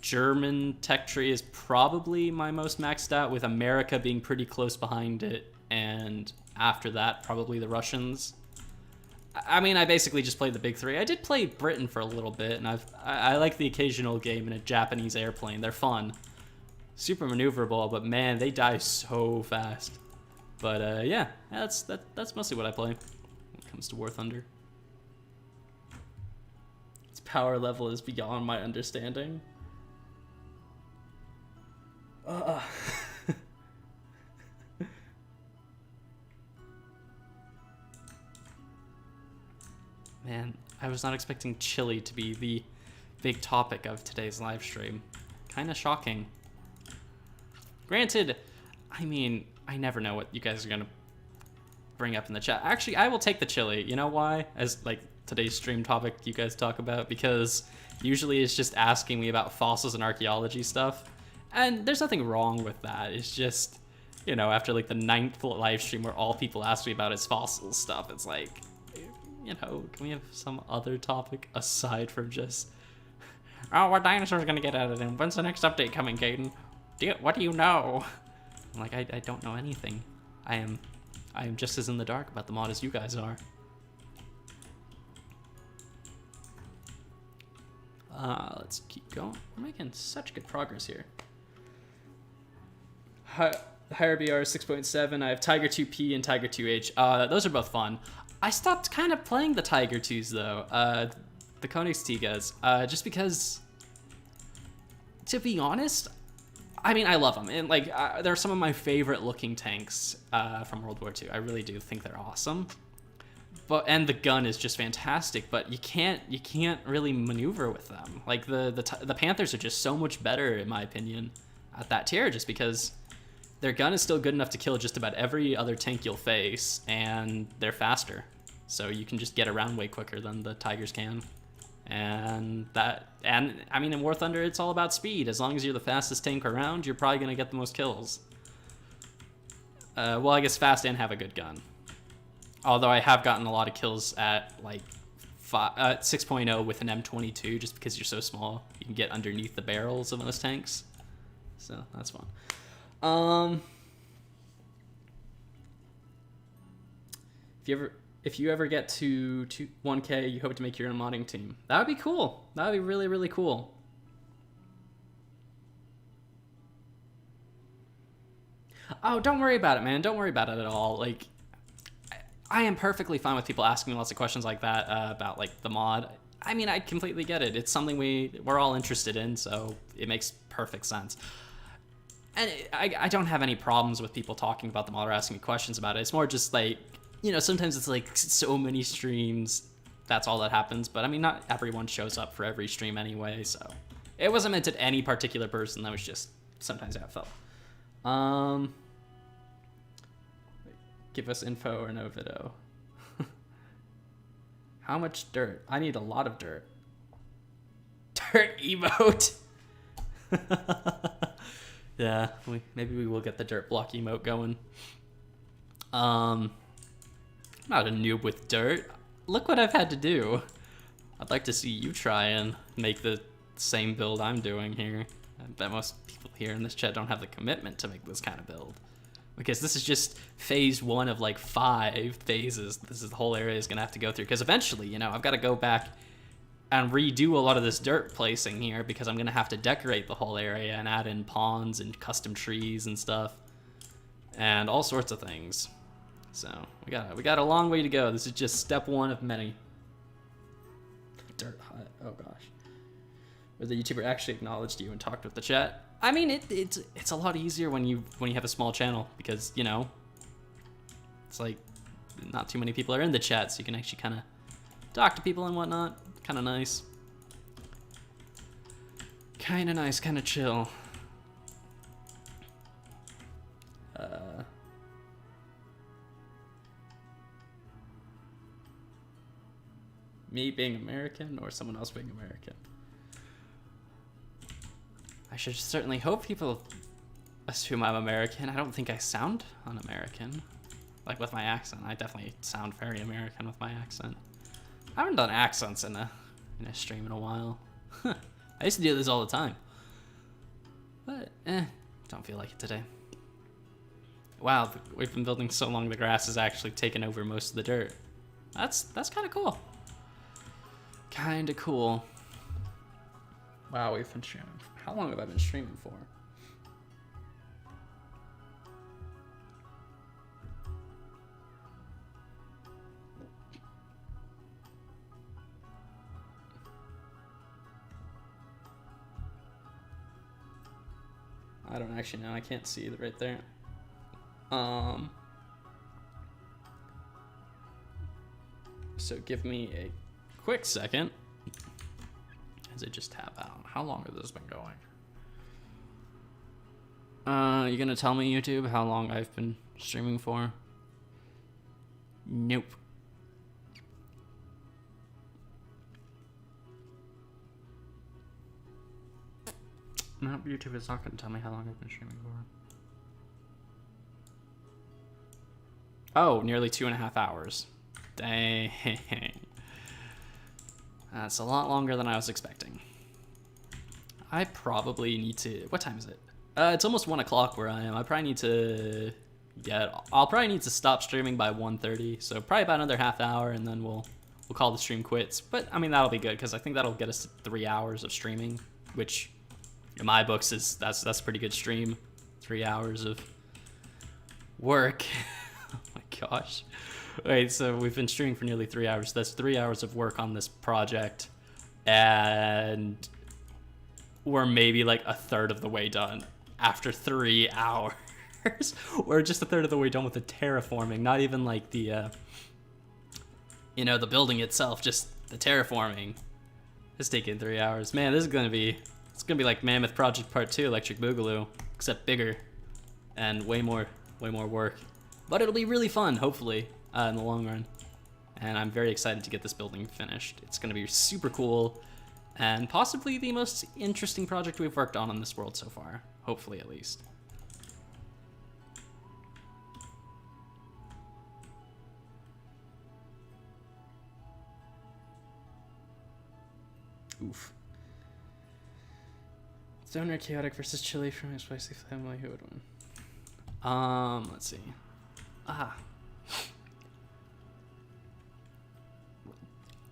S1: German tech tree is probably my most maxed out, with America being pretty close behind it. And after that, probably the Russians. I mean, I basically just played the big three. I did play Britain for a little bit, and I like the occasional game in a Japanese airplane. They're fun. super maneuverable, but man, they die so fast. But yeah, that's mostly what I play when it comes to War Thunder. Its power level is beyond my understanding. Man, I was not expecting chili to be the big topic of today's live stream. Kind of shocking. Granted, I mean, I never know what you guys are gonna bring up in the chat. Actually, I will take the chili. You know why? As like today's stream topic you guys talk about, because usually it's just asking me about fossils and archaeology stuff. And there's nothing wrong with that. It's just, you know, after like the 9th live stream where all people ask me about is fossil stuff, it's like, you know, can we have some other topic aside from just, oh, what dinosaurs are gonna get added in? When's the next update coming, Caden? What do you know? I'm like, I don't know anything. I am just as in the dark about the mod as you guys are. Let's keep going. We're making such good progress here. Higher BR 6.7. I have Tiger 2P and Tiger 2H. Those are both fun. I stopped kind of playing the Tiger 2s though. The Königstigas. Just because, to be honest, I mean, I love them. And like, they're some of my favorite looking tanks from World War II. I really do think they're awesome. And the gun is just fantastic, but you can't really maneuver with them. Like the Panthers are just so much better in my opinion at that tier, just because their gun is still good enough to kill just about every other tank you'll face, and they're faster. So you can just get around way quicker than the Tigers can. And I mean, in War Thunder, it's all about speed. As long as you're the fastest tank around, you're probably gonna get the most kills. Well, I guess fast and have a good gun. Although I have gotten a lot of kills at like 6.0 with an M22, just because you're so small, you can get underneath the barrels of those tanks. So that's fun. If you ever get to 1K, you hope to make your own modding team. That would be cool. That would be really, really cool. Oh, don't worry about it, man. Don't worry about it at all. Like, I am perfectly fine with people asking me lots of questions like that about like the mod. I mean, I completely get it. It's something we're all interested in, so it makes perfect sense. And I don't have any problems with people talking about the mod or asking me questions about it. It's more just like, you know, sometimes it's like so many streams, that's all that happens. But I mean, not everyone shows up for every stream anyway, so it wasn't meant at any particular person. That was just sometimes how it felt. Give us info or no video. How much dirt? I need a lot of dirt. Dirt emote. Yeah, maybe we will get the dirt block emote going. I'm not a noob with dirt. Look what I've had to do. I'd like to see you try and make the same build I'm doing here. I bet most people here in this chat don't have the commitment to make this kind of build. Because this is just phase 1 of like 5 phases. This is the whole area is gonna have to go through. Because eventually, you know, I've got to go back and redo a lot of this dirt placing here, because I'm gonna have to decorate the whole area and add in ponds and custom trees and stuff, and all sorts of things. So we got a long way to go. This is just step 1 of many. Dirt hut. Oh gosh. Where the YouTuber actually acknowledged you and talked with the chat. I mean, it's a lot easier when you have a small channel, because, you know, it's like not too many people are in the chat, so you can actually kind of talk to people and whatnot. Kind of nice. Kind of nice, kind of chill. Me being American or someone else being American? I should certainly hope people assume I'm American. I don't think I sound un-American. Like with my accent, I definitely sound very American with my accent. I haven't done accents in a stream in a while. I used to do this all the time. But, don't feel like it today. Wow, we've been building so long the grass has actually taken over most of the dirt. That's kind of cool. Kind of cool. Wow, we've been streaming. How long have I been streaming for? I don't actually know. I can't see it right there. So give me a quick second as I just tab out. How long has this been going? You gonna tell me, YouTube, how long I've been streaming for? Nope. No, YouTube is not gonna tell me how long I've been streaming for. Oh, nearly 2.5 hours. Dang. That's a lot longer than I was expecting. I probably need to... What time is it? It's almost 1 o'clock where I am. I probably need to I'll probably need to stop streaming by 1:30. So probably about another half hour, and then we'll call the stream quits. But I mean, that'll be good because I think that'll get us to 3 hours of streaming, which in my books is that's a pretty good stream. 3 hours of work. Oh my gosh. Wait, so we've been streaming for nearly 3 hours. That's 3 hours of work on this project, and we're maybe like a third of the way done after 3 hours. We're just a third of the way done with the terraforming, not even like the the building itself, just the terraforming. It's taking 3 hours. Man, this is gonna be like Mammoth Project Part 2, Electric Boogaloo, except bigger and way more work. But it'll be really fun, hopefully, in the long run. And I'm very excited to get this building finished. It's gonna be super cool, and possibly the most interesting project we've worked on in this world so far. Hopefully, at least. Oof. Stoner Chaotic versus Chili from a Spicy Family. Who would win? Let's see.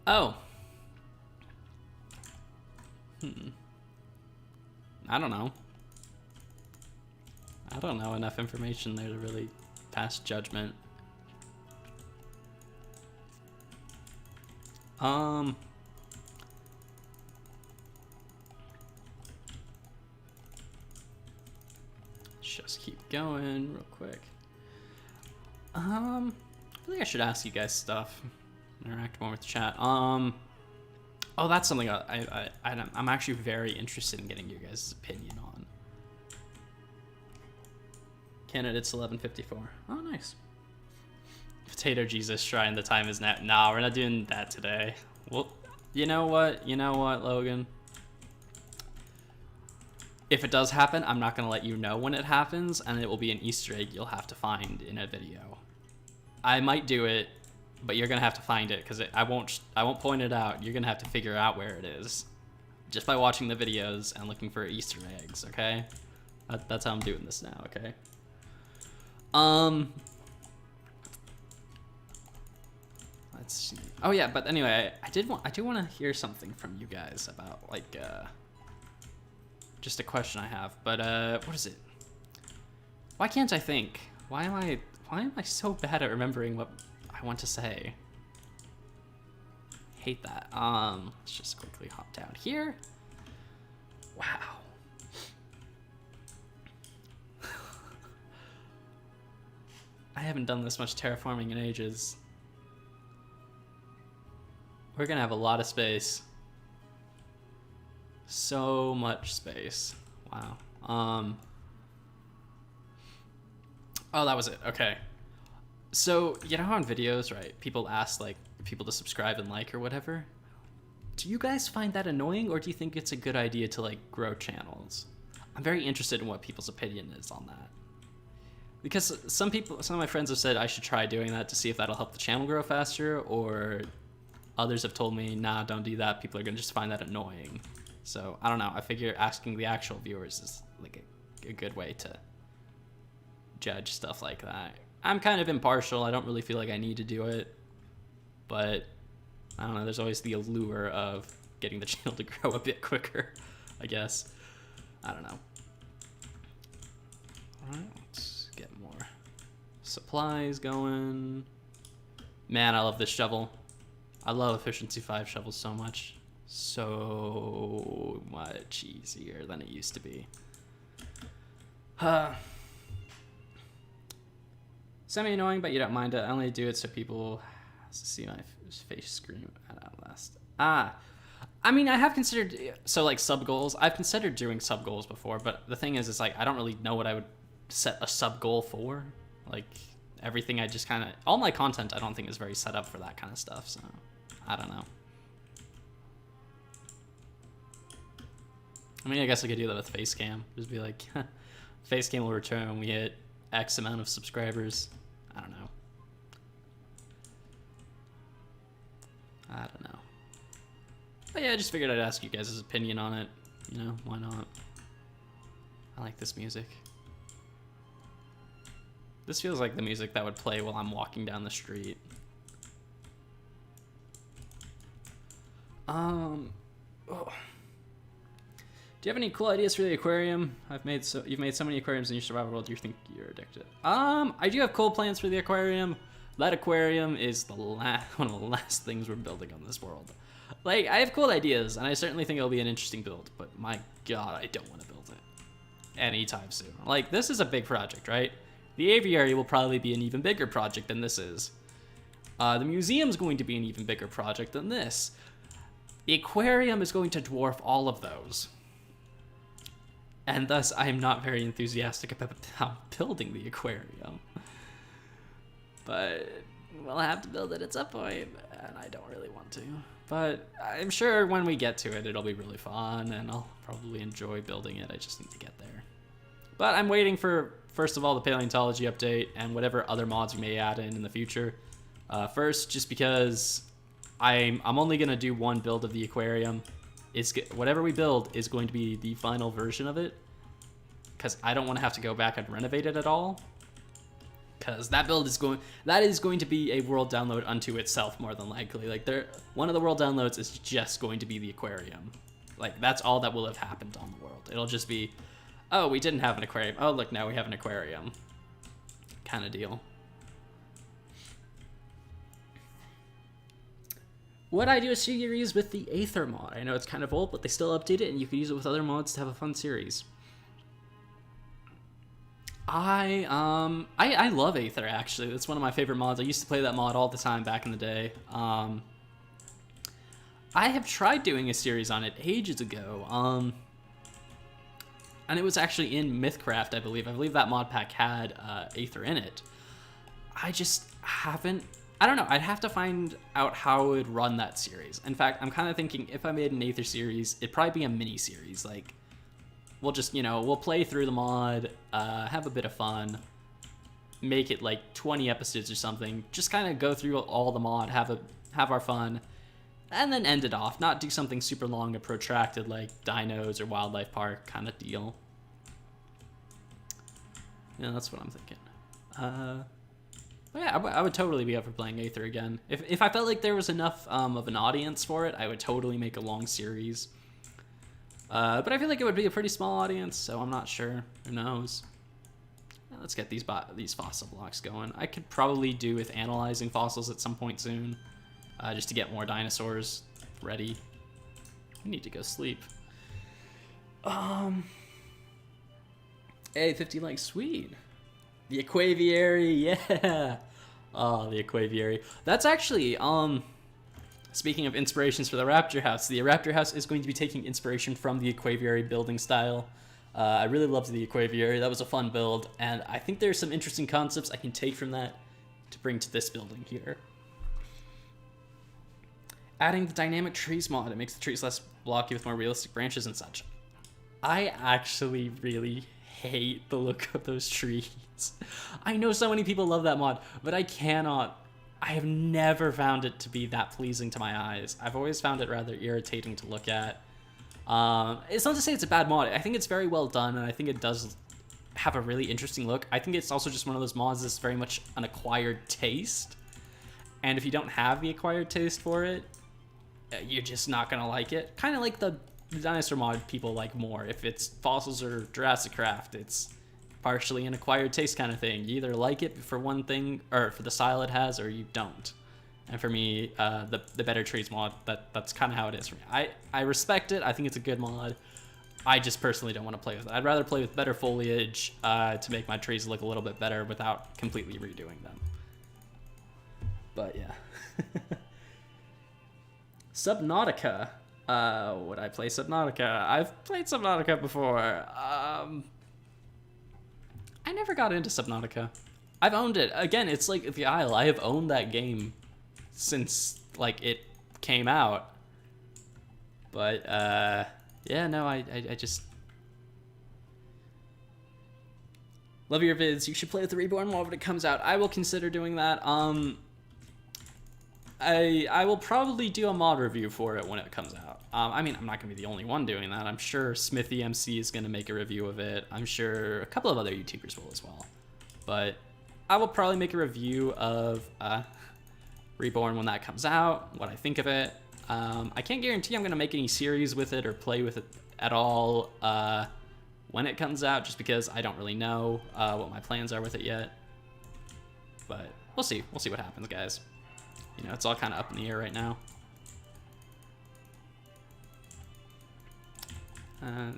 S1: Oh. I don't know. I don't know enough information there to really pass judgment. Just keep going real quick. I think I should ask you guys stuff. Interact more with the chat. Oh, that's something I'm actually very interested in getting your guys' opinion on. Candidates 11:54. Oh, nice. Potato Jesus Shrine. The time is now. Nah, we're not doing that today. Well, you know what? You know what, Logan? If it does happen, I'm not gonna let you know when it happens, and it will be an Easter egg you'll have to find in a video. I might do it, but you're gonna have to find it because I won't point it out. You're gonna have to figure out where it is, just by watching the videos and looking for Easter eggs. Okay, that's how I'm doing this now. Okay. Let's see. Oh yeah, but anyway, I do want to hear something from you guys about like just a question I have. But what is it? Why can't I think? Why am I so bad at remembering what I want to say? Hate that. Let's just quickly hop down here. Wow. I haven't done this much terraforming in ages. We're gonna have a lot of space. So much space. Wow. Oh, that was it. Okay. So, you know how on videos, right, people ask like people to subscribe and like or whatever? Do you guys find that annoying, or do you think it's a good idea to like grow channels? I'm very interested in what people's opinion is on that. Because some of my friends have said I should try doing that to see if that'll help the channel grow faster, or others have told me, nah, don't do that. People are gonna just find that annoying. So, I don't know. I figure asking the actual viewers is like a good way to judge stuff like that. I'm kind of impartial. I don't really feel like I need to do it. But, I don't know. There's always the allure of getting the channel to grow a bit quicker, I guess. I don't know. Alright, let's get more supplies going. Man, I love this shovel. I love Efficiency 5 shovels so much. So much easier than it used to be. Semi-annoying, but you don't mind it. I only do it so people see my face scream at Outlast. I mean, I have considered, so like sub goals. I've considered doing sub goals before, but the thing is like I don't really know what I would set a sub goal for. Like everything, I just kind of, all my content I don't think is very set up for that kind of stuff. So I don't know. I mean, I guess I could do that with Facecam. Just be like, Facecam will return when we hit X amount of subscribers. I don't know. I don't know. But yeah, I just figured I'd ask you guys' opinion on it. You know, why not? I like this music. This feels like the music that would play while I'm walking down the street. Oh. Do you have any cool ideas for the aquarium? You've made so many aquariums in your survival world. You think you're addicted? I do have cool plans for the aquarium. That aquarium is one of the last things we're building on this world. Like, I have cool ideas, and I certainly think it'll be an interesting build. But my God, I don't want to build it anytime soon. Like, this is a big project, right? The aviary will probably be an even bigger project than this is. The museum's going to be an even bigger project than this. The aquarium is going to dwarf all of those. And thus, I am not very enthusiastic about building the aquarium. But we'll have to build it at some point, and I don't really want to. But I'm sure when we get to it, it'll be really fun, and I'll probably enjoy building it. I just need to get there. But I'm waiting for, first of all, the paleontology update and whatever other mods we may add in the future. First, just because I'm only going to do one build of the aquarium. Whatever we build is going to be the final version of it, because I don't want to have to go back and renovate it at all. Because that is going to be a world download unto itself, more than likely. Like one of the world downloads is just going to be the aquarium. Like that's all that will have happened on the world. It'll just be, oh, we didn't have an aquarium. Oh, look, now we have an aquarium. Kind of deal. Would I do a series with the Aether mod? I know it's kind of old, but they still update it, and you can use it with other mods to have a fun series. I love Aether, actually. That's one of my favorite mods. I used to play that mod all the time back in the day. I have tried doing a series on it ages ago. And it was actually in Mythcraft, I believe. I believe that Modpack had Aether in it. I just haven't... I don't know, I'd have to find out how I would run that series. In fact, I'm kind of thinking if I made an Aether series, it'd probably be a mini-series. Like, we'll just, we'll play through the mod, have a bit of fun, make it like 20 episodes or something, just kind of go through all the mod, have our fun, and then end it off. Not do something super long and protracted like Dinos or Wildlife Park kind of deal. Yeah, that's what I'm thinking. Yeah, I would totally be up for playing Aether again. If I felt like there was enough of an audience for it, I would totally make a long series. But I feel like it would be a pretty small audience, so I'm not sure. Who knows? Yeah, let's get these fossil blocks going. I could probably do with analyzing fossils at some point soon, just to get more dinosaurs ready. We need to go sleep. Hey, 50 likes, sweet. The Aquaviary, yeah. Oh, the Aquaviary. That's actually, speaking of inspirations for the Raptor House, the Raptor House is going to be taking inspiration from the Aquaviary building style. I really loved the Aquaviary. That was a fun build, and I think there's some interesting concepts I can take from that to bring to this building here. Adding the dynamic trees mod, it makes the trees less blocky with more realistic branches and such. I actually really hate the look of those trees. I know so many people love that mod, but I have never found it to be that pleasing to my eyes. I've always found it rather irritating to look at. It's not to say it's a bad mod. I think it's very well done, and I think it does have a really interesting look. I think it's also just one of those mods that's very much an acquired taste. And if you don't have the acquired taste for it, you're just not gonna like it. Kind of like the dinosaur mod people like more. If it's fossils or Jurassic Craft, it's partially an acquired taste kind of thing. You either like it for one thing, or for the style it has, or you don't. And for me, the Better Trees mod, that's kind of how it is for me. I respect it. I think it's a good mod. I just personally don't want to play with it. I'd rather play with better foliage to make my trees look a little bit better without completely redoing them. But yeah. Subnautica. Would I play Subnautica? I've played Subnautica before. I never got into Subnautica. I've owned it. Again, it's like the Isle. I have owned that game since like it came out. But yeah, no, I just love your vids. You should play with the Reborn mod when it comes out. I will consider doing that. I will probably do a mod review for it when it comes out. I mean, I'm not gonna be the only one doing that. I'm sure Smithy MC is gonna make a review of it. I'm sure a couple of other YouTubers will as well. But I will probably make a review of Reborn when that comes out, what I think of it. I can't guarantee I'm going to make any series with it or play with it at all when it comes out, just because I don't really know what my plans are with it yet. But we'll see. We'll see what happens, guys. You know, it's all kind of up in the air right now.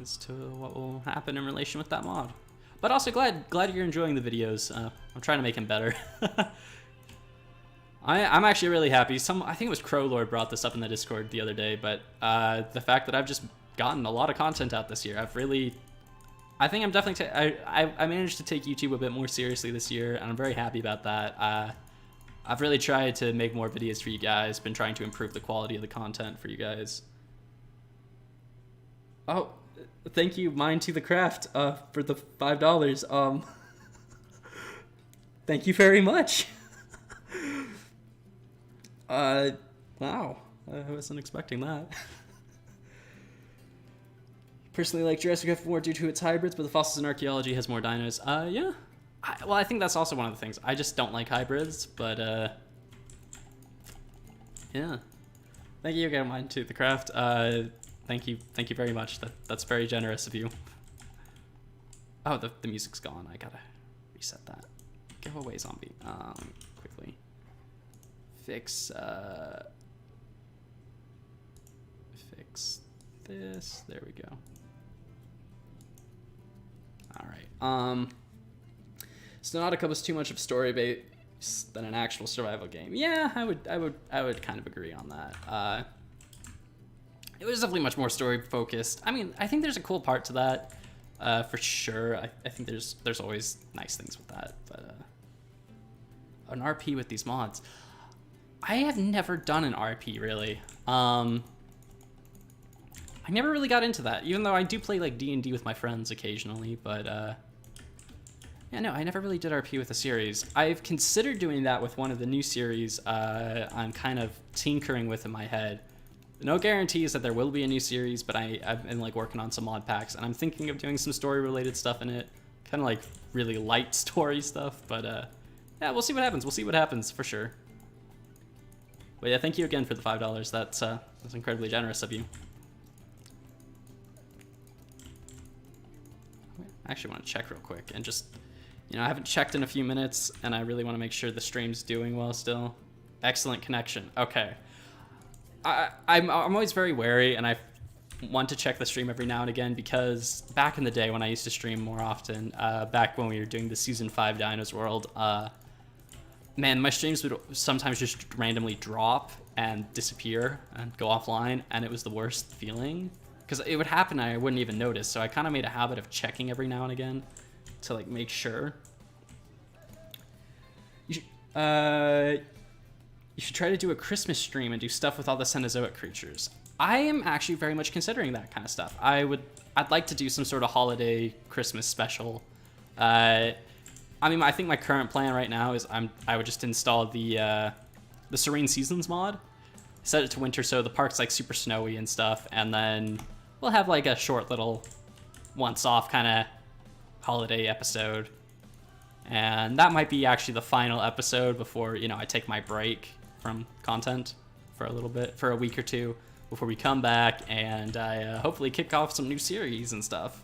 S1: As to what will happen in relation with that mod. But also glad you're enjoying the videos. I'm trying to make them better. I'm actually really happy. I think it was Crowlord brought this up in the Discord the other day, but the fact that I've just gotten a lot of content out this year, I think I'm definitely, I managed to take YouTube a bit more seriously this year, and I'm very happy about that. I've really tried to make more videos for you guys, been trying to improve the quality of the content for you guys. Oh, thank you, Mind to the Craft, for the $5. Thank you very much. Wow, I wasn't expecting that. Personally like Jurassic F more due to its hybrids, but the Fossils and Archaeology has more dinos. Yeah. Well, I think that's also one of the things. I just don't like hybrids, but, yeah. Thank you again, Mind to the Craft. Thank you very much. That's very generous of you. Oh, the music's gone. I gotta reset that. Go away, zombie. Quickly. Fix this. There we go. All right. Subnautica was too much of story based than an actual survival game. Yeah, I would kind of agree on that. It was definitely much more story focused. I mean, I think there's a cool part to that, for sure. I think there's always nice things with that, but an RP with these mods. I have never done an RP really. I never really got into that, even though I do play like D&D with my friends occasionally, but yeah, no, I never really did RP with a series. I've considered doing that with one of the new series I'm kind of tinkering with in my head. No guarantees that there will be a new series, but I've been like working on some mod packs, and I'm thinking of doing some story related stuff in it. Kind of like really light story stuff, but yeah, we'll see what happens. We'll see what happens for sure. But yeah, thank you again for the $5. That's incredibly generous of you. I actually want to check real quick and just, you know, I haven't checked in a few minutes, and I really want to make sure the stream's doing well still. Excellent connection. Okay. I'm always very wary, and I want to check the stream every now and again, because back in the day when I used to stream more often, back when we were doing the Season 5 Dinos World, man, my streams would sometimes just randomly drop and disappear and go offline, and it was the worst feeling. Because it would happen and I wouldn't even notice, so I kind of made a habit of checking every now and again to like make sure. You should try to do a Christmas stream and do stuff with all the Cenozoic creatures. I am actually very much considering that kind of stuff. I'd like to do some sort of holiday Christmas special. I mean, I think my current plan right now is I would just install the Serene Seasons mod, set it to winter so the park's like super snowy and stuff, and then we'll have like a short little once-off kind of holiday episode. And that might be actually the final episode before, you know, I take my break from content for a little bit, for a week or two, before we come back and I hopefully kick off some new series and stuff.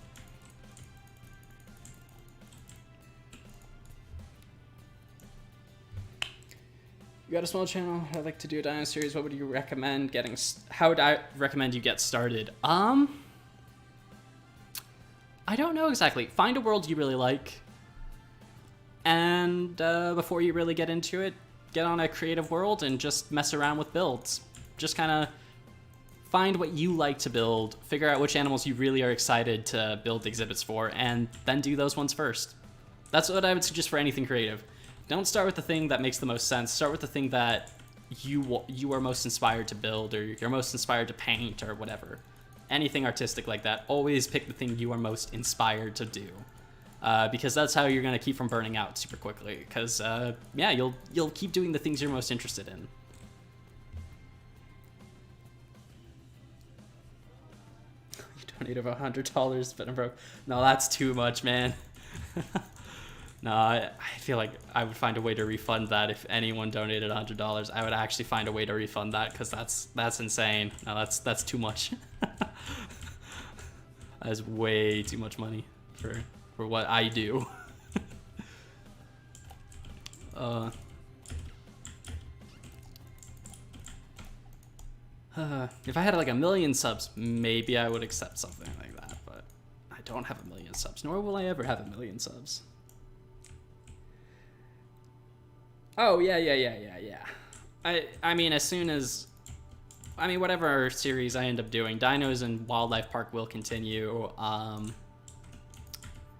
S1: You got a small channel, I'd like to do a Dino series. What would you recommend getting, how would I recommend you get started? I don't know exactly. Find a world you really like, and before you really get into it, get on a creative world and just mess around with builds. Just kind of find what you like to build, figure out which animals you really are excited to build exhibits for, and then do those ones first. That's what I would suggest for anything creative. Don't start with the thing that makes the most sense. Start with the thing that you are most inspired to build, or you're most inspired to paint, or whatever. Anything artistic like that, always pick the thing you are most inspired to do. Because that's how you're gonna keep from burning out super quickly. Because yeah, you'll keep doing the things you're most interested in. You donate over $100, but I'm broke. No, that's too much, man. No, I feel like I would find a way to refund that if anyone donated $100. I would actually find a way to refund that because that's insane. No, that's too much. That is way too much money for what I do. If I had like 1 million subs, maybe I would accept something like that, but I don't have 1 million subs, nor will I ever have 1 million subs. Oh, yeah. I mean, as soon as... I mean, whatever series I end up doing, Dinos and Wildlife Park will continue.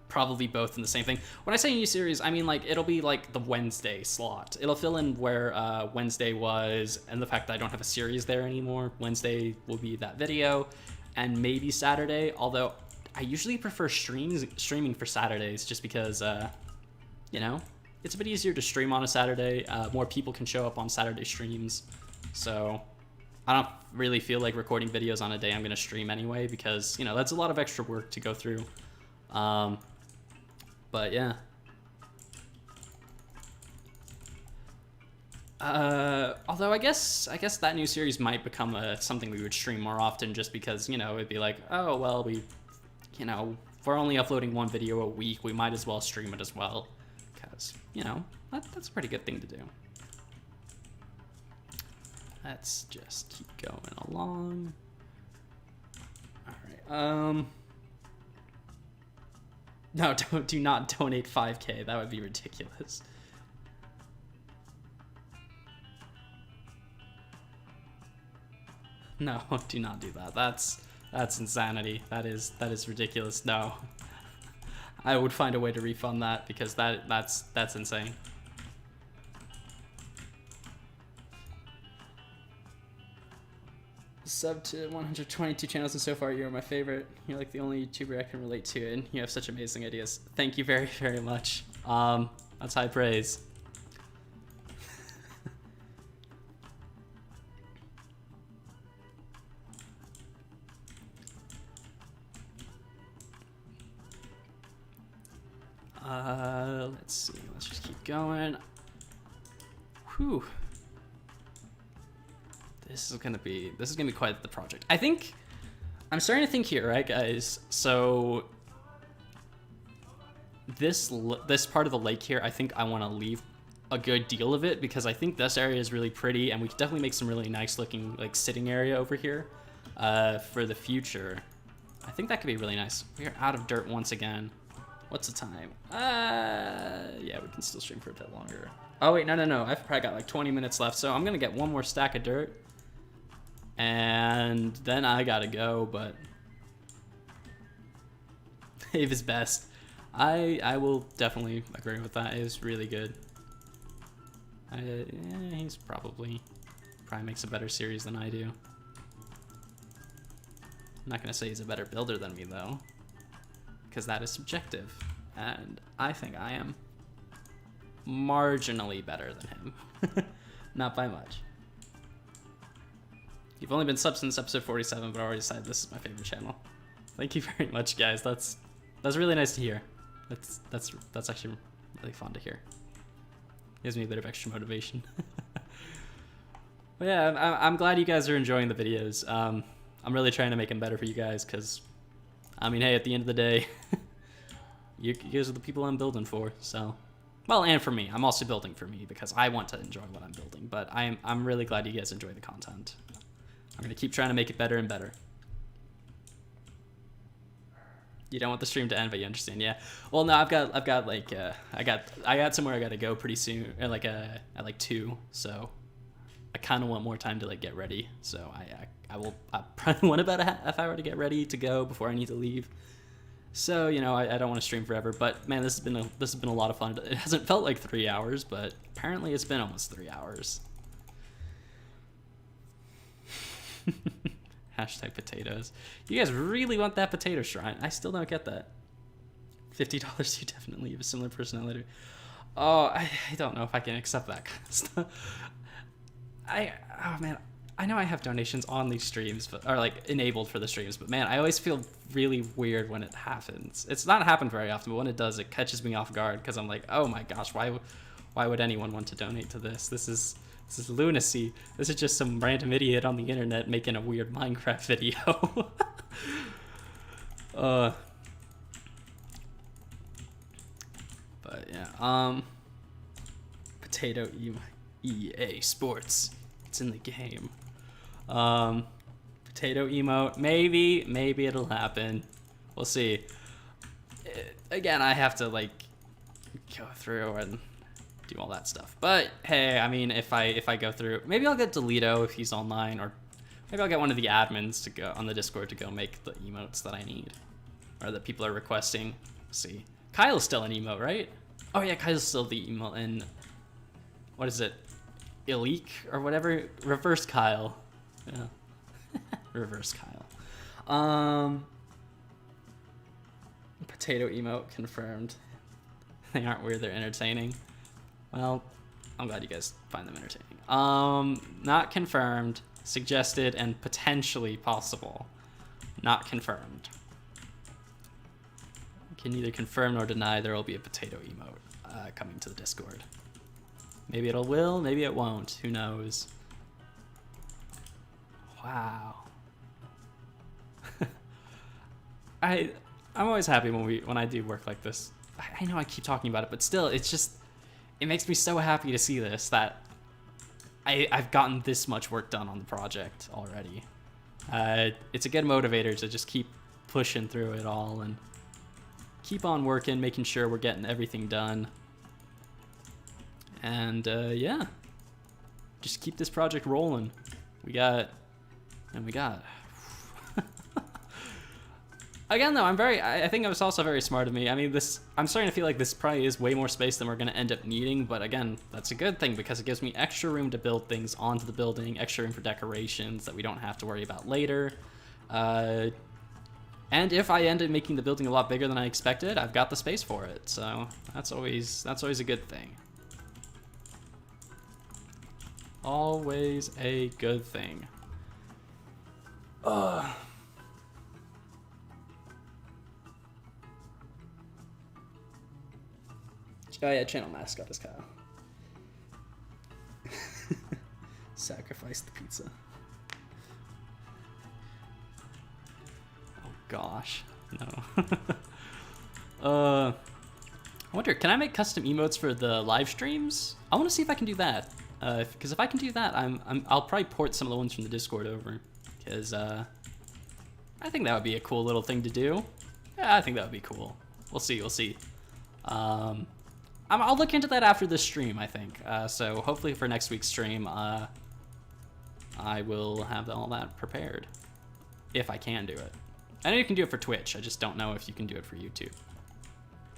S1: Probably both in the same thing. When I say new series, I mean, like, it'll be, like, the Wednesday slot. It'll fill in where Wednesday was, and the fact that I don't have a series there anymore. Wednesday will be that video, and maybe Saturday, although I usually prefer streaming for Saturdays, just because, you know, it's a bit easier to stream on a Saturday. More people can show up on Saturday streams. So I don't really feel like recording videos on a day I'm going to stream anyway, because, you know, that's a lot of extra work to go through. But yeah. Although I guess that new series might become something we would stream more often, just because, you know, it'd be like, oh, well, you know, if we're only uploading 1 video a week, we might as well stream it as well. Because, you know, that's a pretty good thing to do. Let's just keep going along. All right. No, do not donate 5K. That would be ridiculous. No, do not do that. That's insanity. That is ridiculous. No. I would find a way to refund that, because that's insane. Sub to 122 channels, and so far you're my favorite. You're like the only YouTuber I can relate to, and you have such amazing ideas. Thank you very, very much. That's high praise. Let's see. Let's just keep going. Whew. This is gonna be quite the project. I think I'm starting to think here, right, guys? So this part of the lake here, I think I want to leave a good deal of it, because I think this area is really pretty, and we could definitely make some really nice looking like sitting area over here for the future. I think that could be really nice. We are out of dirt once again. What's the time? Yeah, we can still stream for a bit longer. Oh wait, no. I've probably got like 20 minutes left, so I'm gonna get 1 more stack of dirt. And then I gotta go, but Ave is best. I will definitely agree with that. It is really good. He's probably makes a better series than I do. I'm not gonna say he's a better builder than me though, because that is subjective, and I think I am marginally better than him. Not by much. You've only been subbed since episode 47, but I already decided this is my favorite channel. Thank you very much, guys. That's really nice to hear. That's actually really fun to hear. Gives me a bit of extra motivation. But yeah, I'm glad you guys are enjoying the videos. I'm really trying to make them better for you guys, because, I mean, hey, at the end of the day, you guys are the people I'm building for, so. Well, and for me. I'm also building for me, because I want to enjoy what I'm building, but I'm really glad you guys enjoy the content. I'm going to keep trying to make it better and better. You don't want the stream to end, but you understand, yeah. Well, no, I've got like I got somewhere I got to go pretty soon, at like 2. So I kind of want more time to like get ready. So I probably want about a half hour to get ready to go before I need to leave. So you know, I don't want to stream forever. But man, this has been a lot of fun. It hasn't felt like 3 hours, but apparently it's been almost 3 hours. Hashtag potatoes. You guys really want that potato shrine? I still don't get that. $50, you definitely have a similar personality. Oh, I don't know if I can accept that kind of stuff. Oh man, I know I have donations on these streams, but or like enabled for the streams, but man, I always feel really weird when it happens. It's not happened very often, but when it does, it catches me off guard because I'm like, oh my gosh, why would anyone want to donate to this? This is lunacy. This is just some random idiot on the internet making a weird Minecraft video. But yeah, potato EA Sports. It's in the game. Potato emote. Maybe it'll happen. We'll see. Again, I have to like go through and do all that stuff. But hey, I mean, if I go through, maybe I'll get Delito if he's online, or maybe I'll get one of the admins to go on the Discord to go make the emotes that I need, or that people are requesting. Let's see, Kyle's still an emote, right? Oh yeah, Kyle's still the emote, and what is it? Ileak or whatever. Reverse Kyle. Yeah. Reverse Kyle. Potato emote confirmed. They aren't weird, they're entertaining. Well, I'm glad you guys find them entertaining. Not confirmed, suggested, and potentially possible. Not confirmed. Can neither confirm nor deny there will be a potato emote coming to the Discord. Maybe it will, maybe it won't. Who knows? Wow. I'm always happy when I do work like this. I know I keep talking about it, but still, it's just, it makes me so happy to see this, that I've gotten this much work done on the project already. It's a good motivator to just keep pushing through it all and keep on working, making sure we're getting everything done. And yeah, just keep this project rolling. We got. Again, though, I think it was also very smart of me. I mean, I'm starting to feel like this probably is way more space than we're going to end up needing, but again, that's a good thing because it gives me extra room to build things onto the building, extra room for decorations that we don't have to worry about later. And if I end up making the building a lot bigger than I expected, I've got the space for it, so that's always a good thing. Always a good thing. Oh yeah, channel mascot is Kyle. Sacrifice the pizza. Oh gosh, no. I wonder, can I make custom emotes for the live streams? I want to see if I can do that. Because if I can do that, I'll probably port some of the ones from the Discord over. Because I think that would be a cool little thing to do. Yeah, I think that would be cool. We'll see. I'll look into that after this stream, I think. So hopefully for next week's stream, I will have all that prepared. If I can do it. I know you can do it for Twitch. I just don't know if you can do it for YouTube.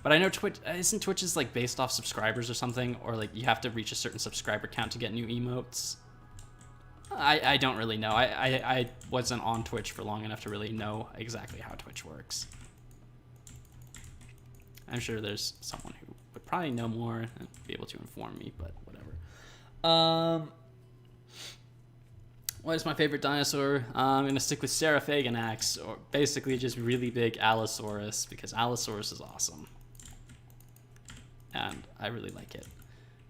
S1: But I know Twitch, isn't Twitch's like based off subscribers or something? Or like you have to reach a certain subscriber count to get new emotes? I don't really know. I wasn't on Twitch for long enough to really know exactly how Twitch works. I'm sure there's someone who would probably know more and be able to inform me, but whatever. What is my favorite dinosaur? I'm going to stick with Seraphaganax, or basically just really big Allosaurus, because Allosaurus is awesome. And I really like it.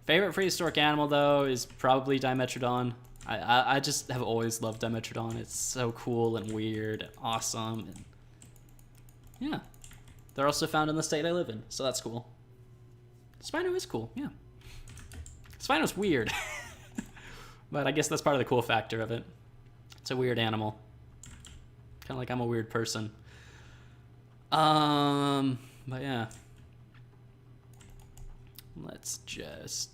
S1: Favorite prehistoric animal, though, is probably Dimetrodon. I just have always loved Dimetrodon. It's so cool and weird and awesome. And yeah. They're also found in the state I live in, so that's cool. Spino is cool, yeah. Spino's weird. But I guess that's part of the cool factor of it. It's a weird animal. Kind of like I'm a weird person. But yeah. Let's just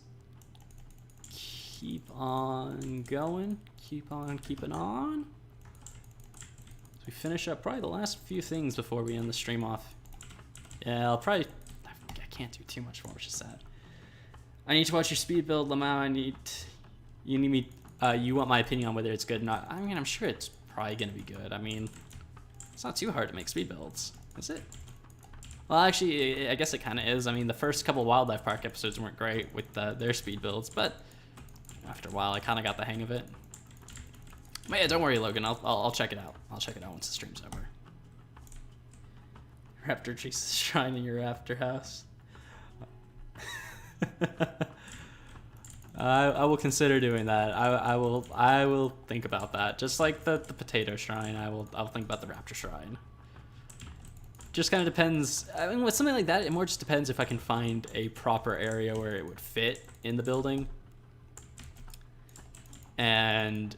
S1: keep on going. Keep on keeping on. So we finish up probably the last few things before we end the stream off. Yeah, I can't do too much more, which is sad. I need to watch your speed build, Lamau. You want my opinion on whether it's good or not. I mean, I'm sure it's probably gonna be good. I mean, it's not too hard to make speed builds, is it? Well, actually, I guess it kind of is. I mean, the first couple Wildlife Park episodes weren't great with their speed builds, but after a while, I kind of got the hang of it. But yeah, don't worry, Logan. I'll check it out. I'll check it out once the stream's over. Raptor chases shrine in your Raptor house. I will consider doing that. I will think about that. Just like the potato shrine, I'll think about the Raptor shrine. Just kind of depends. I mean, with something like that, it more just depends if I can find a proper area where it would fit in the building, and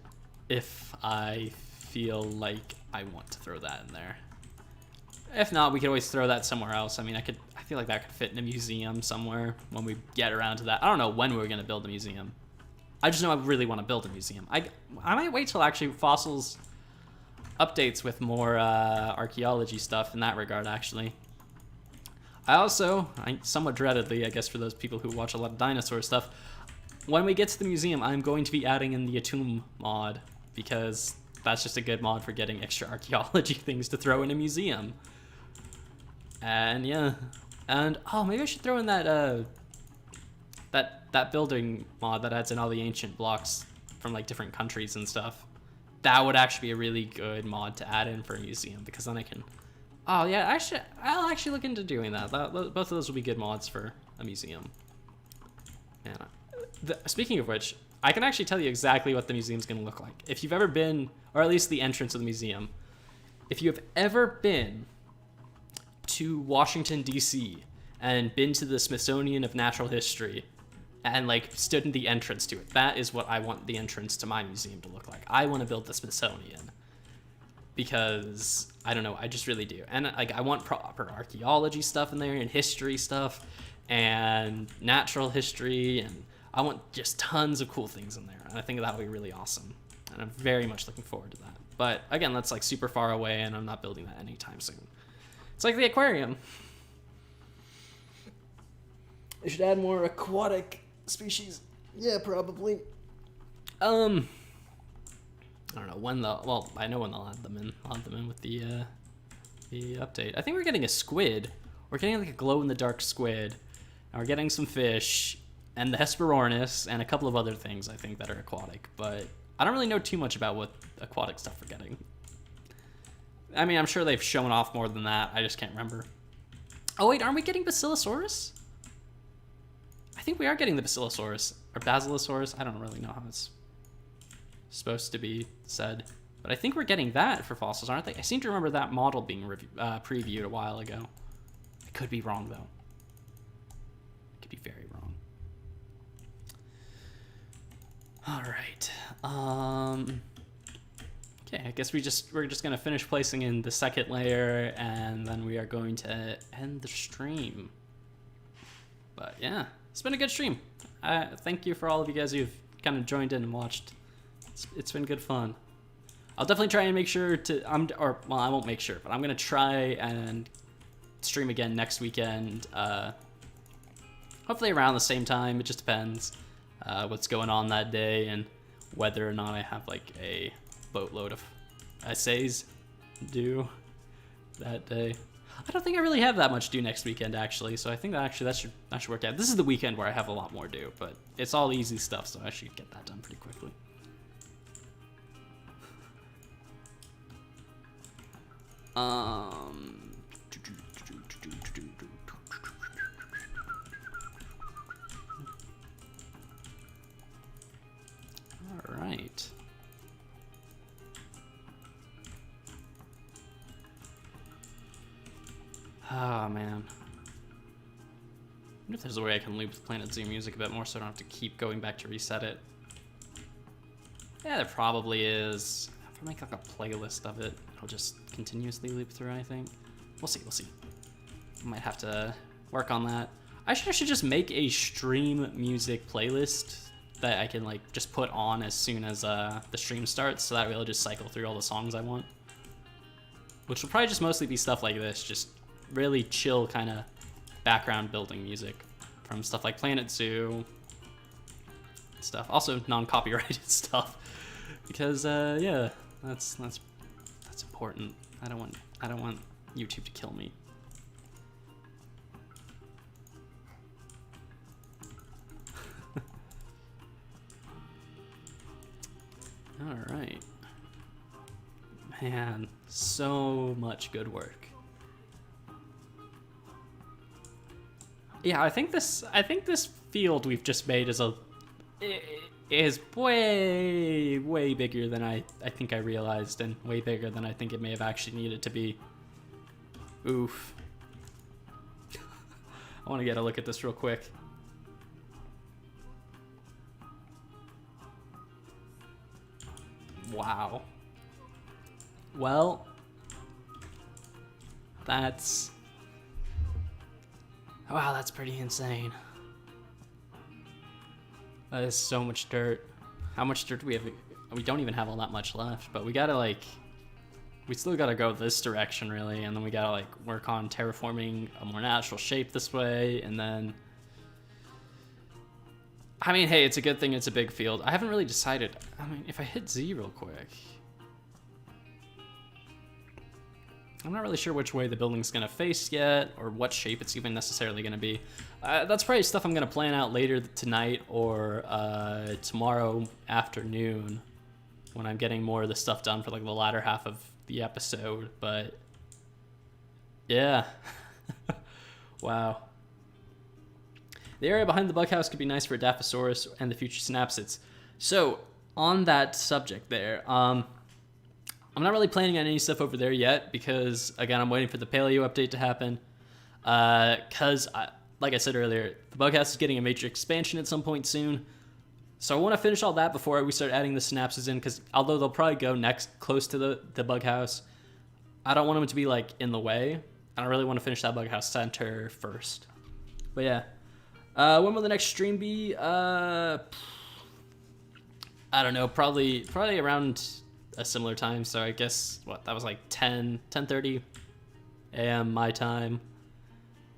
S1: if I feel like I want to throw that in there. If not, we could always throw that somewhere else. I mean, I feel like that could fit in a museum somewhere when we get around to that. I don't know when we're gonna build a museum. I just know I really want to build a museum. I might wait till actually Fossils updates with more archaeology stuff in that regard, actually. I somewhat dreadedly, I guess for those people who watch a lot of dinosaur stuff, when we get to the museum, I'm going to be adding in the Atum mod, because that's just a good mod for getting extra archaeology things to throw in a museum. And yeah, and oh, maybe I should throw in that that building mod that adds in all the ancient blocks from like different countries and stuff. That would actually be a really good mod to add in for a museum, because then I can. Oh yeah, I'll actually look into doing that. Both of those will be good mods for a museum. Man, speaking of which, I can actually tell you exactly what the museum's gonna look like. If you've ever been, or at least the entrance of the museum, if you have ever been to Washington, D.C. and been to the Smithsonian of Natural History and like stood in the entrance to it, that is what I want the entrance to my museum to look like. I want to build the Smithsonian because I don't know, I just really do. And like I want proper archaeology stuff in there and history stuff and natural history, and I want just tons of cool things in there. And I think that'll be really awesome. And I'm very much looking forward to that. But again, that's like super far away, and I'm not building that anytime soon. It's like the aquarium. They should add more aquatic species. Yeah, probably. I don't know when I know when they'll add them in. I'll add them in with the update. I think we're getting a squid. We're getting like a glow-in-the-dark squid. And we're getting some fish, and the Hesperornis, and a couple of other things I think that are aquatic. But I don't really know too much about what aquatic stuff we're getting. I mean, I'm sure they've shown off more than that. I just can't remember. Oh wait, aren't we getting Basilosaurus? I think we are getting the Basilosaurus. Or Basilosaurus. I don't really know how it's supposed to be said. But I think we're getting that for fossils, aren't they? I seem to remember that model being previewed a while ago. I could be wrong, though. Could be very wrong. All right. Okay, I guess we're just gonna finish placing in the second layer, and then we are going to end the stream. But yeah, it's been a good stream. Thank you for all of you guys who've kind of joined in and watched. It's been good fun. I'll definitely try and make sure to I won't make sure, but I'm gonna try and stream again next weekend. Hopefully around the same time. It just depends what's going on that day and whether or not I have like a boatload of essays due that day. I don't think I really have that much due next weekend, actually, so I think that should work out. This is the weekend where I have a lot more due, but it's all easy stuff, so I should get that done pretty quickly. All right. Oh, man. I wonder if there's a way I can loop the Planet Zoo music a bit more so I don't have to keep going back to reset it. Yeah, there probably is. If I make like a playlist of it, it'll just continuously loop through, I think. We'll see, we'll see. Might have to work on that. I should just make a stream music playlist that I can like just put on as soon as the stream starts, so that way I'll just cycle through all the songs I want. Which will probably just mostly be stuff like this, just really chill kind of background building music from stuff like Planet Zoo stuff. Also non-copyrighted stuff, because yeah, that's important. I don't want YouTube to kill me. All right, man, so much good work. Yeah, I think this field we've just made is way bigger than I think I realized, and way bigger than I think it may have actually needed to be. Oof. I want to get a look at this real quick. Wow. Well, that's... Wow, that's pretty insane. That is so much dirt. How much dirt do we have? We don't even have all that much left, but we gotta like... We still gotta go this direction, really, and then we gotta like work on terraforming a more natural shape this way, and then... I mean, hey, it's a good thing it's a big field. I haven't really decided. I mean, if I hit Z real quick... I'm not really sure which way the building's gonna face yet, or what shape it's even necessarily gonna be. That's probably stuff I'm gonna plan out later tonight or tomorrow afternoon, when I'm getting more of the stuff done for like the latter half of the episode, but yeah. Wow. The area behind the bug house could be nice for a Dilophosaurus and the future Synapsids. So, on that subject there, I'm not really planning on any stuff over there yet because, again, I'm waiting for the Paleo update to happen. Because, like I said earlier, the bug house is getting a major expansion at some point soon. So I want to finish all that before we start adding the Synapsids in, because although they'll probably go next close to the bug house, I don't want them to be like in the way. I really want to finish that bug house center first. But yeah. When will the next stream be? I don't know, probably around a similar time. So I guess what that was like 10:30 a.m. my time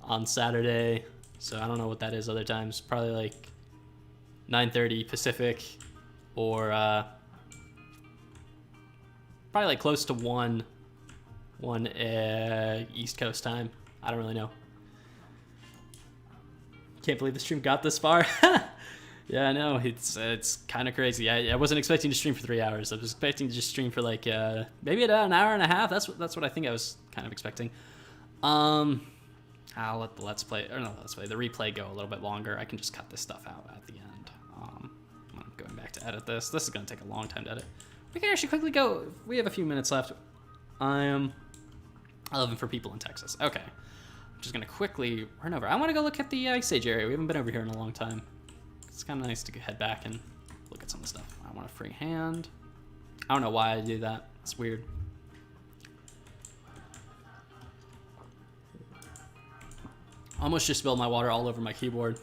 S1: on Saturday. So I don't know what that is other times. Probably like 9:30 Pacific, or probably like close to 1 East Coast time. I don't really know. Can't believe the stream got this far. Yeah, I know, it's kind of crazy. I wasn't expecting to stream for 3 hours. I was expecting to just stream for like maybe about an hour and a half. That's what I think I was kind of expecting. I'll let the the replay go a little bit longer. I can just cut this stuff out at the end. I'm going back to edit this. This is going to take a long time to edit. We can actually quickly go. We have a few minutes left. I am 11 for people in Texas. Okay. I'm just going to quickly run over. I want to go look at the Ice Age area. We haven't been over here in a long time. It's kind of nice to head back and look at some of the stuff. I want a free hand. I don't know why I do that. It's weird. Almost just spilled my water all over my keyboard.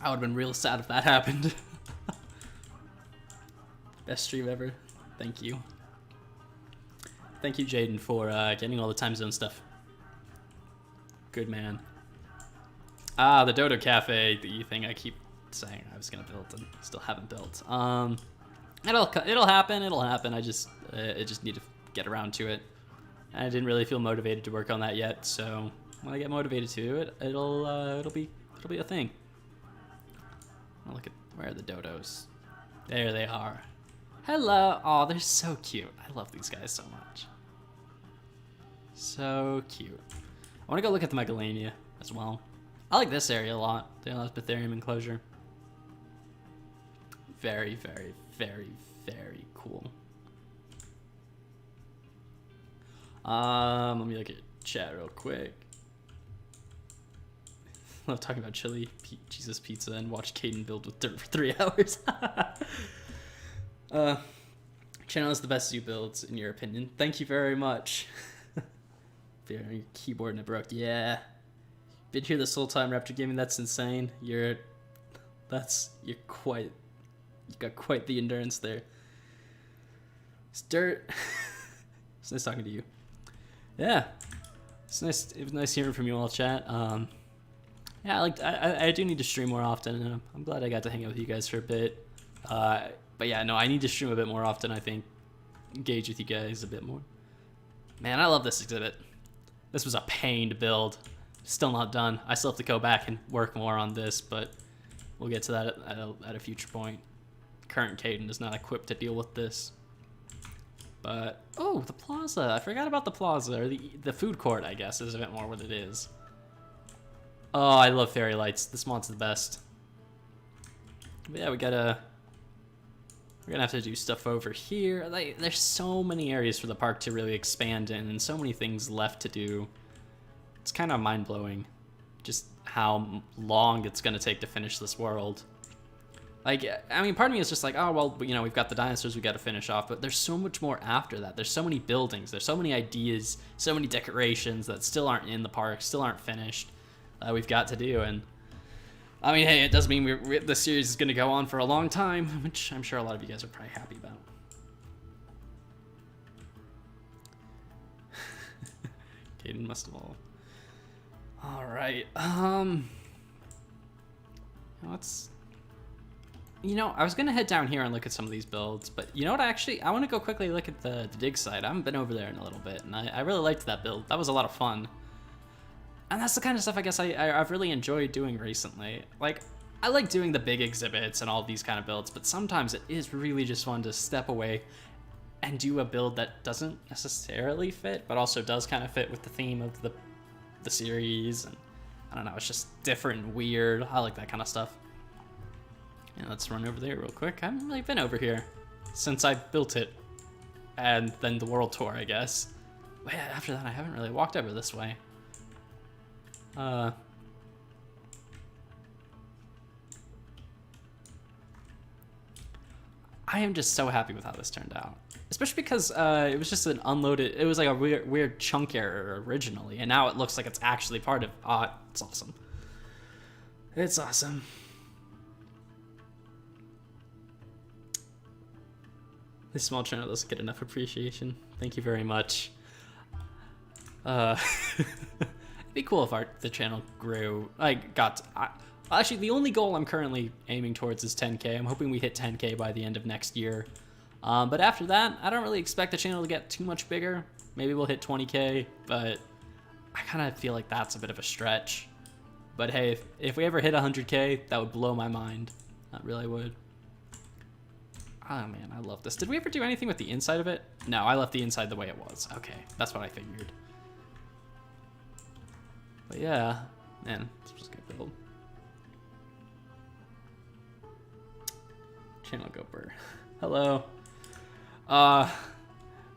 S1: I would have been real sad if that happened. Best stream ever. Thank you. Thank you, Jaden, for getting all the time zone stuff. Good man. Ah, the Dodo Cafe, the thing I keep saying I was gonna build and still haven't built. It'll happen. I just need to get around to it. I didn't really feel motivated to work on that yet, so when I get motivated to do it, it'll be a thing. I'll look at where are the dodos. There they are. Hello. Oh, they're so cute. I love these guys so much. So cute. I want to go look at the Megalania as well. I like this area a lot. The Dilophosaurus enclosure. Very, very, very, very cool. Let me look at chat real quick. I love talking about chili, Jesus pizza, and watch Caden build with dirt for 3 hours. Channel is the best zoo builds, in your opinion. Thank you very much. there, your keyboard and it broke. Yeah. Been here this whole time, Raptor Gaming. That's insane. You got quite the endurance there. It's dirt. It's nice talking to you. Yeah. It's nice. It was nice hearing from you all, chat. Yeah, I do need to stream more often, and I'm glad I got to hang out with you guys for a bit. But yeah, no, I need to stream a bit more often, I think. Engage with you guys a bit more. Man, I love this exhibit. This was a pain to build. Still not done. I still have to go back and work more on this, but we'll get to that at a future point. Current Caden is not equipped to deal with this. But, oh, the plaza. I forgot about the plaza, or the food court, I guess, is a bit more what it is. Oh, I love fairy lights. This mod's the best. But yeah, we're gonna have to do stuff over here. There's so many areas for the park to really expand in, and so many things left to do. It's kind of mind-blowing, just how long it's gonna take to finish this world. Like, I mean, part of me is just like, oh, well, you know, we've got the dinosaurs we got to finish off, but there's so much more after that. There's so many buildings, there's so many ideas, so many decorations that still aren't in the park, still aren't finished, we've got to do. And I mean, hey, it does mean the series is going to go on for a long time, which I'm sure a lot of you guys are probably happy about. Caden must have all. All right. You know, I was gonna head down here and look at some of these builds, but you know what? I want to go quickly look at the dig site. I haven't been over there in a little bit, and I really liked that build. That was a lot of fun. And that's the kind of stuff I guess I've really enjoyed doing recently. Like, I like doing the big exhibits and all these kind of builds, but sometimes it is really just fun to step away and do a build that doesn't necessarily fit, but also does kind of fit with the theme of the series. And I don't know, it's just different and weird. I like that kind of stuff. Yeah, let's run over there real quick. I haven't really been over here since I built it, and then the world tour, I guess. But yeah, after that, I haven't really walked over this way. I am just so happy with how this turned out. Especially because it was just an unloaded, it was like a weird chunk error originally, and now it looks like it's actually part of, it's awesome. It's awesome. This small channel doesn't get enough appreciation. Thank you very much. It'd be cool if the channel grew. Actually, the only goal I'm currently aiming towards is 10K. I'm hoping we hit 10K by the end of next year. But after that, I don't really expect the channel to get too much bigger. Maybe we'll hit 20K, but I kind of feel like that's a bit of a stretch. But hey, if we ever hit 100K, that would blow my mind. That really would. Oh man, I love this. Did we ever do anything with the inside of it? No, I left the inside the way it was. Okay, that's what I figured. But yeah, man, this was a good build. Channel go burr. Hello.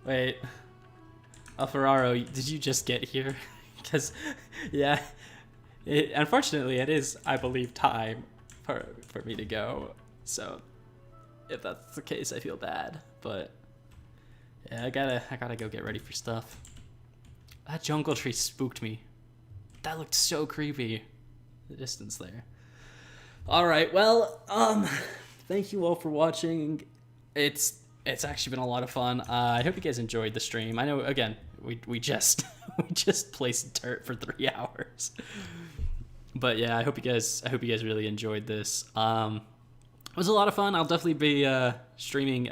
S1: Wait. Ferraro, did you just get here? Because, yeah, unfortunately it is, I believe, time for me to go. So, if that's the case, I feel bad. But, yeah, I gotta go get ready for stuff. That jungle tree spooked me. That looked so creepy. The distance there. Alright, well, thank you all for watching. It's actually been a lot of fun. I hope you guys enjoyed the stream. I know, again, we just placed dirt for 3 hours. But yeah, I hope you guys really enjoyed this. It was a lot of fun. I'll definitely be streaming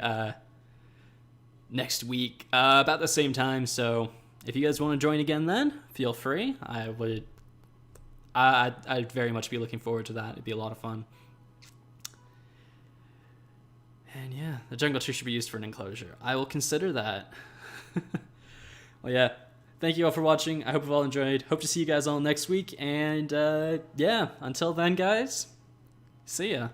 S1: next week about the same time. So if you guys want to join again, then feel free. I'd very much be looking forward to that. It'd be a lot of fun. And yeah, the jungle tree should be used for an enclosure. I will consider that. Well, yeah. Thank you all for watching. I hope you've all enjoyed. Hope to see you guys all next week. And yeah, until then, guys, see ya.